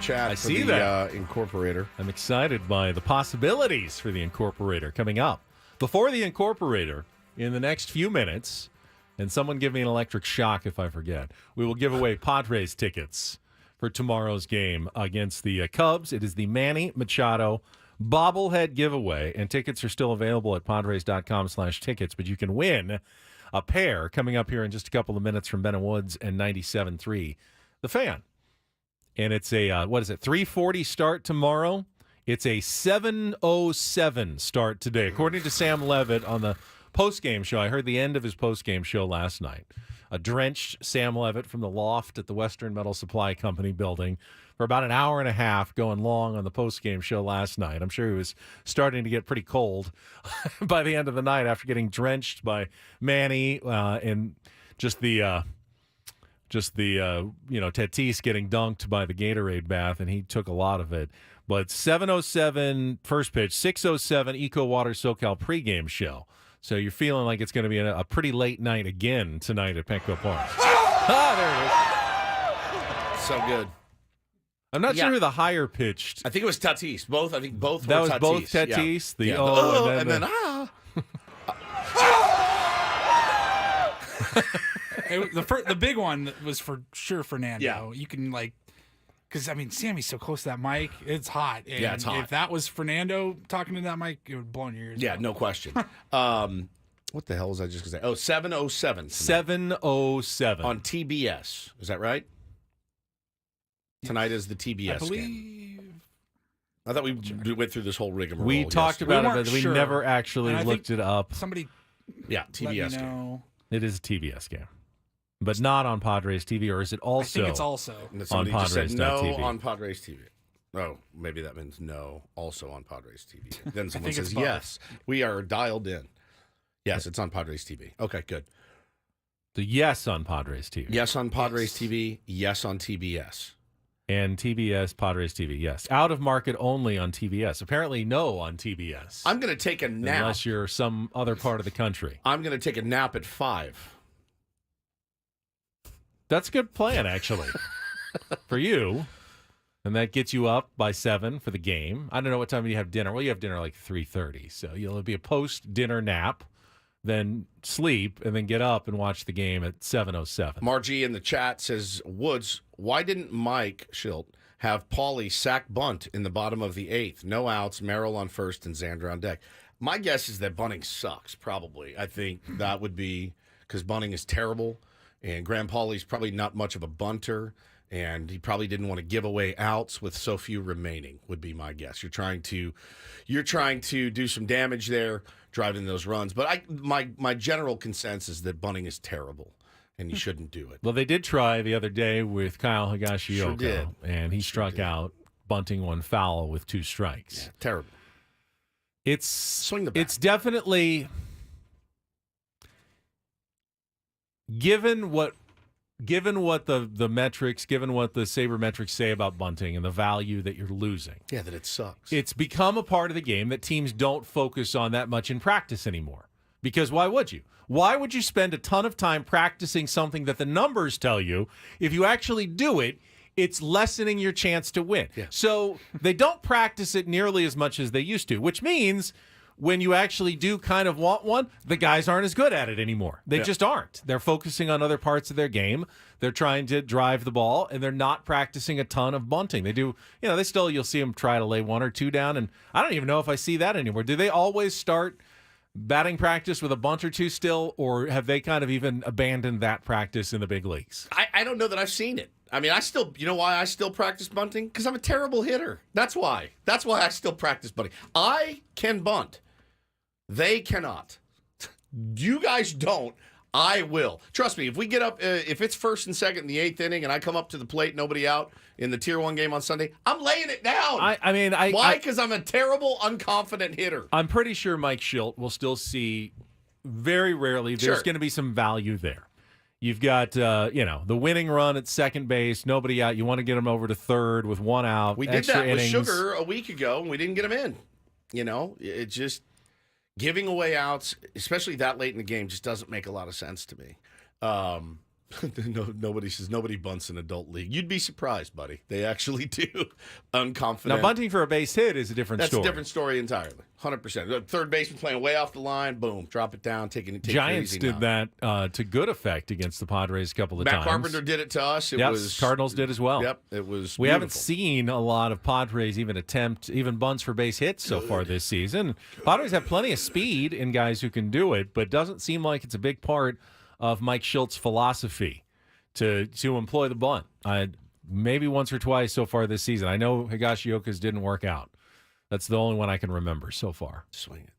chat I for see the that. Incorporator. I'm excited by the possibilities for the Incorporator coming up. Before the Incorporator, in the next few minutes, and someone give me an electric shock if I forget, we will give away Padres tickets for tomorrow's game against the Cubs. It is the Manny Machado bobblehead giveaway, and tickets are still available at Padres.com/tickets, but you can win a pair coming up here in just a couple of minutes from Ben and Woods and 97.3 The Fan. And it's a, 3:40 start tomorrow. It's a 7:07 start today. According to Sam Levitt on the postgame show, I heard the end of his postgame show last night. A drenched Sam Levitt from the loft at the Western Metal Supply Company building for about an hour and a half going long on the postgame show last night. I'm sure he was starting to get pretty cold by the end of the night after getting drenched by Manny and just the Tatis getting dunked by the Gatorade bath, and he took a lot of it. But 7:07 first pitch, 6:07 Eco Water SoCal pregame show. So you're feeling like it's going to be a pretty late night again tonight at Petco Park. There it is. So good. I'm not sure who the higher pitched. I think it was Tatis. Both. I think both That were was Tatis. both Tatis. Yeah. The and then The big one was for sure Fernando. Yeah. You can because Sammy's so close to that mic, it's hot. And yeah, it's hot. If that was Fernando talking to that mic, it would blow in your ears. Yeah, no question. What the hell was I just going to say? Oh, 7:07. 7:07 on TBS. Is that right? Tonight is the TBS I believe. game. I thought we went through this whole rigmarole. We talked about it, but we never actually looked it up. Somebody, TBS game. It is a TBS game, but not on Padres TV, or is it also? I think it's also on Padres no TV. on Padres TV. Oh, maybe that means no, also on Padres TV. Then someone says it's both. yes. We are dialed in. Yes, it's on Padres TV. Okay, good. The yes on Padres TV. Yes on Padres TV. Yes on TBS. And TBS, Padres TV, yes. Out of market only on TBS. Apparently no on TBS. I'm going to take a nap. Unless you're some other part of the country. I'm going to take a nap at 5. That's a good plan, actually, for you. And that gets you up by 7 for the game. I don't know what time you have dinner. Well, you have dinner like 3:30. So it'll be a post-dinner nap, then sleep, and then get up and watch the game at 7:07. Margie in the chat says, Woods, why didn't Mike Schilt have Paulie sack bunt in the bottom of the 8th? No outs, Merrill on first, and Xander on deck. My guess is that bunting sucks, probably. I think that would be because bunting is terrible, and Graham Pauley's probably not much of a bunter, and he probably didn't want to give away outs with so few remaining, would be my guess. You're trying to do some damage there, driving those runs. But my general consensus is that bunting is terrible, and you shouldn't do it. Well, they did try the other day with Kyle Higashioka, Sure did. and he struck out, bunting one foul with 2 strikes. Yeah, terrible. It's swing the bat. It's definitely given what the metrics, given what the sabermetrics say about bunting and the value that you're losing. Yeah, that it sucks. It's become a part of the game that teams don't focus on that much in practice anymore. Because why would you? Why would you spend a ton of time practicing something that the numbers tell you if you actually do it, it's lessening your chance to win? Yeah. So they don't practice it nearly as much as they used to, which means when you actually do kind of want one, the guys aren't as good at it anymore. They just aren't. They're focusing on other parts of their game. They're trying to drive the ball, and they're not practicing a ton of bunting. They do, you'll see them try to lay 1 or 2 down, and I don't even know if I see that anymore. Do they always start batting practice with a bunt or 2 still, or have they kind of even abandoned that practice in the big leagues? I don't know that I've seen it. I mean, you know why I still practice bunting? Because I'm a terrible hitter. That's why. That's why I still practice bunting. I can bunt. They cannot. You guys don't. I will. Trust me, if we get up, if it's first and second in the 8th inning and I come up to the plate, nobody out in the Tier 1 game on Sunday, I'm laying it down. Why? Because I'm a terrible, unconfident hitter. I'm pretty sure Mike Schilt will still see very rarely. There's going to be some value there. You've got, the winning run at second base, nobody out. You want to get him over to third with 1 out. We did that with Sugar a week ago, and we didn't get him in. It just... Giving away outs, especially that late in the game, just doesn't make a lot of sense to me. Nobody bunts in adult league. You'd be surprised, buddy. They actually do. Unconfident. Now, bunting for a base hit is a different story. That's a different story entirely. 100%. Third baseman playing way off the line. Boom. Drop it down. Take Giants it easy did now. that to good effect against the Padres a couple of Matt times. Carpenter did it to us. Cardinals did as well. Yep. It was We beautiful. haven't seen a lot of Padres even bunts for base hits so far this season. Padres have plenty of speed in guys who can do it, but it doesn't seem like it's a big part of Mike Schultz's philosophy to employ the bunt. Maybe once or twice so far this season. I know Higashioka's didn't work out. That's the only one I can remember so far. Swing it.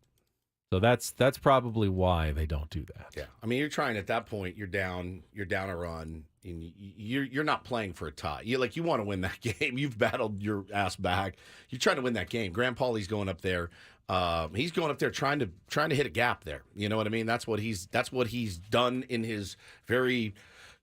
So that's probably why they don't do that. Yeah, I mean, you're trying at that point. You're down a run, and you're not playing for a tie. You want to win that game. You've battled your ass back. You're trying to win that game. Grant Pauley's going up there. He's going up there trying to hit a gap there. You know what I mean? That's what he's done in his very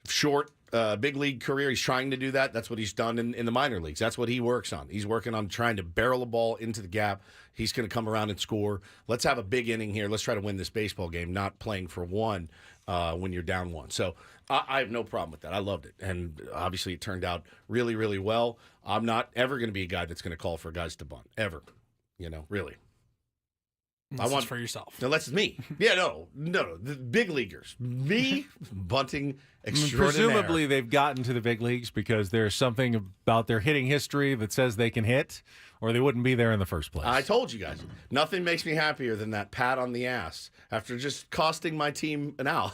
short big league career. He's trying to do that. That's what he's done in the minor leagues. That's what he works on. He's working on trying to barrel a ball into the gap. He's going to come around and score. Let's have a big inning here. Let's try to win this baseball game, not playing for one when you're down one. So I have no problem with that. I loved it. And obviously it turned out really, really well. I'm not ever going to be a guy that's going to call for guys to bunt. Ever. Really. Unless it's for yourself. No, that's me. Yeah, no. The big leaguers. Me bunting extraordinaire. Presumably they've gotten to the big leagues because there's something about their hitting history that says they can hit, or they wouldn't be there in the first place. I told you guys. Nothing makes me happier than that pat on the ass after just costing my team an out.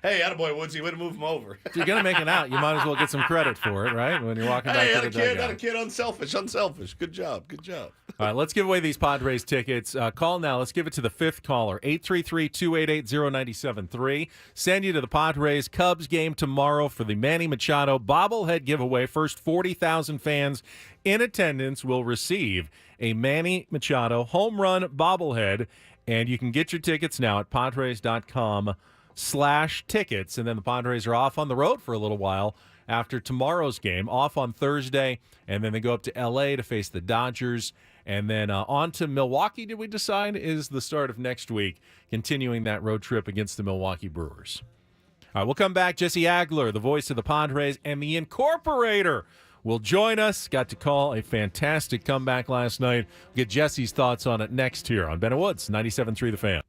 Hey, attaboy, Woodsy, way to move him over. If you're going to make an out, you might as well get some credit for it, right? When you're walking back to the dugout. Kid, unselfish. Good job. All right, let's give away these Padres tickets. Call now. Let's give it to the fifth caller, 833-288-0973. Send you to the Padres Cubs game tomorrow for the Manny Machado bobblehead giveaway. First 40,000 fans in attendance will receive a Manny Machado home run bobblehead, and you can get your tickets now at Padres.com/tickets. And then the Padres are off on the road for a little while after tomorrow's game, off on Thursday, and then they go up to L.A. to face the Dodgers. And then on to Milwaukee, did we decide, is the start of next week, continuing that road trip against the Milwaukee Brewers. All right, we'll come back. Jesse Agler, the voice of the Padres, and the Incorporator will join us. Got to call a fantastic comeback last night. We'll get Jesse's thoughts on it next here on Ben Woods, 97.3 The Fan.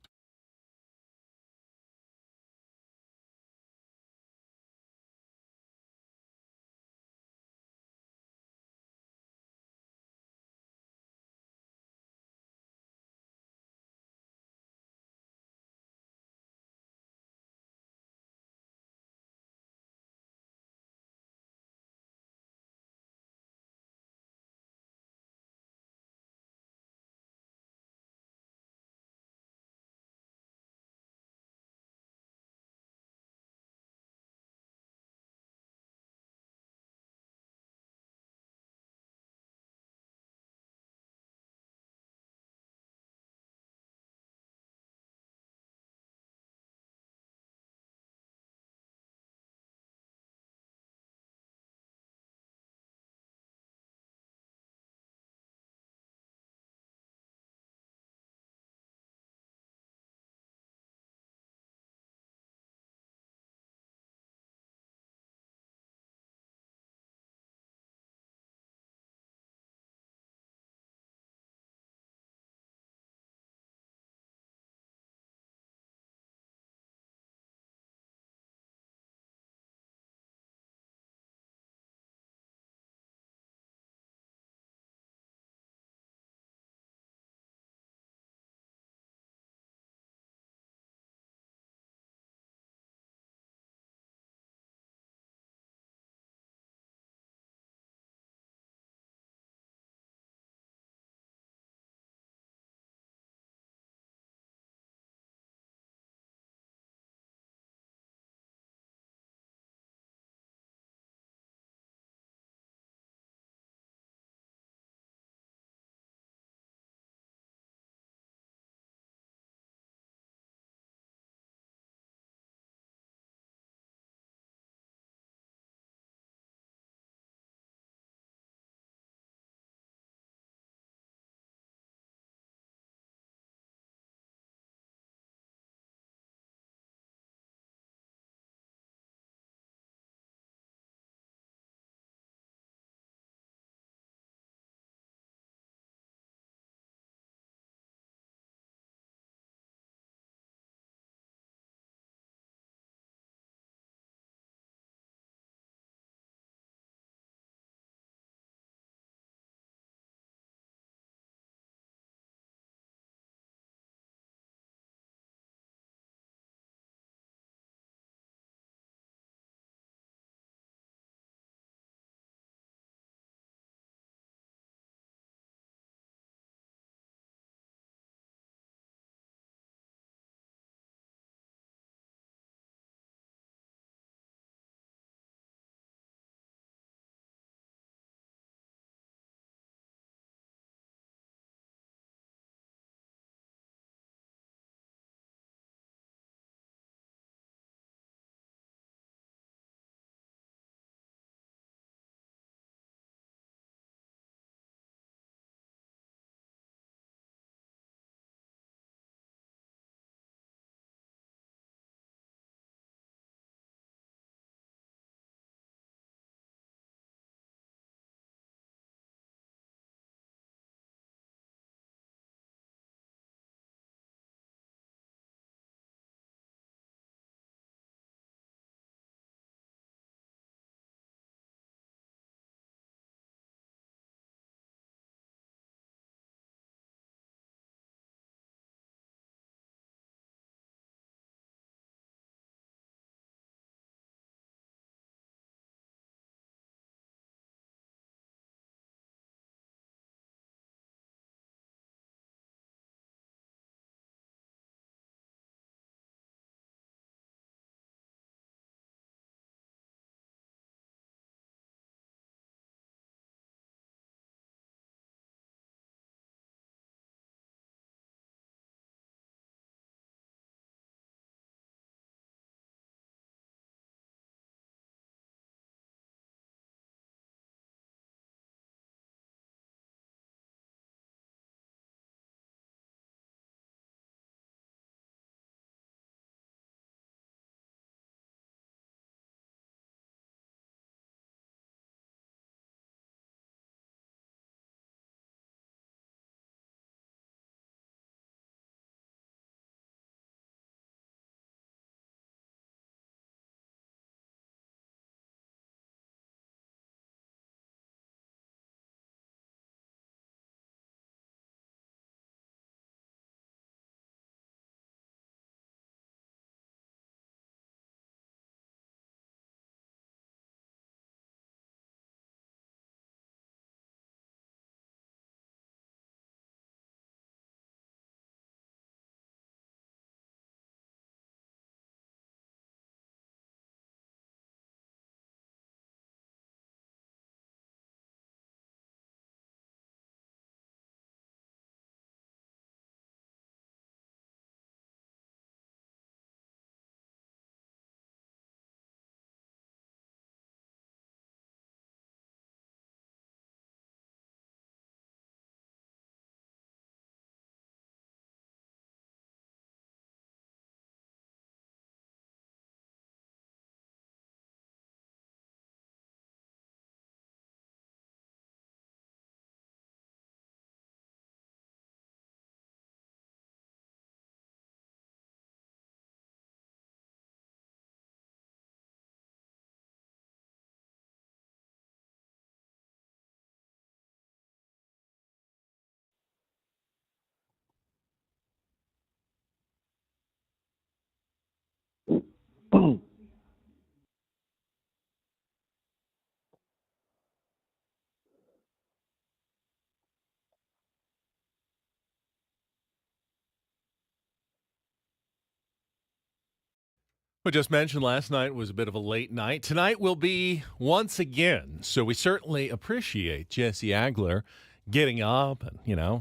We just mentioned last night was a bit of a late night. Tonight will be once again. So we certainly appreciate Jesse Agler getting up and,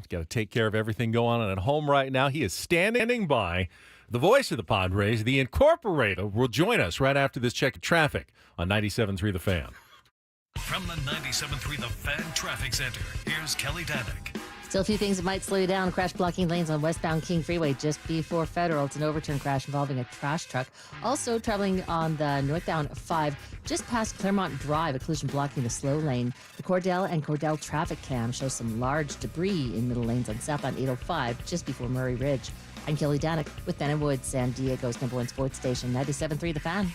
got to take care of everything going on at home right now. He is standing by. The voice of the Padres, the Incorporator, will join us right after this check of traffic on 97.3 The Fan. From the 97.3 The Fan Traffic Center, here's Kelly Danick. Still a few things that might slow you down. Crash blocking lanes on westbound King Freeway just before Federal. It's an overturn crash involving a trash truck. Also traveling on the northbound 5 just past Claremont Drive, a collision blocking the slow lane. The Cordell and Cordell traffic cam shows some large debris in middle lanes on southbound 805 just before Murray Ridge. I'm Kelly Danick with Ben and Wood, San Diego's #1 sports station, 97.3 The Fan.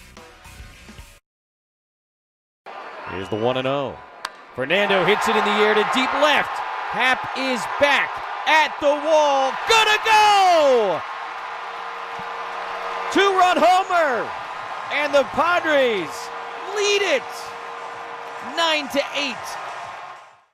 Here's the 1-0. Fernando hits it in the air to deep left. Happ is back at the wall. Gonna go! 2-run homer. And the Padres lead it 9-8.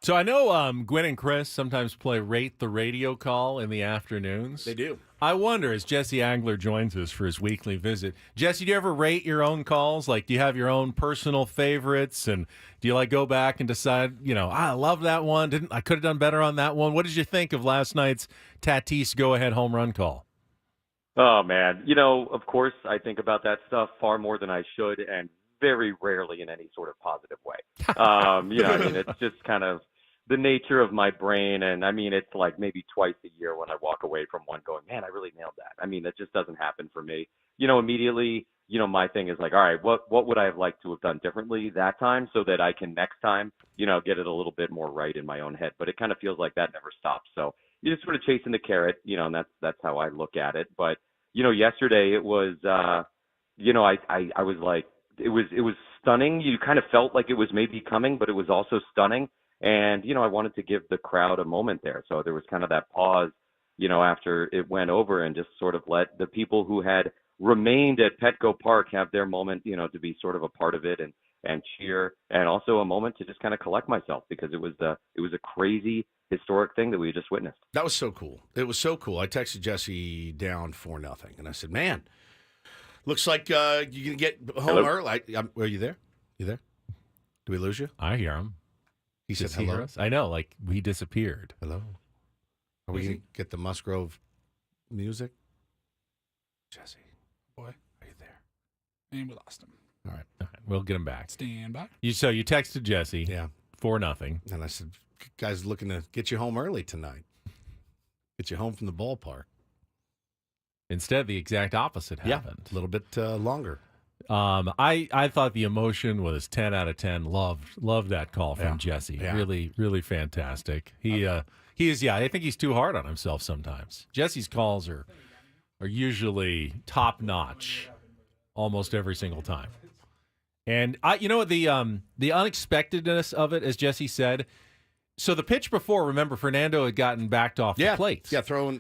So I know Gwen and Chris sometimes play Rate the Radio Call in the afternoons. They do. I wonder, as Jesse Agler joins us for his weekly visit, Jesse, do you ever rate your own calls? Like, do you have your own personal favorites? And do you, go back and decide, I love that one. I could have done better on that one. What did you think of last night's Tatis go-ahead home run call? Oh, man. Of course, I think about that stuff far more than I should, and very rarely in any sort of positive way. It's just kind of the nature of my brain. And it's like maybe twice a year when I walk away from one going, man, I really nailed that. That just doesn't happen for me. Immediately, my thing is like, all right, what would I have liked to have done differently that time so that I can next time, get it a little bit more right in my own head. But it kind of feels like that never stops. So you're just sort of chasing the carrot, and that's how I look at it. But, yesterday it was, I was like, it was stunning. You kind of felt like it was maybe coming, but it was also stunning. And, I wanted to give the crowd a moment there. So there was kind of that pause, after it went over and just sort of let the people who had remained at Petco Park have their moment, to be sort of a part of it and cheer, and also a moment to just kind of collect myself because it was a crazy historic thing that we just witnessed. That was so cool. It was so cool. I texted Jesse down 4-0, and I said, man, looks like you can get home early. Are you there? You there? Do we lose you? I hear him. He said Does he hello. hear us? I know, like we disappeared. Hello. Are we going to get the Musgrove music? Jesse. Boy. Are you there? And we lost him. All right. We'll get him back. Stand by. So you texted Jesse. Yeah. 4-0. And I said, guys looking to get you home early tonight. Get you home from the ballpark. Instead, the exact opposite happened. A little bit longer. I thought the emotion was 10 out of 10. Loved that call from Jesse. Yeah. Really, really fantastic. He is. I think he's too hard on himself sometimes. Jesse's calls are usually top notch, almost every single time. And the unexpectedness of it, as Jesse said. So the pitch before, remember, Fernando had gotten backed off the plate. Yeah, thrown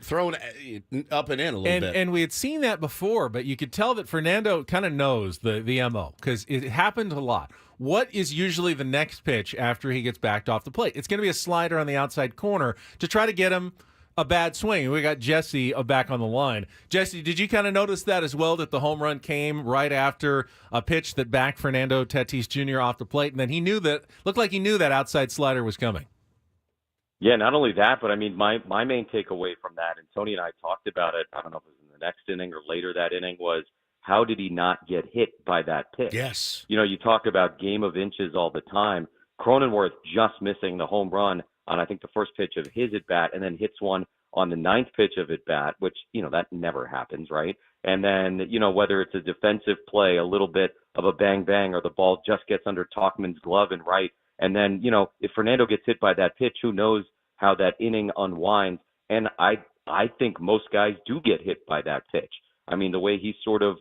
up and in a little bit. And we had seen that before, but you could tell that Fernando kind of knows the MO because it happened a lot. What is usually the next pitch after he gets backed off the plate? It's going to be a slider on the outside corner to try to get him a bad swing. We got Jesse back on the line. Jesse, did you kind of notice that as well, that the home run came right after a pitch that backed Fernando Tatis Jr. off the plate, and then looked like he knew that outside slider was coming? Yeah, not only that, but my main takeaway from that, and Tony and I talked about it, I don't know if it was in the next inning or later that inning, was how did he not get hit by that pitch? Yes. You talk about game of inches all the time. Cronenworth just missing the home run on, I think, the first pitch of his at-bat, and then hits one on the ninth pitch of at-bat, which, that never happens, right? And then, whether it's a defensive play, a little bit of a bang-bang, or the ball just gets under Tauchman's glove and right. And then, if Fernando gets hit by that pitch, who knows how that inning unwinds. And I think most guys do get hit by that pitch. The way he sort of,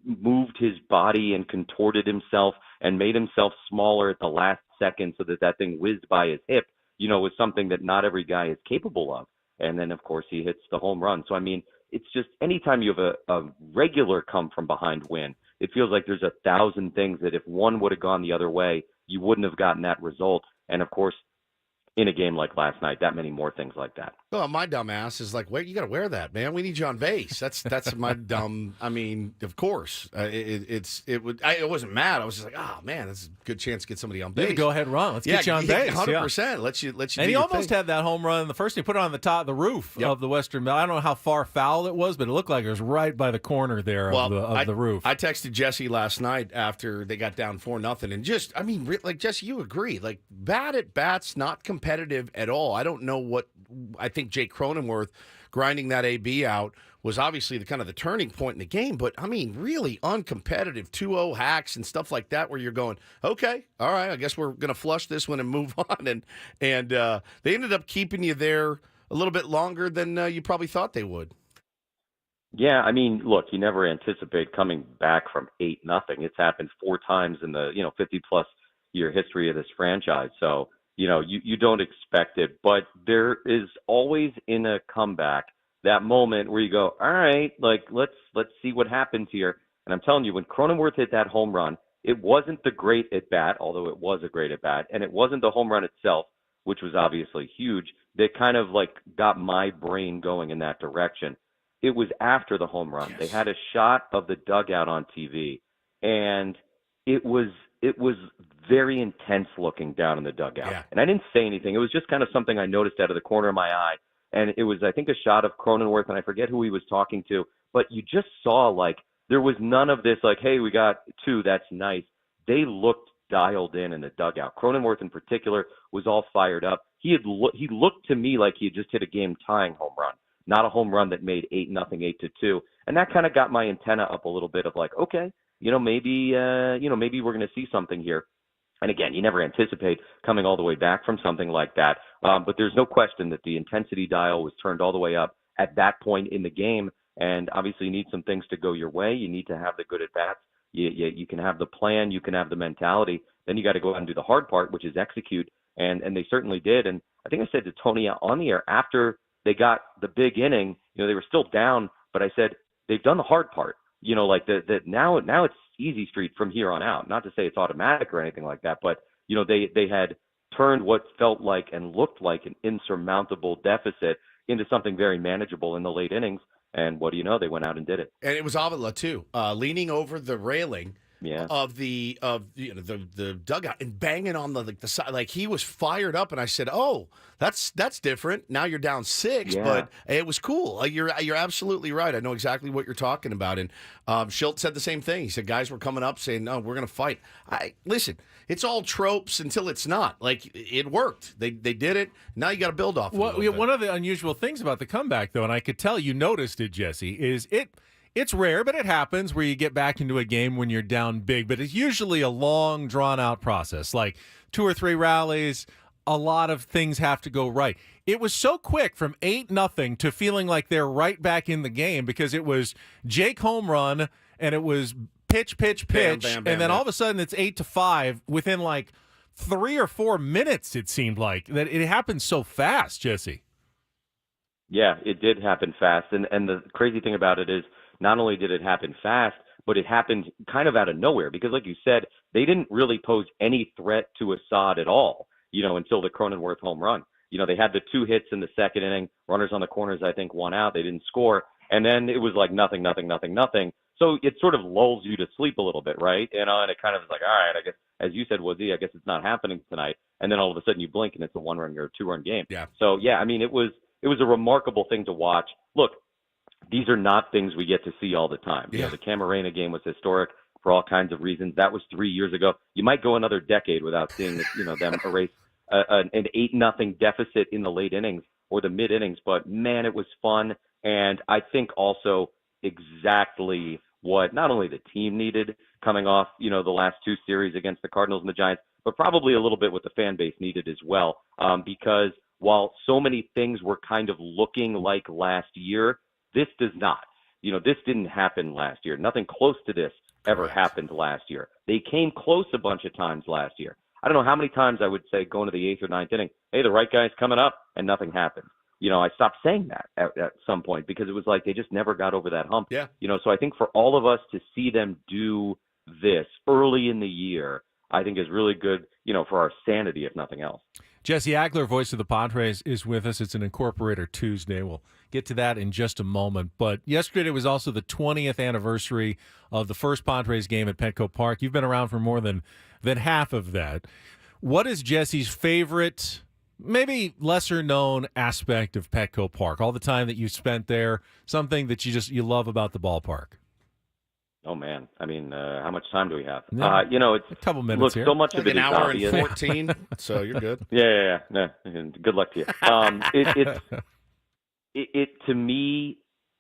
moved his body and contorted himself and made himself smaller at the last second so that thing whizzed by his hip, was something that not every guy is capable of. And then, of course, he hits the home run. So, it's just anytime you have a regular come from behind win, it feels like there's 1,000 things that if one would have gone the other way, you wouldn't have gotten that result. And, of course, in a game like last night, that many more things like that. Well, my dumb ass is like, wait, you got to wear that, man. We need you on base. That's my dumb. I mean, of course, I wasn't mad. I was just like, oh man, that's a good chance to get somebody on base. Yeah, go ahead, run. Let's get you on base. 100%. Let you. And do he your almost thing. had that home run. The first he put it on the roof of the Western Bell. I don't know how far foul it was, but it looked like it was right by the corner there of the roof. I texted Jesse last night after they got down 4-0, and just, I mean, like Jesse, you agree, like bad at bats, not competitive at all. I don't know what. I think Jake Cronenworth grinding that AB out was obviously the turning point in the game, but I mean, really uncompetitive 2-0 hacks and stuff like that where you're going, okay, all right, I guess we're going to flush this one and move on. And they ended up keeping you there a little bit longer than you probably thought they would. Yeah, I mean, look, you never anticipate coming back from 8-0. It's happened 4 times in the 50-plus year history of this franchise. So, you don't expect it, but there is always in a comeback that moment where you go, all right, like let's see what happens here. And I'm telling you, when Cronenworth hit that home run, it wasn't the great at bat, although it was a great at bat, and it wasn't the home run itself, which was obviously huge, that kind of like got my brain going in that direction. It was after the home run. Yes. They had a shot of the dugout on TV, and it was very intense looking down in the dugout. Yeah. And I didn't say anything. It was just kind of something I noticed out of the corner of my eye. And it was, I think, a shot of Cronenworth, and I forget who he was talking to, but you just saw, like, there was none of this, like, hey, we got 2, that's nice. They looked dialed in the dugout. Cronenworth, in particular, was all fired up. He looked to me like he had just hit a game-tying home run, not a home run that made 8-0, 8-2. And that kind of got my antenna up a little bit of like, okay, maybe we're going to see something here. And again, you never anticipate coming all the way back from something like that. But there's no question that the intensity dial was turned all the way up at that point in the game. And obviously you need some things to go your way. You need to have the good at-bats. You can have the plan. You can have the mentality. Then you got to go out and do the hard part, which is execute. And they certainly did. And I think I said to Tony on the air after they got the big inning, they were still down, but I said, they've done the hard part. Now it's easy street from here on out. Not to say it's automatic or anything like that, but they had turned what felt like and looked like an insurmountable deficit into something very manageable in the late innings. And what do you know? They went out and did it. And it was Avila too, leaning over the railing of the dugout and banging on the side. Like he was fired up, and I said, "Oh, that's different. Now you're down 6, but it was cool." You're absolutely right. I know exactly what you're talking about. And Schilt said the same thing. He said guys were coming up saying, "No, we're going to fight." Listen. It's all tropes until it's not. Like it worked. They did it. Now you got to build off. One of the unusual things about the comeback, though, and I could tell you noticed it, Jesse, is it's rare, but it happens where you get back into a game when you're down big. But it's usually a long, drawn-out process, like 2 or 3 rallies. A lot of things have to go right. It was so quick from 8-0 to feeling like they're right back in the game because it was Jake home run and it was pitch, bam, bam, bam, and then all of a sudden it's 8-5 within like 3 or 4 minutes. It seemed like that it happened so fast, Jesse. Yeah, it did happen fast, and the crazy thing about it is not only did it happen fast, but it happened kind of out of nowhere because, like you said, they didn't really pose any threat to Assad at all, until the Cronenworth home run. They had the 2 hits in the second inning, runners on the corners, I think 1 out, they didn't score, and then it was like nothing. So it sort of lulls you to sleep a little bit, right? And it kind of is like, all right, I guess, as you said, Woodsy, I guess it's not happening tonight. And then all of a sudden you blink and it's a 1-run or a 2-run game. Yeah. So, yeah, I mean, it was a remarkable thing to watch. Look, these are not things we get to see all the time. Yeah. The Camarena game was historic for all kinds of reasons. That was 3 years ago. You might go another decade without seeing, them erase an 8-0 deficit in the late innings or the mid innings. But, man, it was fun. And I think also exactly what not only the team needed coming off, the last 2 series against the Cardinals and the Giants, but probably a little bit what the fan base needed as well. Because while so many things were kind of looking like last year, this does not. This didn't happen last year. Nothing close to this ever happened last year. They came close a bunch of times last year. I don't know how many times I would say going to the 8th or 9th inning, hey, the right guy's coming up, and nothing happened. I stopped saying that at some point because it was like they just never got over that hump. Yeah. So I think for all of us to see them do this early in the year, I think is really good, for our sanity, if nothing else. Jesse Agler, voice of the Padres, is with us. It's an Incorporator Tuesday. We'll get to that in just a moment. But yesterday was also the 20th anniversary of the first Padres game at Petco Park. You've been around for more than half of that. What is Jesse's favorite, maybe lesser-known aspect of Petco Park? All the time that you spent there, something that you love about the ballpark. Oh man, I mean, how much time do we have? Yeah. It's a couple minutes look, here. so much of Like it an is hour obvious. and 14, so you're good. Yeah. Good luck to you. It to me,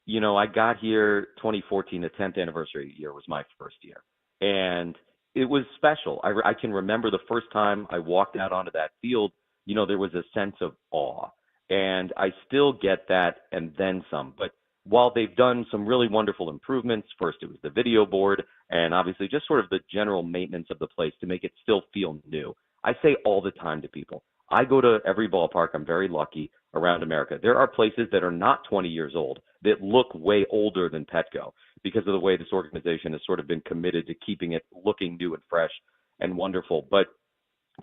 I got here 2014, the 10th anniversary year was my first year, and it was special. I can remember the first time I walked out onto that field. There was a sense of awe, and I still get that and then some. But while they've done some really wonderful improvements, first it was the video board and obviously just sort of the general maintenance of the place to make it still feel new. I say all the time to people, I go to every ballpark. I'm very lucky around America. There are places that are not 20 years old that look way older than Petco because of the way this organization has sort of been committed to keeping it looking new and fresh and wonderful. But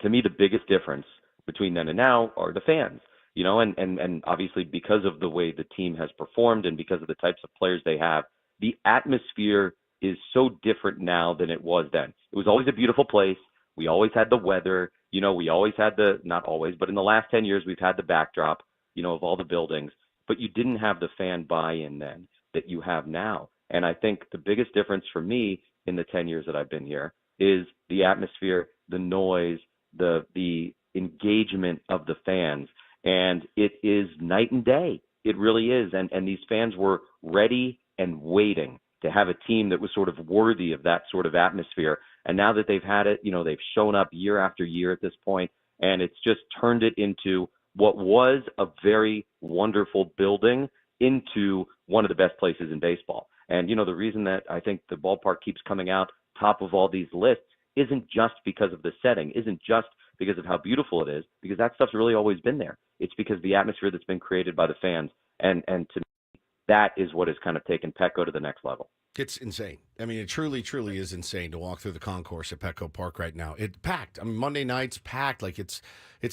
to me, the biggest difference between then and now are the fans. And obviously because of the way the team has performed and because of the types of players they have, the atmosphere is so different now than it was then. It was always a beautiful place. We always had the weather, we always had not always, but in the last 10 years, we've had the backdrop, of all the buildings, but you didn't have the fan buy-in then that you have now. And I think the biggest difference for me in the 10 years that I've been here is the atmosphere, the noise, the engagement of the fans. And it is night and day. It really is. And these fans were ready and waiting to have a team that was sort of worthy of that sort of atmosphere. And now that they've had it, they've shown up year after year at this point, and it's just turned it into what was a very wonderful building into one of the best places in baseball. And, the reason that I think the ballpark keeps coming out top of all these lists isn't just because of the setting, isn't just because of how beautiful it is, because that stuff's really always been there. It's because the atmosphere that's been created by the fans. And to me, that is what has kind of taken Petco to the next level. It's insane. I mean, it truly, truly is insane to walk through the concourse at Petco Park right now. It's packed. I mean, Monday nights packed. Like it's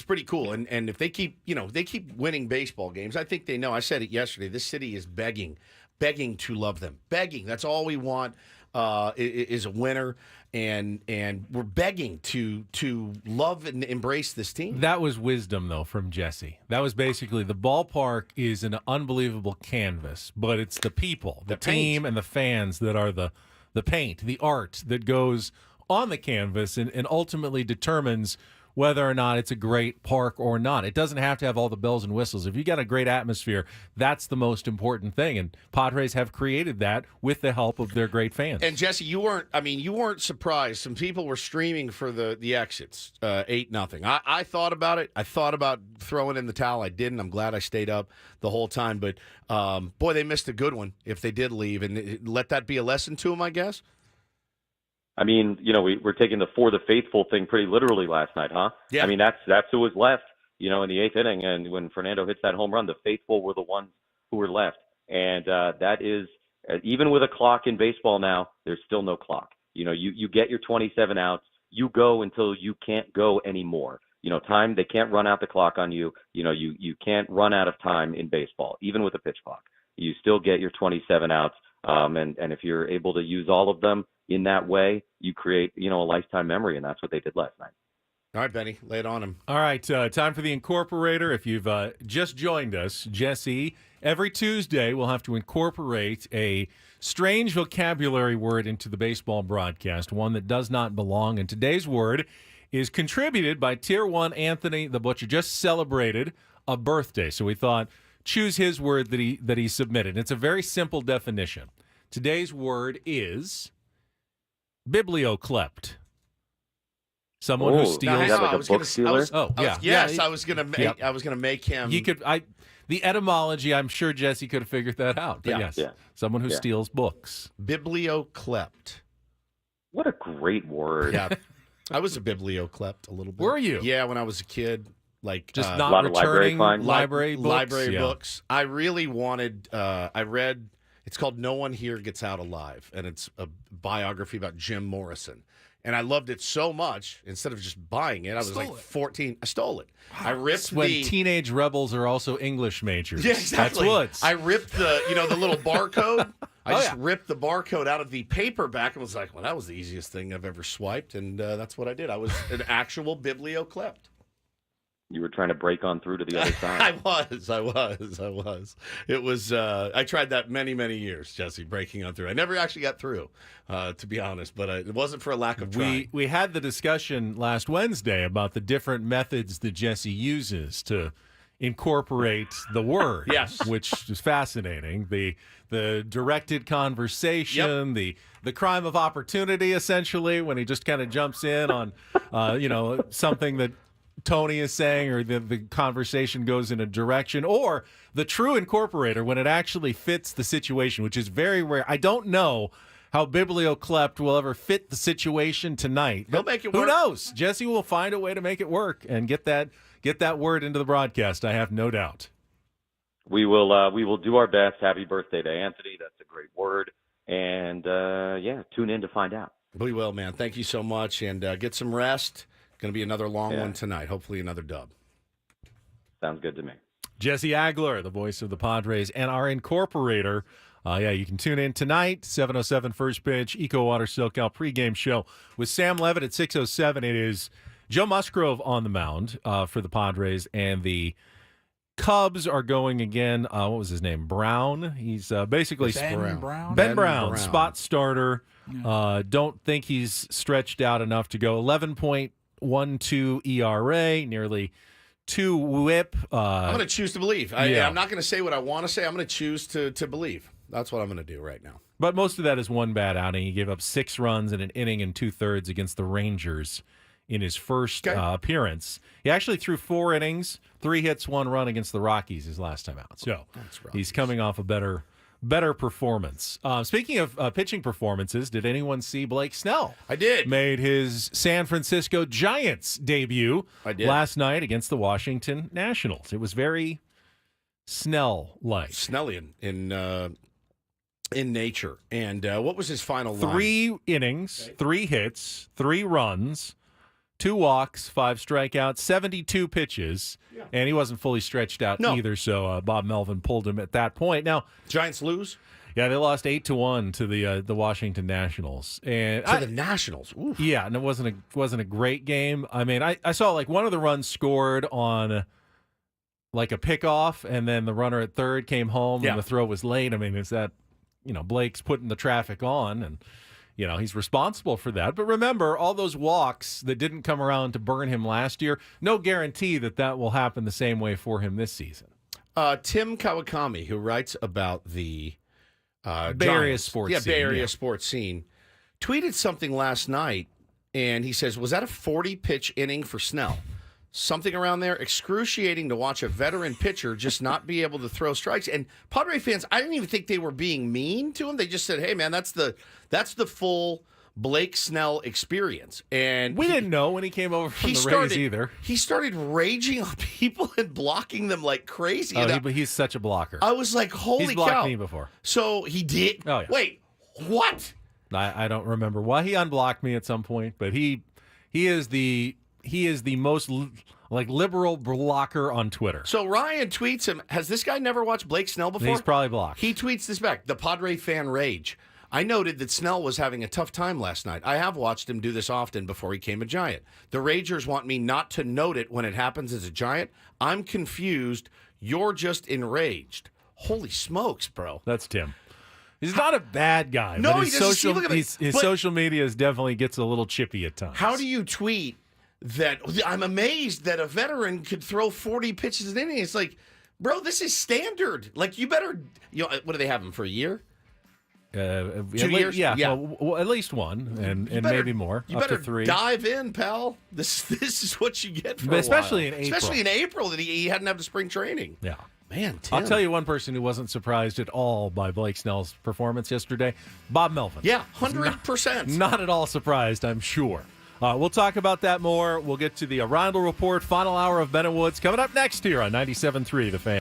pretty cool. And if they keep winning baseball games, I think they know. I said it yesterday. This city is begging to love them. Begging. That's all we want. Is a winner, and we're begging to love and embrace this team. That was wisdom, though, from Jesse. That was basically the ballpark is an unbelievable canvas, but it's the people, the team, and the fans that are the paint, the art that goes on the canvas and ultimately determines whether or not it's a great park or not. It doesn't have to have all the bells and whistles. If you got a great atmosphere, that's the most important thing. And Padres have created that with the help of their great fans. And Jesse, you weren't surprised. Some people were streaming for the exits, 8-0. I thought about it. I thought about throwing in the towel. I didn't. I'm glad I stayed up the whole time. But boy, they missed a good one if they did leave, and let that be a lesson to them, I guess. I mean, we're taking the For the Faithful thing pretty literally last night, huh? Yeah. I mean, that's who was left, in the 8th inning. And when Fernando hits that home run, the faithful were the ones who were left. And that is, even with a clock in baseball now, there's still no clock. You get your 27 outs. You go until you can't go anymore. Time, they can't run out the clock on you. You can't run out of time in baseball, even with a pitch clock. You still get your 27 outs. And if you're able to use all of them in that way, you create, a lifetime memory, and that's what they did last night. All right, Benny, lay it on him. All right, time for the Incorporator. If you've just joined us, Jesse, every Tuesday we'll have to incorporate a strange vocabulary word into the baseball broadcast, one that does not belong. And today's word is contributed by Tier 1 Anthony the Butcher. Just celebrated a birthday, so we thought choose his word that he submitted. It's a very simple definition. Today's word is biblioclept. Someone who steals. Is that like a book stealer? I was gonna make him. He could. The etymology. I'm sure Jesse could have figured that out. But someone who steals books. Biblioclept. What a great word. Yeah, I was a biblioclept a little bit. Were you? Yeah, when I was a kid. Like just not returning library books. I really wanted. I read. It's called No One Here Gets Out Alive, and it's a biography about Jim Morrison. and I loved it so much. Instead of just buying it, I was like 14. I stole it. I ripped when the teenage rebels are also English majors. Yeah, exactly. That's what. I ripped the little barcode. I just ripped the barcode out of the paperback and was like, well, that was the easiest thing I've ever swiped, and that's what I did. I was an actual biblioclept. You were trying to break on through to the other side. I was. It was. I tried that many years, Jesse, breaking on through. I never actually got through, to be honest. But it wasn't for a lack of trying. We had the discussion last Wednesday about the different methods that Jesse uses to incorporate the word. Yes, which is fascinating. The directed conversation, the crime of opportunity, essentially, when he just kind of jumps in on, something that Tony is saying, or the conversation goes in a direction, or the true incorporator when it actually fits the situation, which is very rare. I don't know how biblioclept will ever fit the situation tonight. He'll make it work. Who knows? Jesse will find a way to make it work and get that word into the broadcast. I have no doubt. We will do our best. Happy birthday to Anthony. That's a great word. And tune in to find out. We will, man. Thank you so much, and get some rest. Going to be another long one tonight. Hopefully another dub. Sounds good to me. Jesse Agler, the voice of the Padres, and our incorporator. You can tune in tonight, 7:07 first pitch, Eco Water SoCal pregame show with Sam Levitt at 6:07. It is Joe Musgrove on the mound for the Padres, and the Cubs are going again. What was his name? Brown. He's basically Ben Brown, spot starter. Yeah. Don't think he's stretched out enough to go. 11.12 ERA, nearly 2 WHIP. I'm going to choose to believe. I'm not going to say what I want to say. I'm going to choose to believe. That's what I'm going to do right now. But most of that is one bad outing. He gave up 6 runs in an inning and 2/3 against the Rangers in his first appearance. He actually threw 4 innings, 3 hits, 1 run against the Rockies his last time out. So he's coming off a better performance. Speaking of pitching performances, did anyone see Blake Snell? I did. Made his San Francisco Giants debut last night against the Washington Nationals. It was very Snell-like. Snellian in nature. And what was his final line? 3 innings, 3 hits, 3 runs, 2 walks, 5 strikeouts, 72 pitches, and he wasn't fully stretched out either, so Bob Melvin pulled him at that point. Now, Giants lose? Yeah, they lost 8-1 to the Washington Nationals. And the Nationals? Oof. Yeah, and it wasn't a great game. I mean, I saw like one of the runs scored on like a pickoff, and then the runner at third came home and the throw was late. I mean, is that, Blake's putting the traffic on, and he's responsible for that. But remember, all those walks that didn't come around to burn him last year, no guarantee that will happen the same way for him this season. Tim Kawakami, who writes about the Bay Area sports scene. Bay Area sports scene, tweeted something last night, and he says, was that a 40-pitch inning for Snell? Something around there. Excruciating to watch a veteran pitcher just not be able to throw strikes. And Padre fans, I didn't even think they were being mean to him. They just said, hey, man, that's the full Blake Snell experience. And we didn't know when he came over from the Rays either. He started raging on people and blocking them like crazy. But he's such a blocker. I was like, holy cow. He's blocked me before. So he did? Oh, yeah. Wait, what? I don't remember why he unblocked me at some point, but he is the most liberal blocker on Twitter. So Ryan tweets him, has this guy never watched Blake Snell before? He's probably blocked. He tweets this back, the Padre fan rage. I noted that Snell was having a tough time last night. I have watched him do this often before he became a Giant. The Ragers want me not to note it when it happens as a Giant. I'm confused. You're just enraged. Holy smokes, bro. That's Tim. He's not a bad guy. No, but he doesn't seem like his social media definitely gets a little chippy at times. How do you tweet that? I'm amazed that a veteran could throw 40 pitches an inning. It's like, bro, this is standard. Like, you better, what do they have him for, a year? 2 years? Yeah. Well, at least one, and maybe more. You up better to 3. dive in, pal. This is what you get for especially a while. in April. Especially in April that he hadn't had the spring training. Yeah. Man, Tim. I'll tell you one person who wasn't surprised at all by Blake Snell's performance yesterday, Bob Melvin. Yeah, 100%. Not at all surprised, I'm sure. We'll talk about that more. We'll get to the Ryle Report, final hour of Ben and Woods coming up next here on 97.3 The Fan.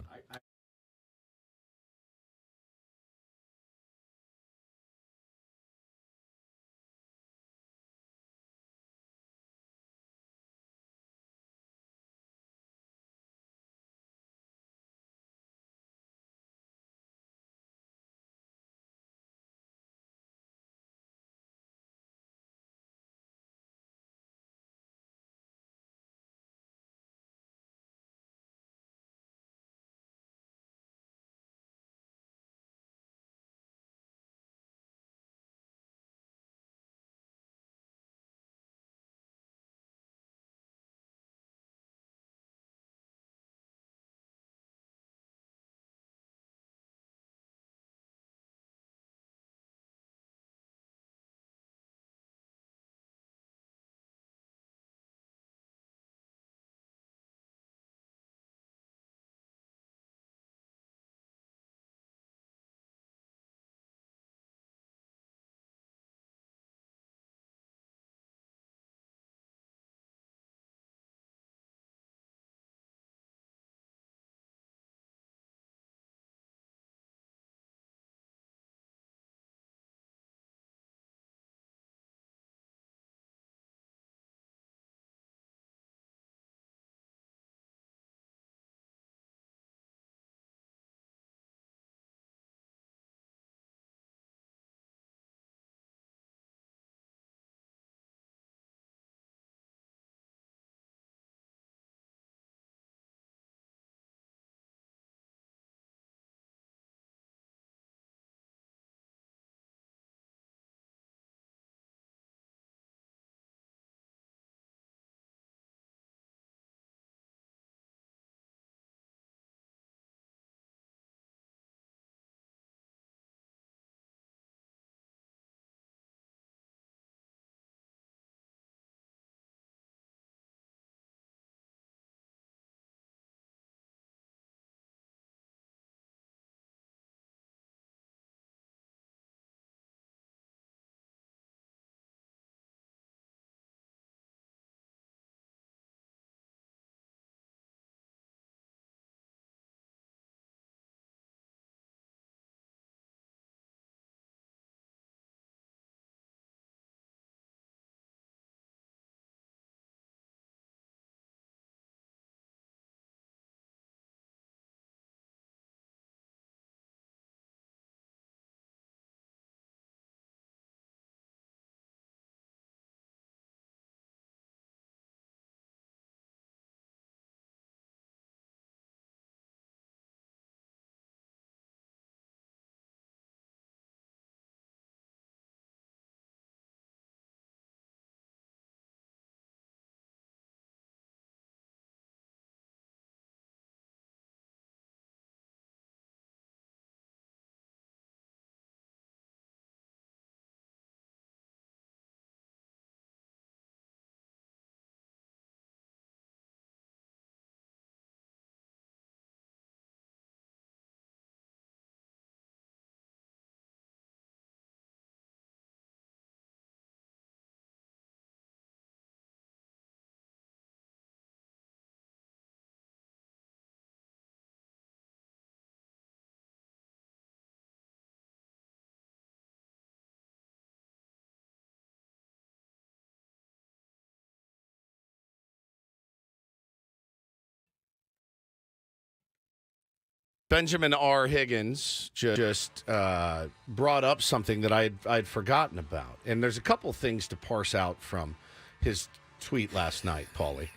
Benjamin R. Higgins just brought up something that I'd forgotten about. And there's a couple things to parse out from his tweet last night, Paulie.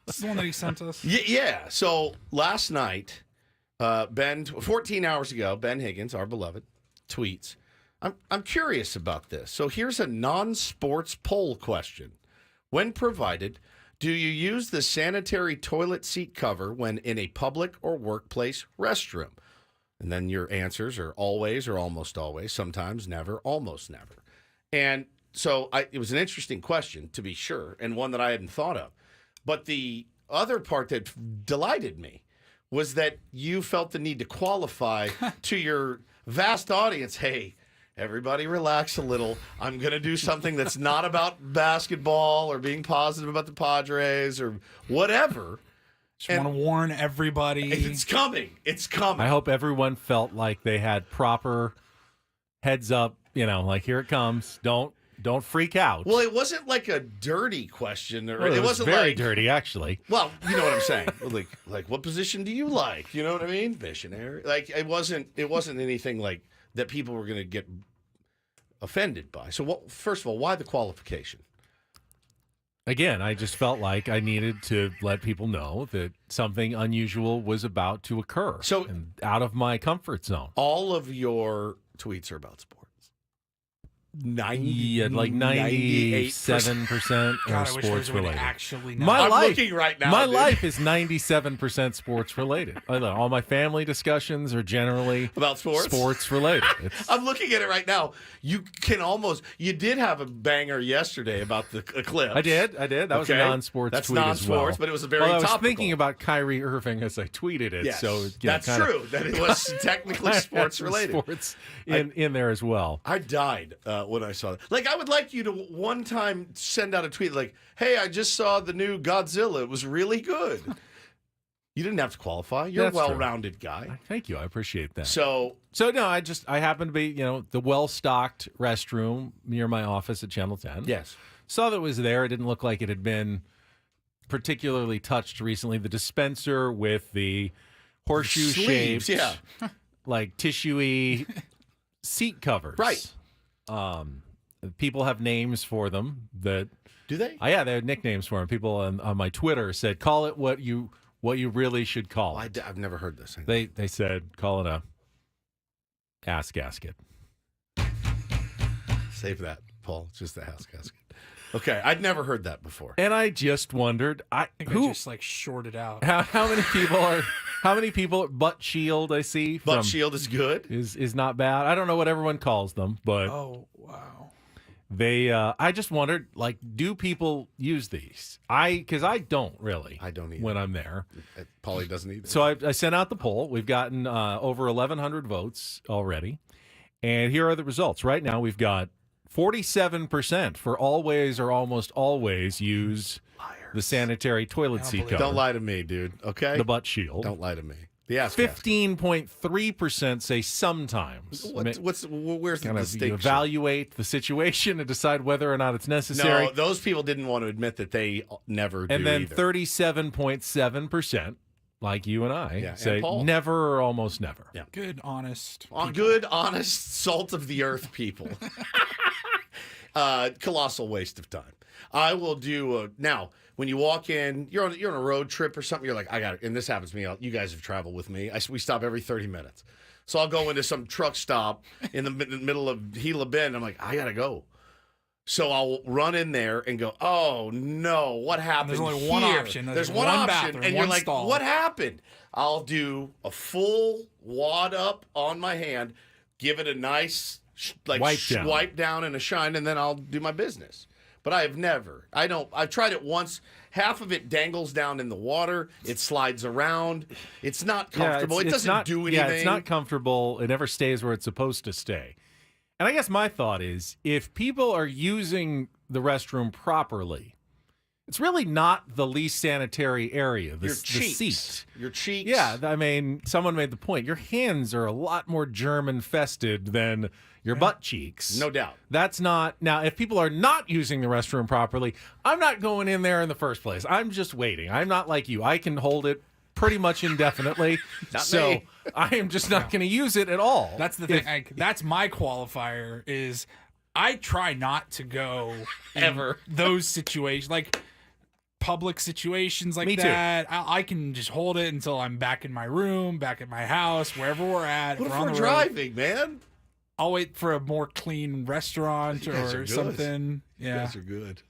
This is the one that he sent us? Yeah. So last night, 14 hours ago, Ben Higgins, our beloved, tweets, I'm curious about this. So here's a non-sports poll question. When provided, do you use the sanitary toilet seat cover when in a public or workplace restroom? And then your answers are always or almost always, sometimes never, almost never. And so it was an interesting question, to be sure, and one that I hadn't thought of. But the other part that delighted me was that you felt the need to qualify to your vast audience, hey, everybody relax a little. I'm going to do something that's not about basketball or being positive about the Padres or whatever. Just want to warn everybody. It's coming. It's coming. I hope everyone felt like they had proper heads up, like here it comes. Don't freak out. Well, it wasn't like a dirty question. Or Well, it wasn't very like, dirty, actually. Well, you know what I'm saying. Like what position do you like? You know what I mean? Missionary. Like it wasn't anything like that people were going to get offended by. So, first of all, why the qualification? Again, I just felt like I needed to let people know that something unusual was about to occur. So, and out of my comfort zone. All of your tweets are about sports. 97% are sports related. Actually, my I'm life, looking right now. My dude. life is 97% sports related. All my family discussions are generally about sports. Sports related. I'm looking at it right now. You did have a banger yesterday about the Eclipse. I did. That was a non-sports That's tweet non-sports, as well. but it was a very I was topical. thinking about Kyrie Irving as I tweeted it. Yes, so that's true. That it was technically sports related. Sports in there as well. I died when I saw that. Like, I would like you to one time send out a tweet like, hey, I just saw the new Godzilla. It was really good. You didn't have to qualify. You're That's a well-rounded guy. Thank you. I appreciate that. So no, I happened to be, the well-stocked restroom near my office at Channel 10. Yes. Saw that it was there. It didn't look like it had been particularly touched recently. The dispenser with the horseshoe-shaped, yeah, like tissue-y seat covers. Right. People have names for them. Do they? Yeah, they have nicknames for them. People on my Twitter said, "Call it what you really should call it." I've never heard this. They said, "Call it a ass gasket." Save that, Paul. It's just the ass gasket. Okay, I'd never heard that before. And I just wondered, I just shorted out. How many people butt shield I see? Butt shield is good. Is not bad. I don't know what everyone calls them, but oh wow. They, I just wondered, do people use these? Because I don't really. I don't either. When I'm there. Paulie doesn't either. So I sent out the poll. We've gotten over 1,100 votes already. And here are the results. Right now, we've got 47% for always or almost always use the sanitary toilet seat cover. Don't lie to me, dude. Okay? The butt shield. Don't lie to me. The ass 15.3% say sometimes. Where's the distinction? You evaluate the situation and decide whether or not it's necessary. No, those people didn't want to admit that they never do. And then either. 37.7%, like you and I, say and never or almost never. Yeah. Good, honest. Good, honest, salt of the earth people. Colossal waste of time. I will do now. When you walk in, you're on a road trip or something. You're like, I got it. And this happens to me. You guys have traveled with me. We stop every 30 minutes. So I'll go into some truck stop in the middle of Gila Bend. I'm like, I gotta go. So I'll run in there and go, oh no, what happened? There's only here? one option. There's one option, bathroom, and you're like, stall. what happened? I'll do a full wad up on my hand, give it a nice wipe down and a shine, and then I'll do my business. But I've tried it once. Half of it dangles down in the water. It slides around. It's not comfortable. It doesn't do anything. Yeah, it's not comfortable. It never stays where it's supposed to stay. And I guess my thought is, if people are using the restroom properly, it's really not the least sanitary area. The seat. Your cheeks. Yeah, I mean, someone made the point. Your hands are a lot more germ-infested than your butt cheeks. No doubt. That's not... Now, if people are not using the restroom properly, I'm not going in there in the first place. I'm just waiting. I'm not like you. I can hold it pretty much indefinitely. So I am just not going to use it at all. That's the thing. That's my qualifier is I try not to go ever those situations, like public situations like Me too. that. I can just hold it until I'm back in my room, back at my house, wherever we're at. What if we're on we're the road. driving, man? I'll wait for a more clean restaurant You guys are or good. something. You Yeah. guys are good.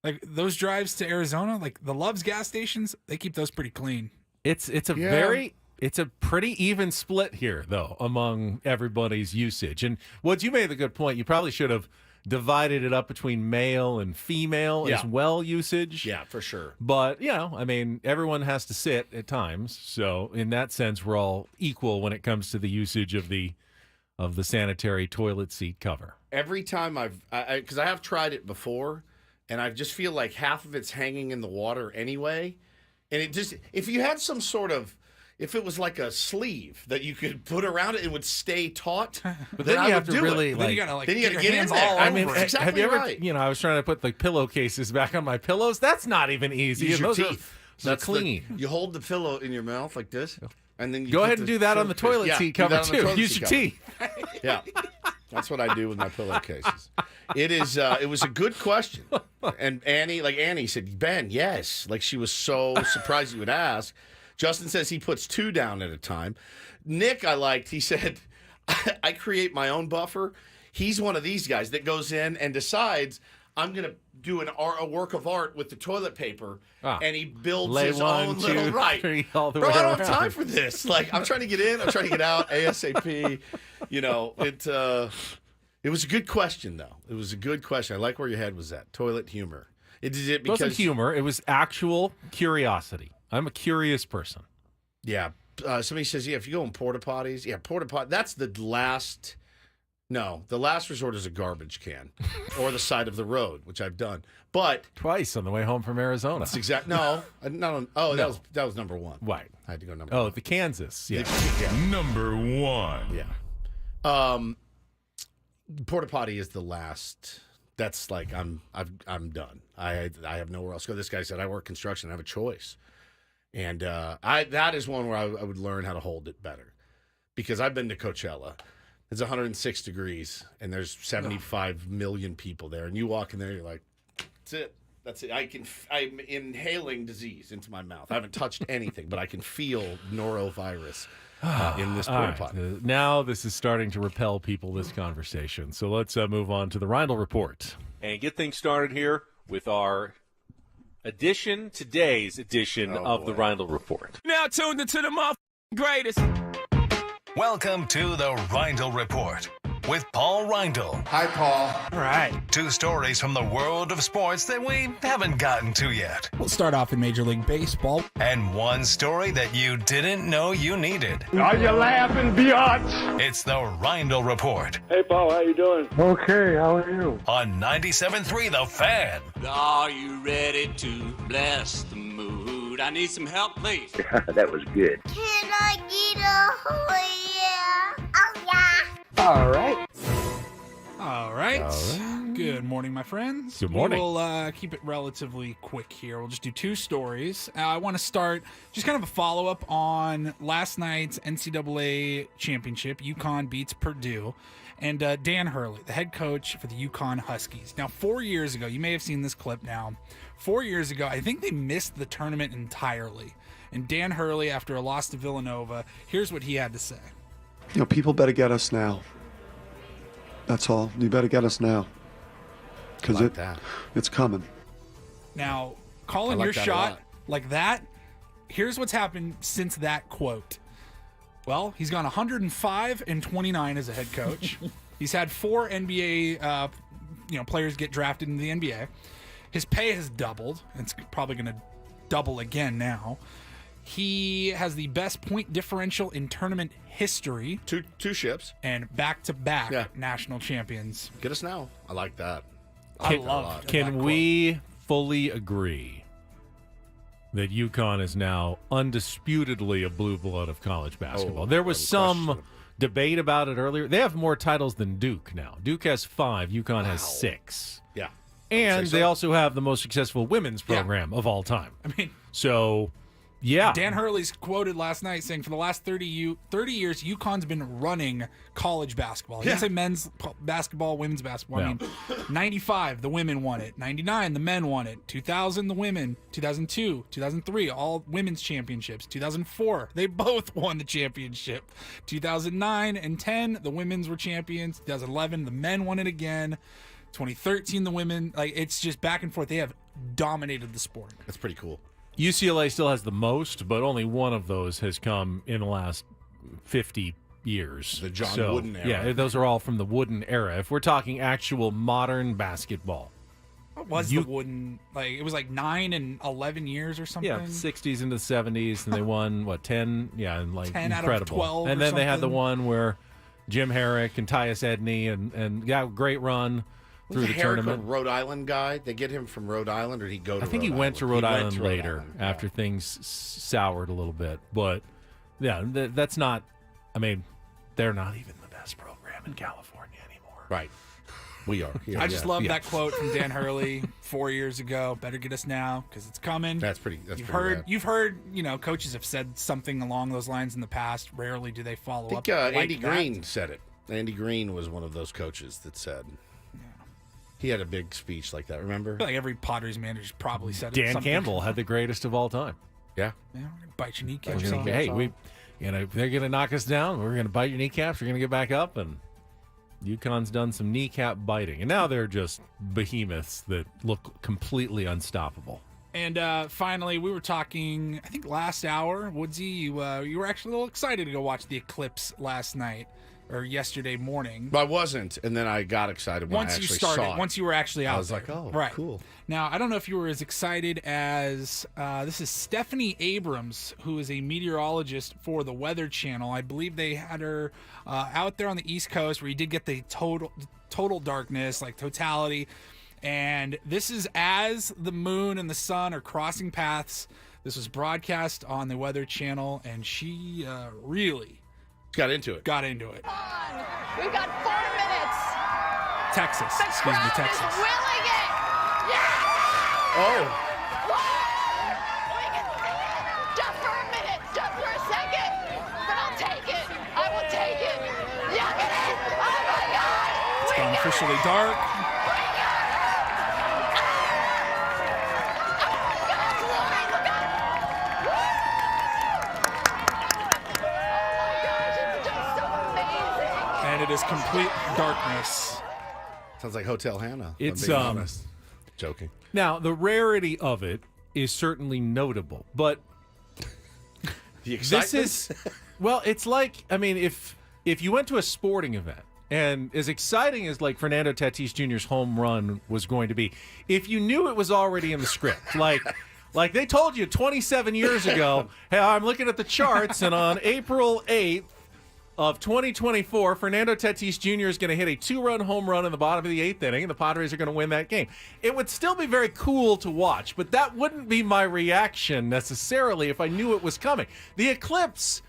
Like those drives to Arizona, like the Love's gas stations, they keep those pretty clean. It's a pretty even split here, though, among everybody's usage. And Woods, you made a good point. You probably should have divided it up between male and female as well usage. Yeah, for sure. But, I mean, everyone has to sit at times. So in that sense, we're all equal when it comes to the usage of the sanitary toilet seat cover. Every time because I have tried it before, and I just feel like half of it's hanging in the water anyway. And it just, if you had some sort of, if it was like a sleeve that you could put around it, it would stay taut. But then you have to really, Then you gotta then you get gotta your get in hands there. all I over mean, it. exactly have you ever, right. I was trying to put the pillowcases back on my pillows. That's not even easy. Use And your those teeth. are clean. You hold the pillow in your mouth like this, and then you Go put ahead and do that on the toilet seat do cover, that on the too. toilet Use seat your cover. teeth. Yeah, that's what I do with my pillowcases. It was a good question, and Annie said, Ben, yes, like she was so surprised you would ask. Justin says he puts 2 down at a time. Nick, I liked. He said, I create my own buffer. He's one of these guys that goes in and decides I'm going to do a work of art with the toilet paper, and he builds Lay his 1, own 2, little right. 3, all the Bro, way I don't have around. time for this. Like, I'm trying to get in, I'm trying to get out ASAP. It was a good question, though. It was a good question. I like where your head was at. Toilet humor. It wasn't humor. It was actual curiosity. I'm a curious person. Yeah. Somebody says, if you go in porta potties, that's the last. No, the last resort is a garbage can or the side of the road, which I've done. But twice on the way home from Arizona. That's exact. No, not on. Oh, No. that was number one. Right. I had to go number. Oh, one. the Kansas. Yeah. Number 1. Yeah. Porta potty is the last. That's like I'm done. I have nowhere else to go. This guy said I work construction. I have a choice, and that is one where I would learn how to hold it better, because I've been to Coachella. It's 106 degrees, and there's 75 million people there, and you walk in there, you're like, that's it. That's it. I'm inhaling disease into my mouth. I haven't touched anything, but I can feel norovirus in this porta potty. Now this is starting to repel people, this conversation. So let's move on to the Ryle Report. And get things started here with our today's edition of the Ryle Report. Now tuned into the greatest. Welcome to the Ryle Report with Paul Rindle. Hi, Paul. All right. 2 stories from the world of sports that we haven't gotten to yet. We'll start off in Major League Baseball. And 1 story that you didn't know you needed. Are you laughing, biatch? It's the Rindle Report Hey, Paul, how you doing? Okay, how are you? on 97.3 The Fan. Are you ready to bless the mood? I need some help, please. That was good. Can I get a yeah? Oh, yeah. All right. All right. Good morning, my friends. Good morning. We will keep it relatively quick here. We'll just do 2 stories. I want to start just kind of a follow-up on last night's NCAA Championship. UConn beats Purdue. And Dan Hurley, the head coach for the UConn Huskies. Now, 4 years ago, you may have seen this clip now. 4 years ago, I think they missed the tournament entirely. And Dan Hurley, after a loss to Villanova, here's what he had to say. People better get us now. That's all. You better get us now. Because it's coming. Now, calling I like your that a shot lot. like that, here's what's happened since that quote. Well, he's gone 105-29 as a head coach. He's had 4 NBA players get drafted into the NBA. His pay has doubled. It's probably going to double again now. He has the best point differential in tournament history. Two ships. And back-to-back national champions. Get us now. I like that. Can we fully agree that UConn is now undisputedly a blue blood of college basketball? There was some debate about it earlier. They have more titles than Duke now. Duke has 5. UConn has 6. Yeah. And they also have the most successful women's program of all time. I mean, so Yeah. Dan Hurley's quoted last night saying for the last 30 years, UConn's been running college basketball. He didn't say men's basketball, women's basketball. I mean, 95, the women won it. 99, the men won it. 2000, the women. 2002, 2003, all women's championships. 2004, they both won the championship. 2009 and 10, the women's were champions. 2011, the men won it again. 2013, the women. Like, it's just back and forth. They have dominated the sport. That's pretty cool. UCLA still has the most, but only one of those has come in the last 50 years. The John Wooden era. Yeah, those are all from the Wooden era. If we're talking actual modern basketball. What was the Wooden? Like, it was like 9 and 11 years or something? Yeah, 60s into the 70s, and they won, 10? Yeah, and 10 incredible. out of 12 and or then they had the something. one where Jim Herrick and Tyus Edney and got a great run through the Herrick, tournament. a Rhode Island guy. They get him from Rhode Island, or did he go to I think Rhode he went to Rhode Island Rhode later Island, after things soured a little bit. But, yeah, that's not – I mean, they're not even the best program in California anymore. Right. We are. I just love that quote from Dan Hurley 4 years ago. Better get us now because it's coming. That's pretty. You've heard. Coaches have said something along those lines in the past. Rarely do they follow I up. think like Andy that. Green said it. Andy Green was one of those coaches that said. He had a big speech like that. Remember? I feel like every Padres manager probably said it. Dan something. Campbell had the greatest of all time. Yeah. Yeah, we're gonna bite your kneecaps. Hey, if they're going to knock us down, we're going to bite your kneecaps. We're going to get back up, and UConn's done some kneecap biting, and now they're just behemoths that look completely unstoppable. And finally, we were talking, I think last hour, Woodsy, you were actually a little excited to go watch the Eclipse last night or yesterday morning. I wasn't, and then I got excited when I actually saw it. Once you were actually out I was there. like, oh, right. cool. Now, I don't know if you were as excited as this is Stephanie Abrams, who is a meteorologist for the Weather Channel. I believe they had her out there on the East Coast where you did get the total darkness, like totality. And this is as the moon and the sun are crossing paths. This was broadcast on the Weather Channel, and she really got into it. We've got 4 minutes. Texas. Excuse me, Texas. Willing it. Yeah. Oh. We can see it. Just for a minute. Just for a second. But I'll take it. I will take it. Look at it. Oh my God. It's gone officially dark. And it is complete darkness. Sounds like Hotel Hannah. It's, I'm being honest. Joking. Now, the rarity of it is certainly notable, but the excitement? This is, well, it's like, I mean, if you went to a sporting event, and as exciting as like Fernando Tatis Jr.'s home run was going to be, if you knew it was already in the script, like they told you 27 years ago, hey, I'm looking at the charts, and on April 8th of 2024, Fernando Tatis Jr. is going to hit a 2-run home run in the bottom of the 8th inning, and the Padres are going to win that game. It would still be very cool to watch, but that wouldn't be my reaction necessarily if I knew it was coming. The Eclipse,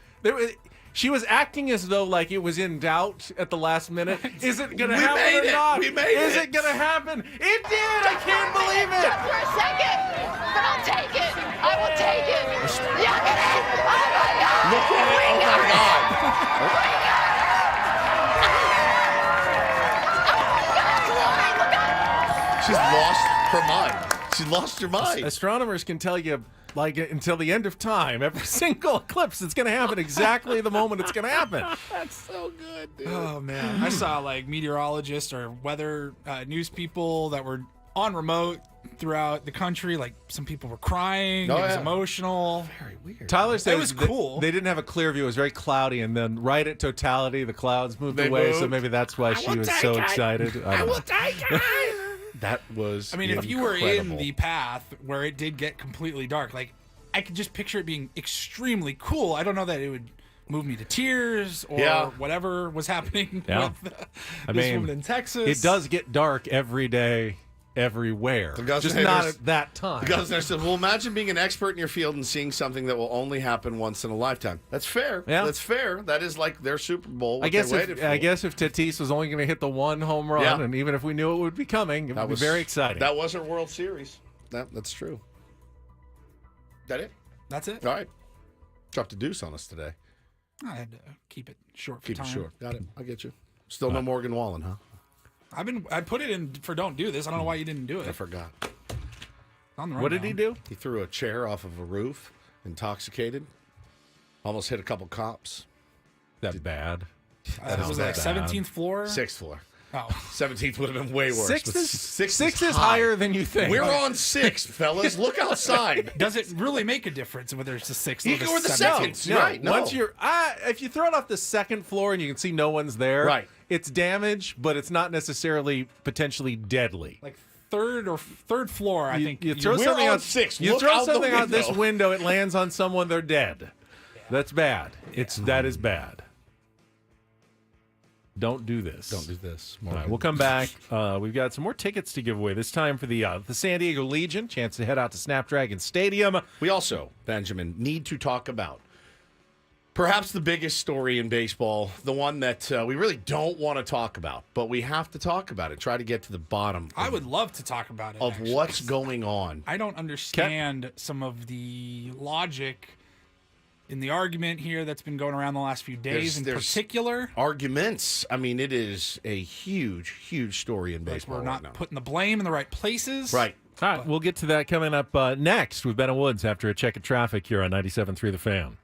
she was acting as though like it was in doubt at the last minute. Is it going to happen or not? We made it. Is it going to happen? It did! I can't believe it! Just for a second. But I'll take it. I will take it. Look at it. Oh my God. Look at it. Oh my God. She's lost her mind. She lost her mind. Astronomers can tell you, like, until the end of time, every single eclipse that's going to happen exactly the moment it's going to happen. That's so good, dude. Oh, man. I saw, like, meteorologists or weather news people that were on remote throughout the country. Like, some people were crying. Oh, it was yeah. emotional. Very weird. Tyler said It was cool. They didn't have a clear view. It was very cloudy, and then right at totality, the clouds moved They away, so moved. maybe that's why she was so excited. I don't know. take it. That was I mean, if you were in the path where it did get completely dark, like, I could just picture it being extremely cool. I don't know that it would move me to tears or whatever was happening Yeah. with I this mean, woman in Texas. it does get dark every day, everywhere. Just not at that time. The governor said, well, imagine being an expert in your field and seeing something that will only happen once in a lifetime. That's fair. Yeah. That's fair. That is like their Super Bowl. I guess if Tatis was only going to hit the one home run, Yeah. and even if we knew it would be coming, it would be very exciting. That was her World Series. That's true. That it? That's it. All right. Dropped a deuce on us today. I had to keep it short for Keep time. it short. Got it. I get you. Still no Morgan Wallen, huh? I put it in for don't do this. I don't know why you didn't do it. I forgot. On the What did he do? He threw a chair off of a roof, intoxicated. Almost hit a couple cops. That bad. That was like 17th floor? 6th floor. Oh. 17th would have been way worse. Sixth is higher than you think. We're on 6th, fellas. Look outside. Does it really make a difference whether it's the 6th You or the go with the 17th? second. Right. No. Once you're, if you throw it off the 2nd floor and you can see no one's there, right, it's damage, but it's not necessarily potentially deadly. Like third floor, I think. You throw something out 6th. You Look throw out something the out this window. window, it lands on someone, they're dead. That's bad. That is bad. Don't do this. Don't do this. All right, we'll come back. We've got some more tickets to give away. This time for the San Diego Legion. Chance to head out to Snapdragon Stadium. We also, Benjamin, need to talk about perhaps the biggest story in baseball, the one that we really don't want to talk about, but we have to talk about it. Try to get to the bottom. I would love to talk about it. Of actually. what's going on. I don't understand some of the logic in the argument here that's been going around the last few days There's particular. Arguments. I mean, it is a huge, huge story in baseball. We're not right now. putting the blame in the right places. Right. All right, we'll get to that coming up next with Ben and Woods after a check of traffic here on 97.3 The Fan.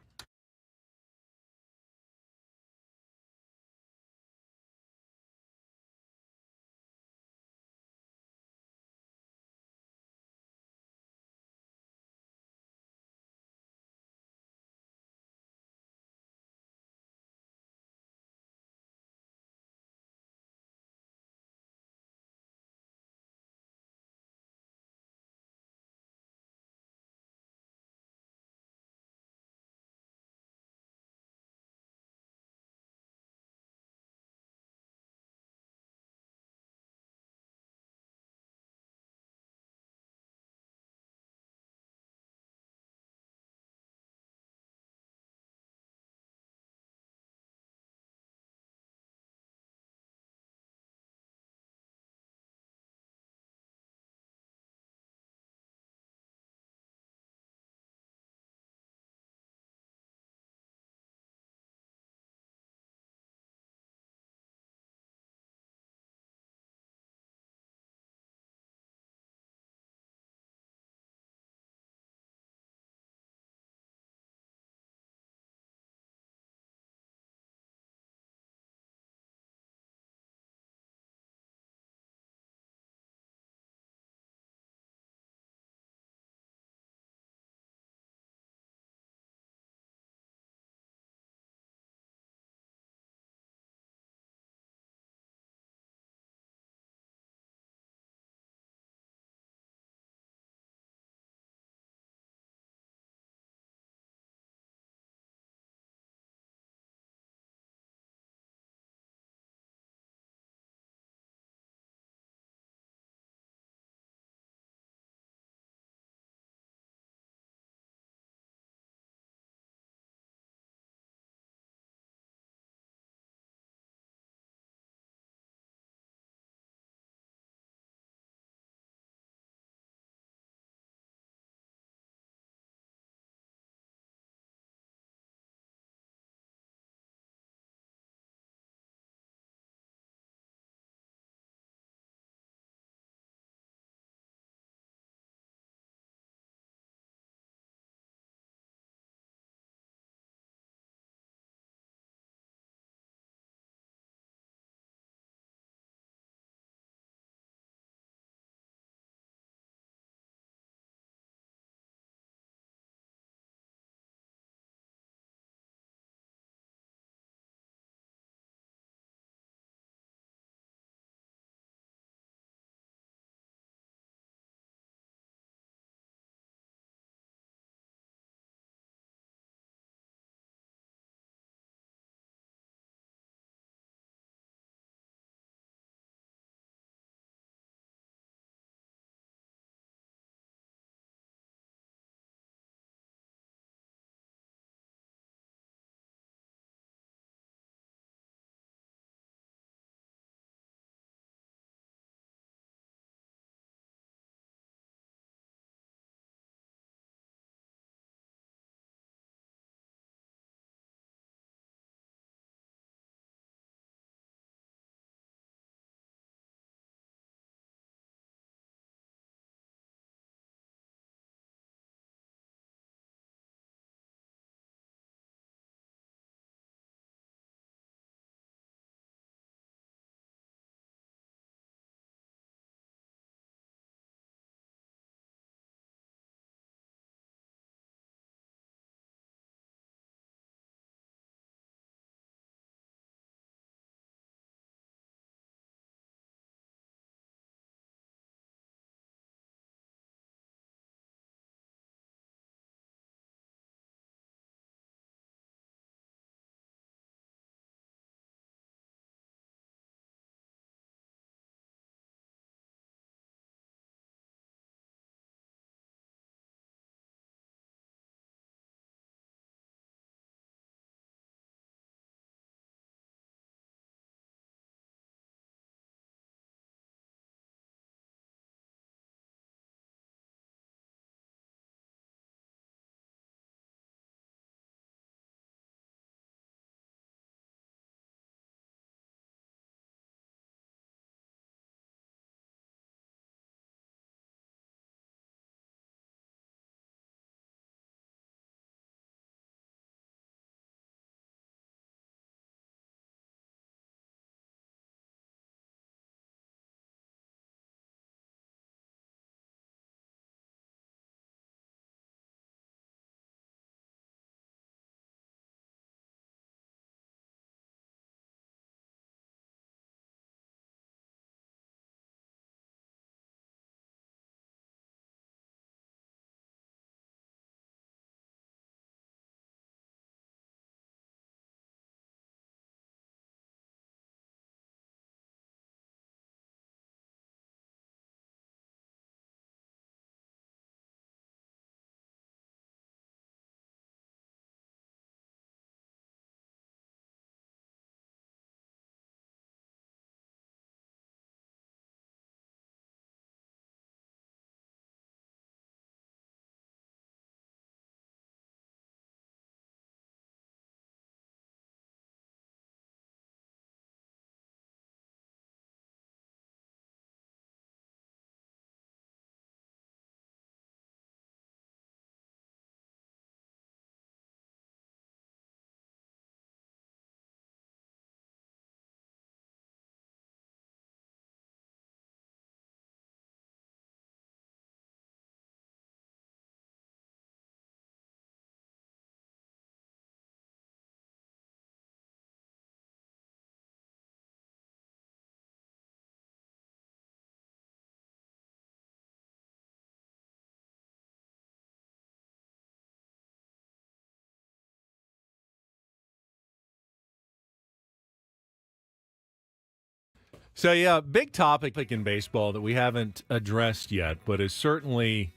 So, yeah, big topic in baseball that we haven't addressed yet, but has certainly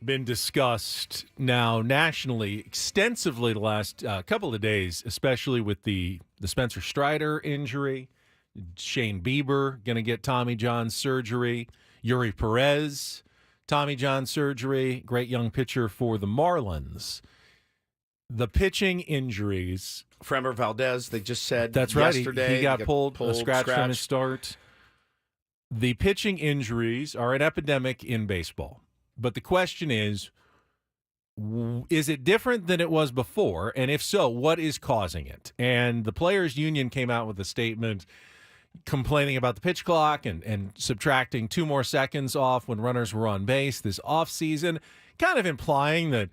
been discussed now nationally extensively the last couple of days, especially with the Spencer Strider injury. Shane Bieber going to get Tommy John surgery. Yuri Perez, Tommy John surgery. Great young pitcher for the Marlins. The pitching injuries. Framber Valdez, they just said that's right. Yesterday, he got pulled, a scratch from his start. The pitching injuries are an epidemic in baseball. But the question is it different than it was before? And if so, what is causing it? And the Players Union came out with a statement complaining about the pitch clock and subtracting 2 more seconds off when runners were on base this offseason, kind of implying that,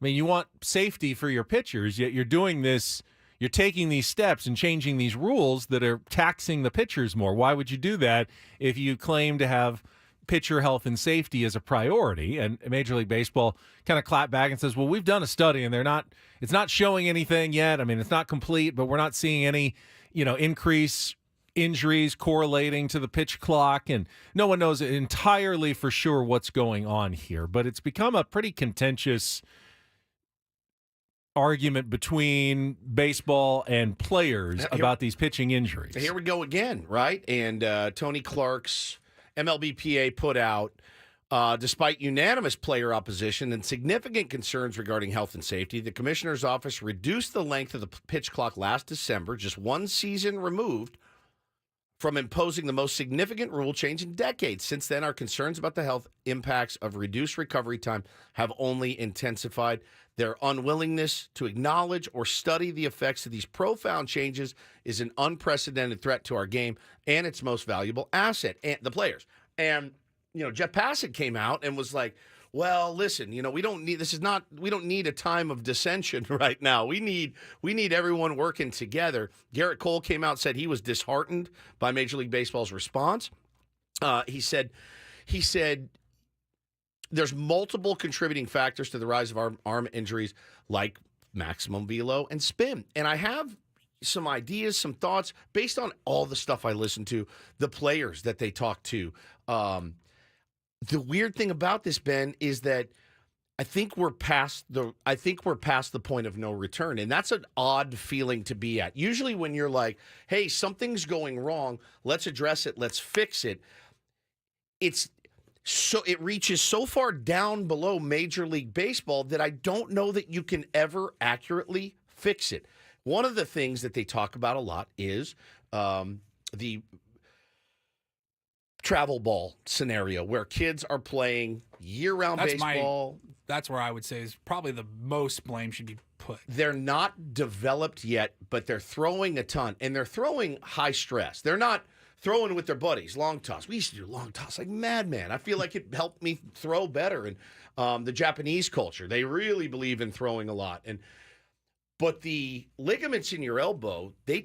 you want safety for your pitchers, yet you're doing this, you're taking these steps and changing these rules that are taxing the pitchers more. Why would you do that if you claim to have pitcher health and safety as a priority? And Major League Baseball kind of clapped back and says, well, we've done a study and it's not showing anything yet. I mean, it's not complete, but we're not seeing any, increase injuries correlating to the pitch clock, and no one knows entirely for sure what's going on here. But it's become a pretty contentious argument between baseball and players about these pitching injuries. Here we go again, right? And Tony Clark's MLBPA put out, despite unanimous player opposition and significant concerns regarding health and safety, the commissioner's office reduced the length of the pitch clock last December, just one season removed from imposing the most significant rule change in decades. Since then, our concerns about the health impacts of reduced recovery time have only intensified. Their unwillingness to acknowledge or study the effects of these profound changes is an unprecedented threat to our game and its most valuable asset, and the players. And, Jeff Passan came out and was like, well, listen, we don't need a time of dissension right now. We need everyone working together. Garrett Cole came out and said he was disheartened by Major League Baseball's response. He said there's multiple contributing factors to the rise of arm injuries, like maximum velo and spin. And I have some ideas, some thoughts based on all the stuff I listened to, the players that they talked to. The weird thing about this, Ben, is that I think we're past the point of no return, and that's an odd feeling to be at. Usually, when you're like, "Hey, something's going wrong. Let's address it. Let's fix it." It reaches so far down below Major League Baseball that I don't know that you can ever accurately fix it. One of the things that they talk about a lot is the travel ball scenario where kids are playing year-round baseball. That's where I would say is probably the most blame should be put. They're not developed yet, but they're throwing a ton, and they're throwing high stress. They're not throwing with their buddies, long toss. We used to do long toss like madman. I feel like it helped me throw better. And the Japanese culture, they really believe in throwing a lot. But the ligaments in your elbow, they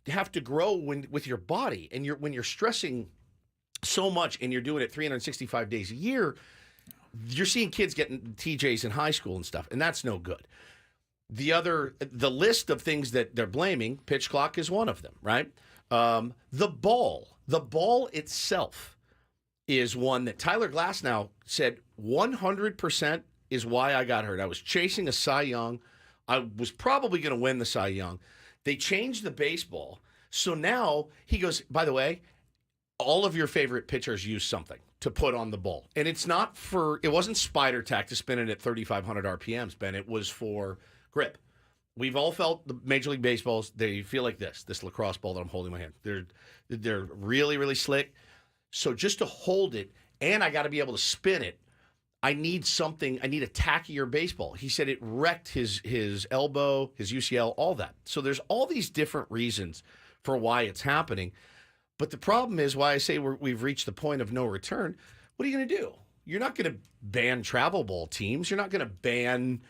have to grow with your body, and when you're stressing so much and you're doing it 365 days a year, you're seeing kids getting TJs in high school and stuff, and that's no good. The list of things that they're blaming, pitch clock is one of them, right? The ball itself is one that Tyler Glasnow said 100% is why I got hurt. I was chasing a Cy Young. I was probably going to win the Cy Young. They changed the baseball. So now he goes, by the way, all of your favorite pitchers use something to put on the ball. And it wasn't spider tack to spin it at 3,500 RPMs, Ben. It was for grip. We've all felt the Major League Baseballs, they feel like this lacrosse ball that I'm holding in my hand. They're really, really slick. So just to hold it, and I got to be able to spin it, I need a tackier baseball. He said it wrecked his elbow, his UCL, all that. So there's all these different reasons for why it's happening. But the problem is why I say we've reached the point of no return. What are you going to do? You're not going to ban travel ball teams. You're not going to ban,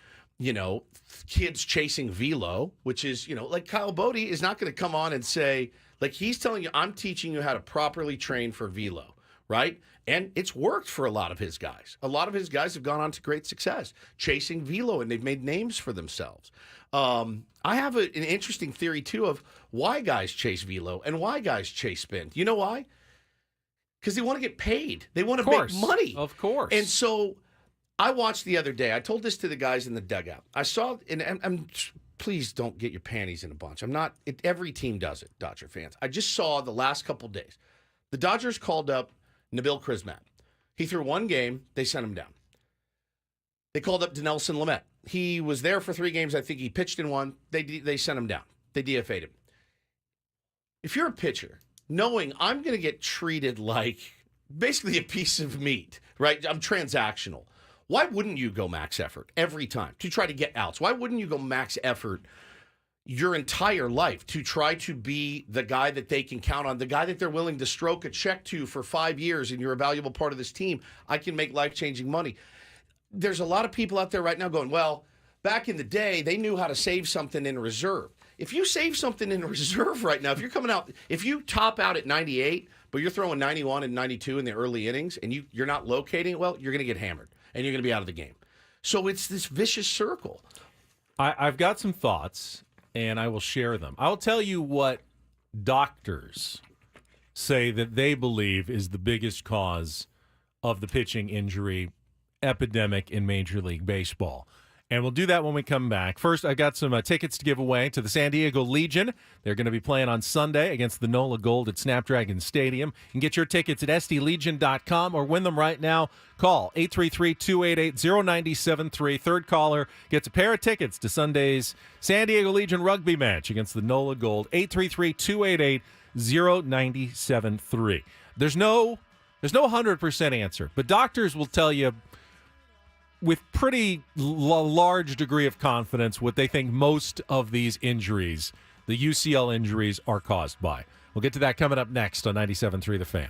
kids chasing velo, which is, like Kyle Bodie is not going to come on and say, like he's telling you, I'm teaching you how to properly train for velo. right? And it's worked for a lot of his guys. A lot of his guys have gone on to great success, chasing velo, and they've made names for themselves. I have an interesting theory, too, of why guys chase velo and why guys chase spin. You know why? Because they want to get paid. They want to make money. Of course. And so I watched the other day. I told this to the guys in the dugout. I saw, and I'm please don't get your panties in a bunch. Every team does it, Dodger fans. I just saw the last couple days. The Dodgers called up Nabil Krismat. He threw one game. They sent him down. They called up Dinelson Lamet. He was there for 3 games. I think he pitched in one. They sent him down. They DFA'd him. If you're a pitcher, knowing I'm going to get treated like basically a piece of meat, right? I'm transactional. Why wouldn't you go max effort every time to try to get outs? Why wouldn't you go max effort your entire life to try to be the guy that they can count on, the guy that they're willing to stroke a check to for 5 years, and you're a valuable part of this team? I can make life-changing money. There's a lot of people out there right now going, well, back in the day, they knew how to save something in reserve. If you save something in reserve right now, if you top out at 98, but you're throwing 91 and 92 in the early innings, and you're not locating it well, you're going to get hammered, and you're going to be out of the game. So it's this vicious circle. I've got some thoughts, and I will share them. I'll tell you what doctors say that they believe is the biggest cause of the pitching injury epidemic in Major League Baseball. And we'll do that when we come back. First, I got some tickets to give away to the San Diego Legion. They're going to be playing on Sunday against the NOLA Gold at Snapdragon Stadium. You can get your tickets at sdlegion.com or win them right now. Call 833-288-0973. Third caller gets a pair of tickets to Sunday's San Diego Legion rugby match against the NOLA Gold. 833-288-0973. There's no 100% answer, but doctors will tell you with pretty large degree of confidence what they think most of these injuries, the UCL injuries, are caused by. We'll get to that coming up next on 97.3 The Fan.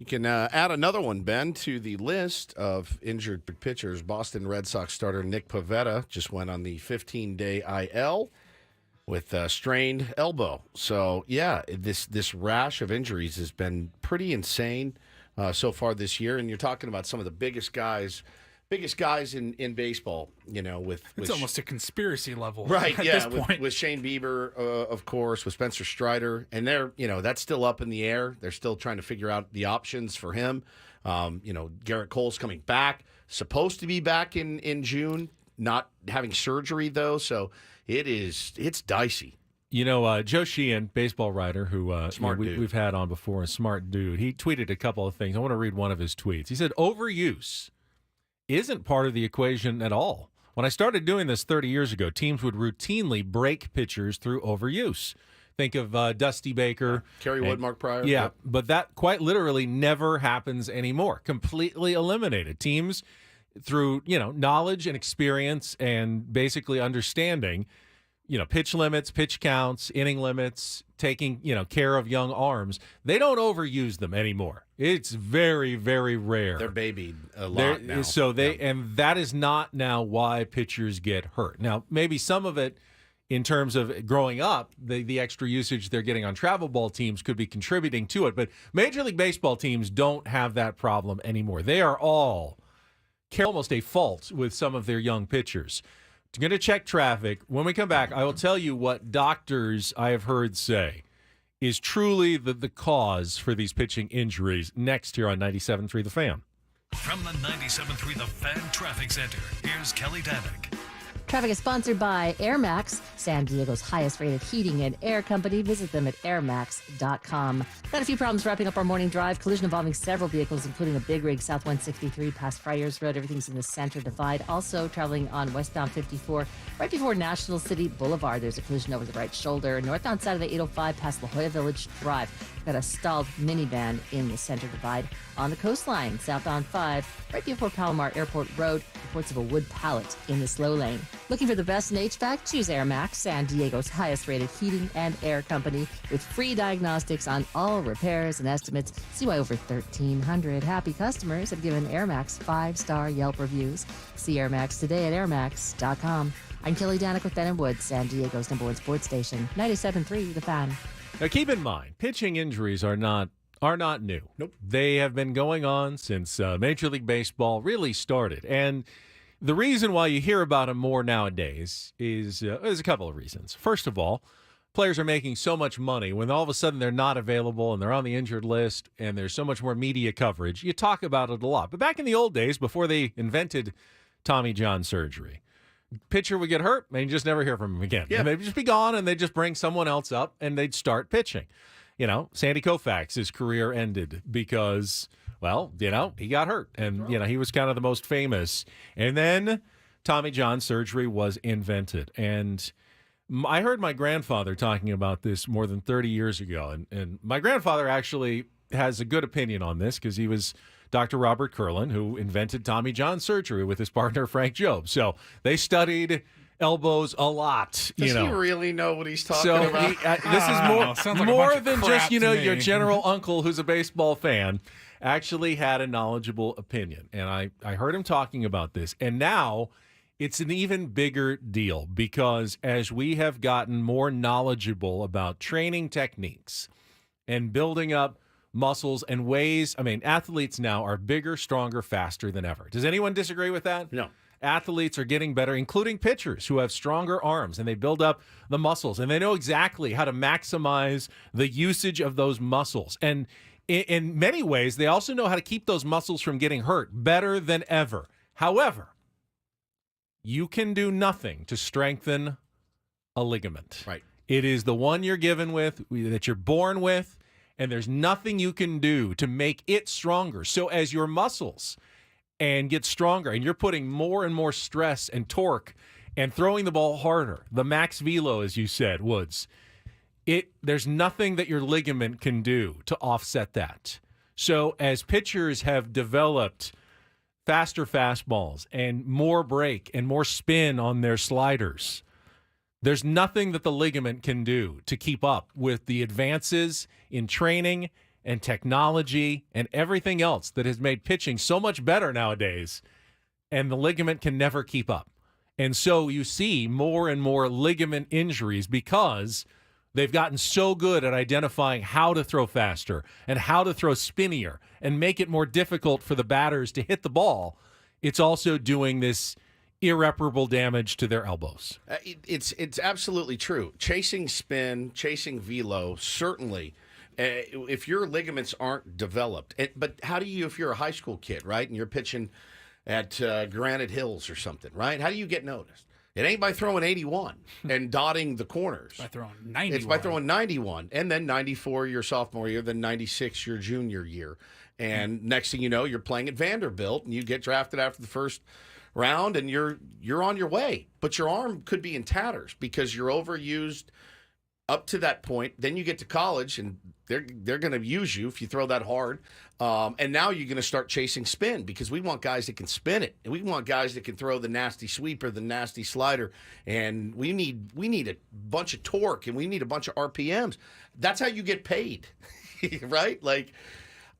You can add another one, Ben, to the list of injured pitchers. Boston Red Sox starter Nick Pivetta just went on the 15-day IL with a strained elbow. So, yeah, this rash of injuries has been pretty insane so far this year. And you're talking about some of the biggest guys in baseball, it's almost a conspiracy level. Right, at yeah, this point. with Shane Bieber, of course, with Spencer Strider. And that's still up in the air. They're still trying to figure out the options for him. Garrett Cole's coming back, supposed to be back in June, not having surgery, though. So it's dicey. Joe Sheehan, baseball writer, who dude. we've had on before, a smart dude, he tweeted a couple of things. I want to read one of his tweets. He said, overuse isn't part of the equation at all. When I started doing this 30 years ago, teams would routinely break pitchers through overuse. Think of Dusty Baker. Kerry Wood, Mark Pryor. Yeah, Yep. but that quite literally never happens anymore. Completely eliminated. Teams, through knowledge and experience and basically understanding, pitch limits, pitch counts, inning limits, taking, care of young arms. They don't overuse them anymore. It's very, very rare. They're babied a lot now. So and that is not now why pitchers get hurt. Now, maybe some of it in terms of growing up, the extra usage they're getting on travel ball teams could be contributing to it. But Major League Baseball teams don't have that problem anymore. They are all almost a fault with some of their young pitchers. I'm going to check traffic. When we come back, I will tell you what doctors I have heard say is truly the cause for these pitching injuries next here on 97.3 The Fan. From the 97.3 The Fan Traffic Center, here's Kelly Danick. Traffic is sponsored by Air Max, San Diego's highest-rated heating and air company. Visit them at airmax.com. Got a few problems wrapping up our morning drive. Collision involving several vehicles, including a big rig, South 163 past Friars Road. Everything's in the center divide. Also traveling on westbound 54, right before National City Boulevard. There's a collision over the right shoulder. Northbound side of the 805 past La Jolla Village Drive. Got a stalled minivan in the center divide. On the coastline, southbound 5, right before Palomar Airport Road. Reports of a wood pallet in the slow lane. Looking for the best in HVAC? Choose Air Max, San Diego's highest-rated heating and air company, with free diagnostics on all repairs and estimates. See why over 1,300 happy customers have given Air Max 5-star Yelp reviews. See Air Max today at airmax.com. I'm Kelly Danick with Ben & Wood, San Diego's #1 sports station, 97.3 The Fan. Now, keep in mind, pitching injuries are not new. Nope. They have been going on since Major League Baseball really started. And the reason why you hear about them more nowadays is there's a couple of reasons. First of all, players are making so much money when all of a sudden they're not available and they're on the injured list and there's so much more media coverage. You talk about it a lot. But back in the old days, before they invented Tommy John surgery, pitcher would get hurt and you just never hear from him again. Yeah. And they'd just be gone and they'd just bring someone else up and they'd start pitching. Sandy Koufax, his career ended because, he got hurt. And, he was kind of the most famous. And then Tommy John surgery was invented. And I heard my grandfather talking about this more than 30 years ago. And my grandfather actually has a good opinion on this because he was Dr. Robert Kurlan, who invented Tommy John surgery with his partner Frank Jobe. So they studied elbows a lot. Does he really know what he's talking about? This is like more a bunch of than crap just, to your me. general uncle who's a baseball fan actually had a knowledgeable opinion. And I heard him talking about this. And now it's an even bigger deal because as we have gotten more knowledgeable about training techniques and building up muscles and ways, athletes now are bigger, stronger, faster than ever. Does anyone disagree with that? No. Athletes are getting better, including pitchers who have stronger arms, and they build up the muscles, and they know exactly how to maximize the usage of those muscles. And in many ways, they also know how to keep those muscles from getting hurt better than ever. However, you can do nothing to strengthen a ligament. Right. It is the one you're given with, that you're born with, and there's nothing you can do to make it stronger. So as your muscles and get stronger, and you're putting more and more stress and torque and throwing the ball harder, the max velo, as you said, Woods, there's nothing that your ligament can do to offset that. So as pitchers have developed faster fastballs and more break and more spin on their sliders, there's nothing that the ligament can do to keep up with the advances in training and technology and everything else that has made pitching so much better nowadays, and the ligament can never keep up. And so you see more and more ligament injuries because they've gotten so good at identifying how to throw faster and how to throw spinnier and make it more difficult for the batters to hit the ball. It's also doing this irreparable damage to their elbows. It's absolutely true. Chasing spin, chasing velo, certainly. If your ligaments aren't developed, but how do you, if you're a high school kid, right, and you're pitching at Granite Hills or something, right? How do you get noticed? It ain't by throwing 81 and dotting the corners. By throwing 91. It's by throwing 91, and then 94 your sophomore year, then 96 your junior year. And next thing you know, you're playing at Vanderbilt, and you get drafted after the first round, and you're on your way. But your arm could be in tatters because you're overused up to that point. Then you get to college, and they're going to use you if you throw that hard. And now you're going to start chasing spin because we want guys that can spin it. And we want guys that can throw the nasty sweeper, the nasty slider. And we need a bunch of torque, and we need a bunch of RPMs. That's how you get paid, right? Like,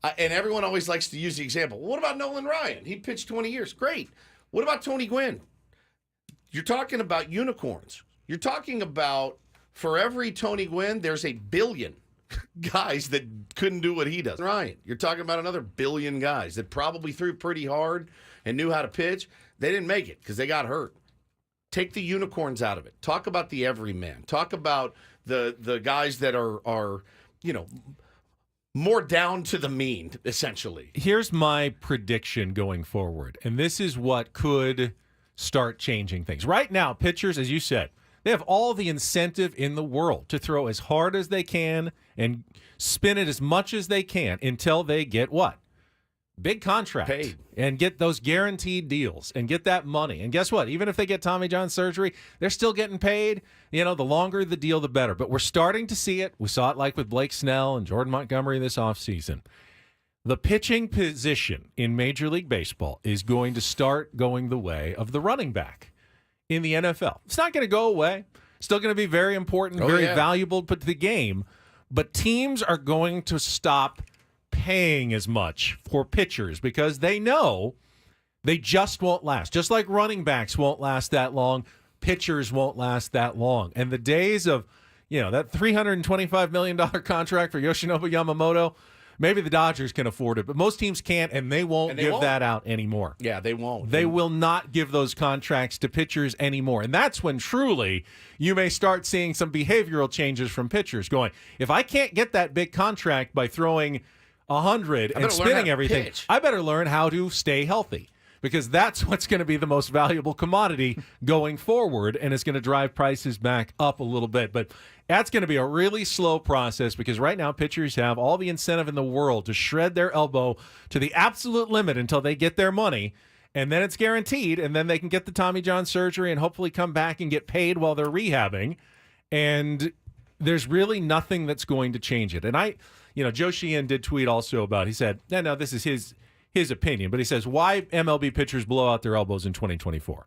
and everyone always likes to use the example. Well, what about Nolan Ryan? He pitched 20 years. Great. What about Tony Gwynn? You're talking about unicorns. You're talking about for every Tony Gwynn, there's a billion guys that couldn't do what he does. Ryan, you're talking about another billion guys that probably threw pretty hard and knew how to pitch. They didn't make it because they got hurt. Take the unicorns out of it. Talk about the everyman. Talk about the guys that are more down to the mean, essentially. Here's my prediction going forward, and this is what could start changing things. Right now, pitchers, as you said, they have all the incentive in the world to throw as hard as they can and spin it as much as they can until they get what? Big contract. Paid. And get those guaranteed deals and get that money. And guess what? Even if they get Tommy John surgery, they're still getting paid. You know, the longer the deal, the better. But we're starting to see it. We saw it like with Blake Snell and Jordan Montgomery this offseason. The pitching position in Major League Baseball is going to start going the way of the running back in the NFL. It's not going to go away. Still going to be very important, very valuable to the game. But teams are going to stop paying as much for pitchers because they know they just won't last. Just like running backs won't last that long, pitchers won't last that long. And the days of, that $325 million contract for Yoshinobu Yamamoto, maybe the Dodgers can afford it, but most teams can't, and they won't give that out anymore. Yeah, they won't. They will not give those contracts to pitchers anymore. And that's when truly you may start seeing some behavioral changes from pitchers going, if I can't get that big contract by throwing 100 and spinning everything, I better learn how to stay healthy. Because that's what's going to be the most valuable commodity going forward, and it's going to drive prices back up a little bit. But that's going to be a really slow process because right now pitchers have all the incentive in the world to shred their elbow to the absolute limit until they get their money, and then it's guaranteed, and then they can get the Tommy John surgery and hopefully come back and get paid while they're rehabbing. And there's really nothing that's going to change it. And Joe Sheehan did tweet also about, he said, no, this is his opinion, but he says, why MLB pitchers blow out their elbows in 2024?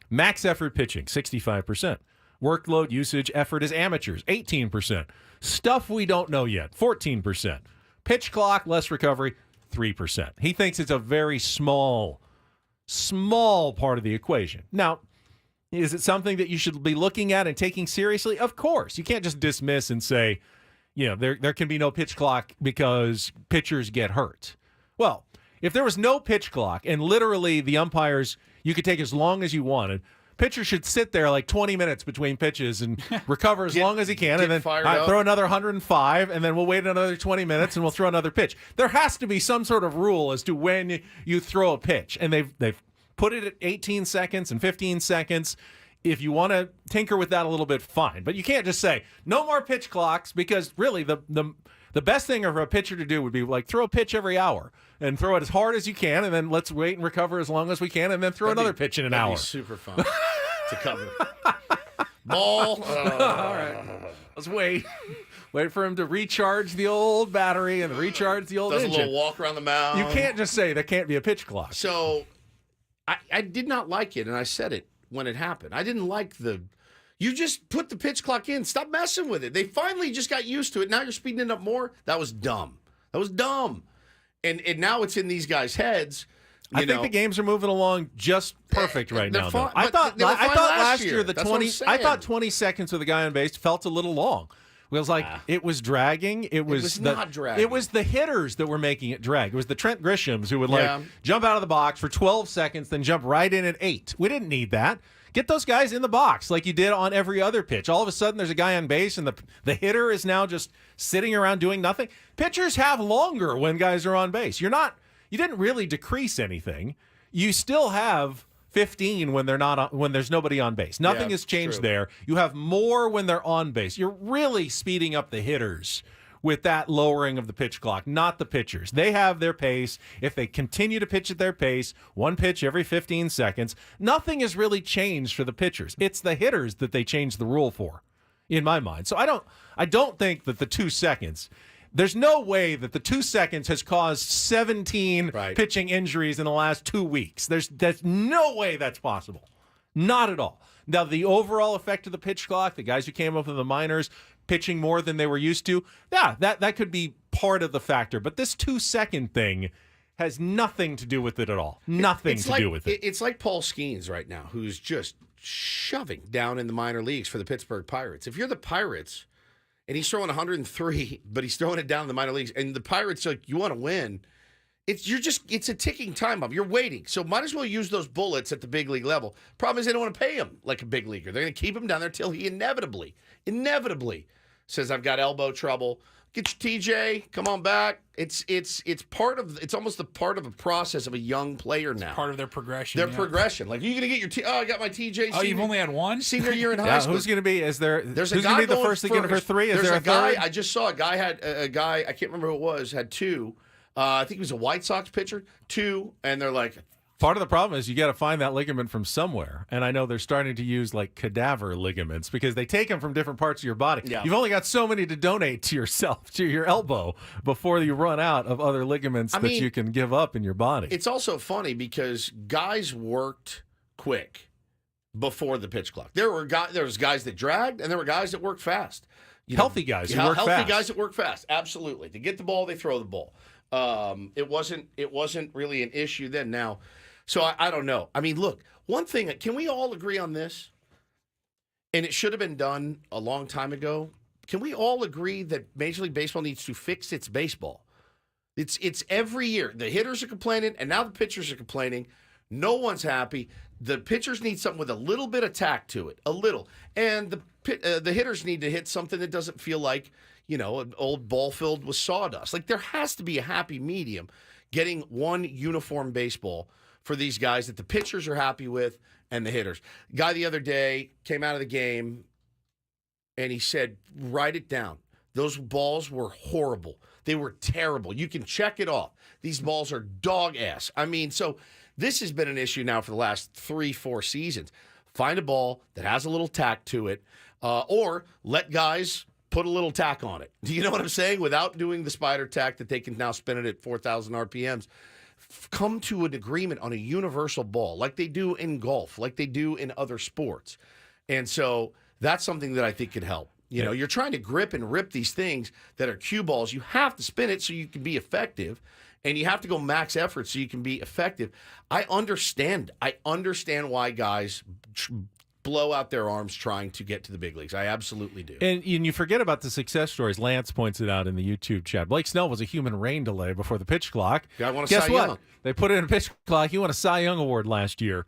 Max effort pitching, 65%. Workload, usage, effort as amateurs, 18%. Stuff we don't know yet, 14%. Pitch clock, less recovery, 3%. He thinks it's a very small part of the equation. Now, is it something that you should be looking at and taking seriously? Of course. You can't just dismiss and say, there can be no pitch clock because pitchers get hurt. Well, if there was no pitch clock and literally the umpires, you could take as long as you wanted, pitcher should sit there like 20 minutes between pitches and recover as long as he can, and then throw another 105, and then we'll wait another 20 minutes and we'll throw another pitch. There has to be some sort of rule as to when you throw a pitch, and they've put it at 18 seconds and 15 seconds. If you want to tinker with that a little bit, fine. But you can't just say, no more pitch clocks, because really the best thing for a pitcher to do would be like throw a pitch every hour and throw it as hard as you can, and then let's wait and recover as long as we can, and then throw another pitch in an hour. That'd be super fun to cover. Ball. All right. Let's wait. Wait for him to recharge the old battery and recharge the old engine. Does a little walk around the mound. You can't just say there can't be a pitch clock. So I did not like it, and I said it when it happened. I didn't like you just put the pitch clock in. Stop messing with it. They finally just got used to it. Now you're speeding it up more. That was dumb. That was dumb. And now it's in these guys' heads. I think the games are moving along just perfect right now. Though. I thought they were fine last year That's what I'm saying. I thought 20 seconds with a guy on base felt a little long. It was like it was dragging. It was not dragging. It was the hitters that were making it drag. It was the Trent Grishams who would Yeah. jump out of the box for 12 seconds, then jump right in at 8. We didn't need that. Get those guys in the box like you did on every other pitch. All of a sudden, there's a guy on base, and the hitter is now just sitting around doing nothing. Pitchers have longer when guys are on base. You didn't really decrease anything. You still have 15 when when there's nobody on base. Nothing has changed there. You have more when they're on base. You're really speeding up the hitters with that lowering of the pitch clock, not the pitchers. They have their pace. If they continue to pitch at their pace, one pitch every 15 seconds, nothing has really changed for the pitchers. It's the hitters that they changed the rule for, in my mind. So I don't think that the 2 seconds, there's no way that the 2 seconds has caused 17 pitching injuries in the last 2 weeks. There's no way that's possible. Not at all. Now, the overall effect of the pitch clock, the guys who came up in the minors pitching more than they were used to, yeah, that could be part of the factor. But this 2 second thing has nothing to do with it at all. Nothing to do with it. It's like Paul Skeens right now, who's just shoving down in the minor leagues for the Pittsburgh Pirates. If you're the Pirates and he's throwing 103, but he's throwing it down in the minor leagues, and the Pirates are like, you want to win, it's a ticking time bomb. You're waiting. So might as well use those bullets at the big league level. Problem is they don't want to pay him like a big leaguer. They're going to keep him down there till he inevitably says, I've got elbow trouble. Get your TJ, come on back. It's almost the part of a process of a young player now. Part of their progression. Their progression. Like, you're going to get your I got my TJ. Oh, you've only had one? Senior year in high school. Who's going to be? Who's going to be the first to get it for 3? Is there a guy? third? I just saw a guy, I can't remember who it was, had 2. I think he was a White Sox pitcher, 2, and they're like, part of the problem is you got to find that ligament from somewhere. And I know they're starting to use like cadaver ligaments because they take them from different parts of your body. Yeah. You've only got so many to donate to yourself, to your elbow, before you run out of other ligaments that you can give up in your body. It's also funny because guys worked quick before the pitch clock. There was guys that dragged, and there were guys that worked fast. Healthy guys who work fast. Healthy guys that work fast, absolutely. They get the ball, they throw the ball. It wasn't really an issue then. Now, so I don't know. I mean, look, one thing, can we all agree on this? And it should have been done a long time ago. Can we all agree that Major League Baseball needs to fix its baseball? It's every year. The hitters are complaining, and now the pitchers are complaining. No one's happy. The pitchers need something with a little bit of tact to it, a little. And the hitters need to hit something that doesn't feel like, an old ball filled with sawdust. Like, there has to be a happy medium getting one uniform baseball for these guys that the pitchers are happy with and the hitters. Guy the other day came out of the game and he said, write it down. Those balls were horrible. They were terrible. You can check it off. These balls are dog ass. I mean, so this has been an issue now for the last 3-4 seasons. Find a ball that has a little tack to it, or let guys put a little tack on it. Do you know what I'm saying? Without doing the spider tack that they can now spin it at 4,000 RPMs. Come to an agreement on a universal ball like they do in golf, like they do in other sports. And so that's something that I think could help. You're trying to grip and rip these things that are cue balls. You have to spin it so you can be effective, and you have to go max effort so you can be effective. I understand why guys blow out their arms trying to get to the big leagues. I absolutely do. And you forget about the success stories. Lance points it out in the YouTube chat. Blake Snell was a human rain delay before the pitch clock. I want a Guess Cy what? Young. They put it in a pitch clock. He won a Cy Young award last year,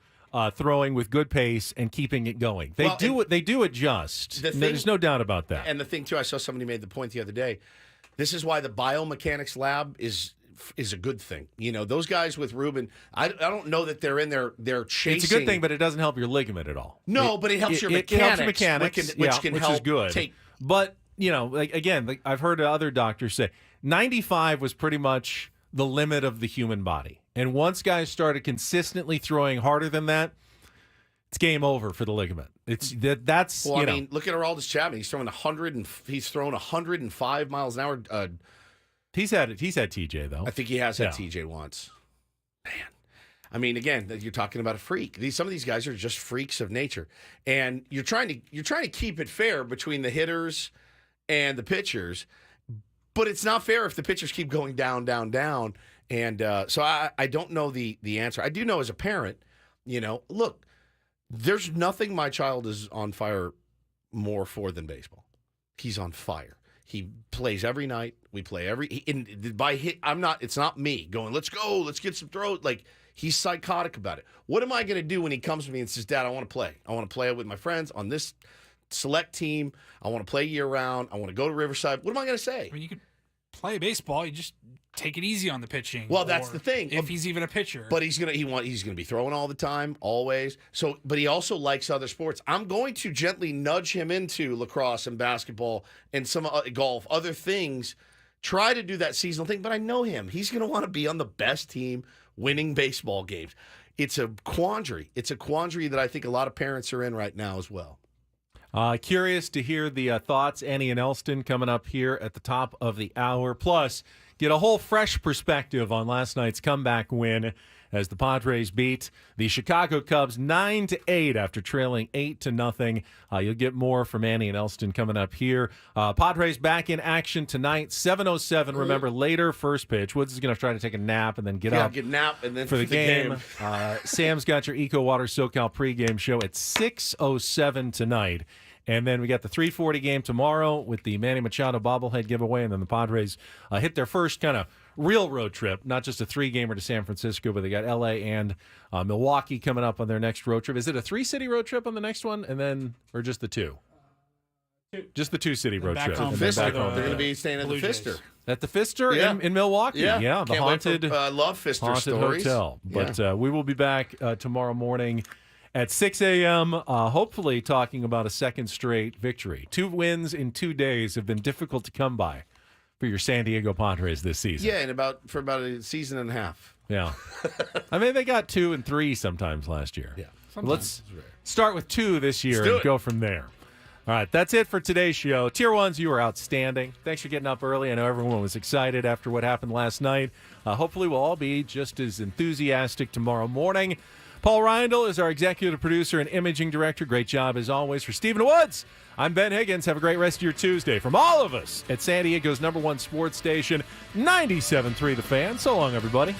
throwing with good pace and keeping it going. They do adjust. There's no doubt about that. And the thing too, I saw somebody made the point the other day. This is why the biomechanics lab is a good thing. Those guys with Ruben, I don't know that they're in there. They're chasing. It's a good thing, but it doesn't help your ligament at all. No, but it helps your mechanics. It helps your mechanics, which can help is good. But I've heard other doctors say 95 was pretty much the limit of the human body, and once guys started consistently throwing harder than that, it's game over for the ligament. That's. Well, I mean, look at Aroldis Chapman. He's throwing 105 miles an hour. He's had TJ though. I think he has had TJ once. Man, I mean, again, you're talking about a freak. Some of these guys are just freaks of nature, and you're trying to keep it fair between the hitters and the pitchers. but it's not fair if the pitchers keep going down, down, down. And so I don't know the answer. I do know as a parent, look, there's nothing my child is on fire more for than baseball. He's on fire. He plays every night. We play it's not me going, let's go, let's get some throws. Like, he's psychotic about it. What am I going to do when he comes to me and says, Dad, I want to play. I want to play with my friends on this select team. I want to play year round. I want to go to Riverside. What am I going to say? I mean, you could play baseball. You just take it easy on the pitching. Well, that's the thing. If he's even a pitcher. But he's gonna be throwing all the time, always. So, but he also likes other sports. I'm going to gently nudge him into lacrosse and basketball and some golf, other things. Try to do that seasonal thing. But I know him. He's going to want to be on the best team, winning baseball games. It's a quandary. It's a quandary that I think a lot of parents are in right now as well. Curious to hear the thoughts. Annie and Elston coming up here at the top of the hour. Plus, get a whole fresh perspective on last night's comeback win as the Padres beat the Chicago Cubs 9-8 after trailing 8-0. You'll get more from Annie and Elston coming up here. Padres back in action tonight, 7:07. Remember, later first pitch. Woods is going to try to take a nap and then get up. Get a nap and then for the game. Sam's got your Eco Water SoCal pregame show at 6:07 tonight. And then we got the 3:40 game tomorrow with the Manny Machado bobblehead giveaway. And then the Padres hit their first kind of real road trip, not just a 3-gamer to San Francisco, but they got L.A. and Milwaukee coming up on their next road trip. Is it a 3-city road trip on the next one, or just the 2? Just the 2-city road trip. They're going to be staying at the Pfister. At the Pfister in Milwaukee. Yeah, the haunted. I love Pfister haunted stories. Hotel. But we will be back tomorrow morning at 6 a.m., hopefully talking about a second straight victory. 2 wins in 2 days have been difficult to come by for your San Diego Padres this season. Yeah, for about a season and a half. Yeah. I mean, they got 2 and 3 sometimes last year. Yeah. Let's start with 2 this year and go from there. All right, that's it for today's show. Tier 1s, you were outstanding. Thanks for getting up early. I know everyone was excited after what happened last night. Hopefully we'll all be just as enthusiastic tomorrow morning. Paul Reindl is our executive producer and imaging director. Great job, as always, for Stephen Woods. I'm Ben Higgins. Have a great rest of your Tuesday. From all of us at San Diego's #1 sports station, 97.3 The Fan. So long, everybody.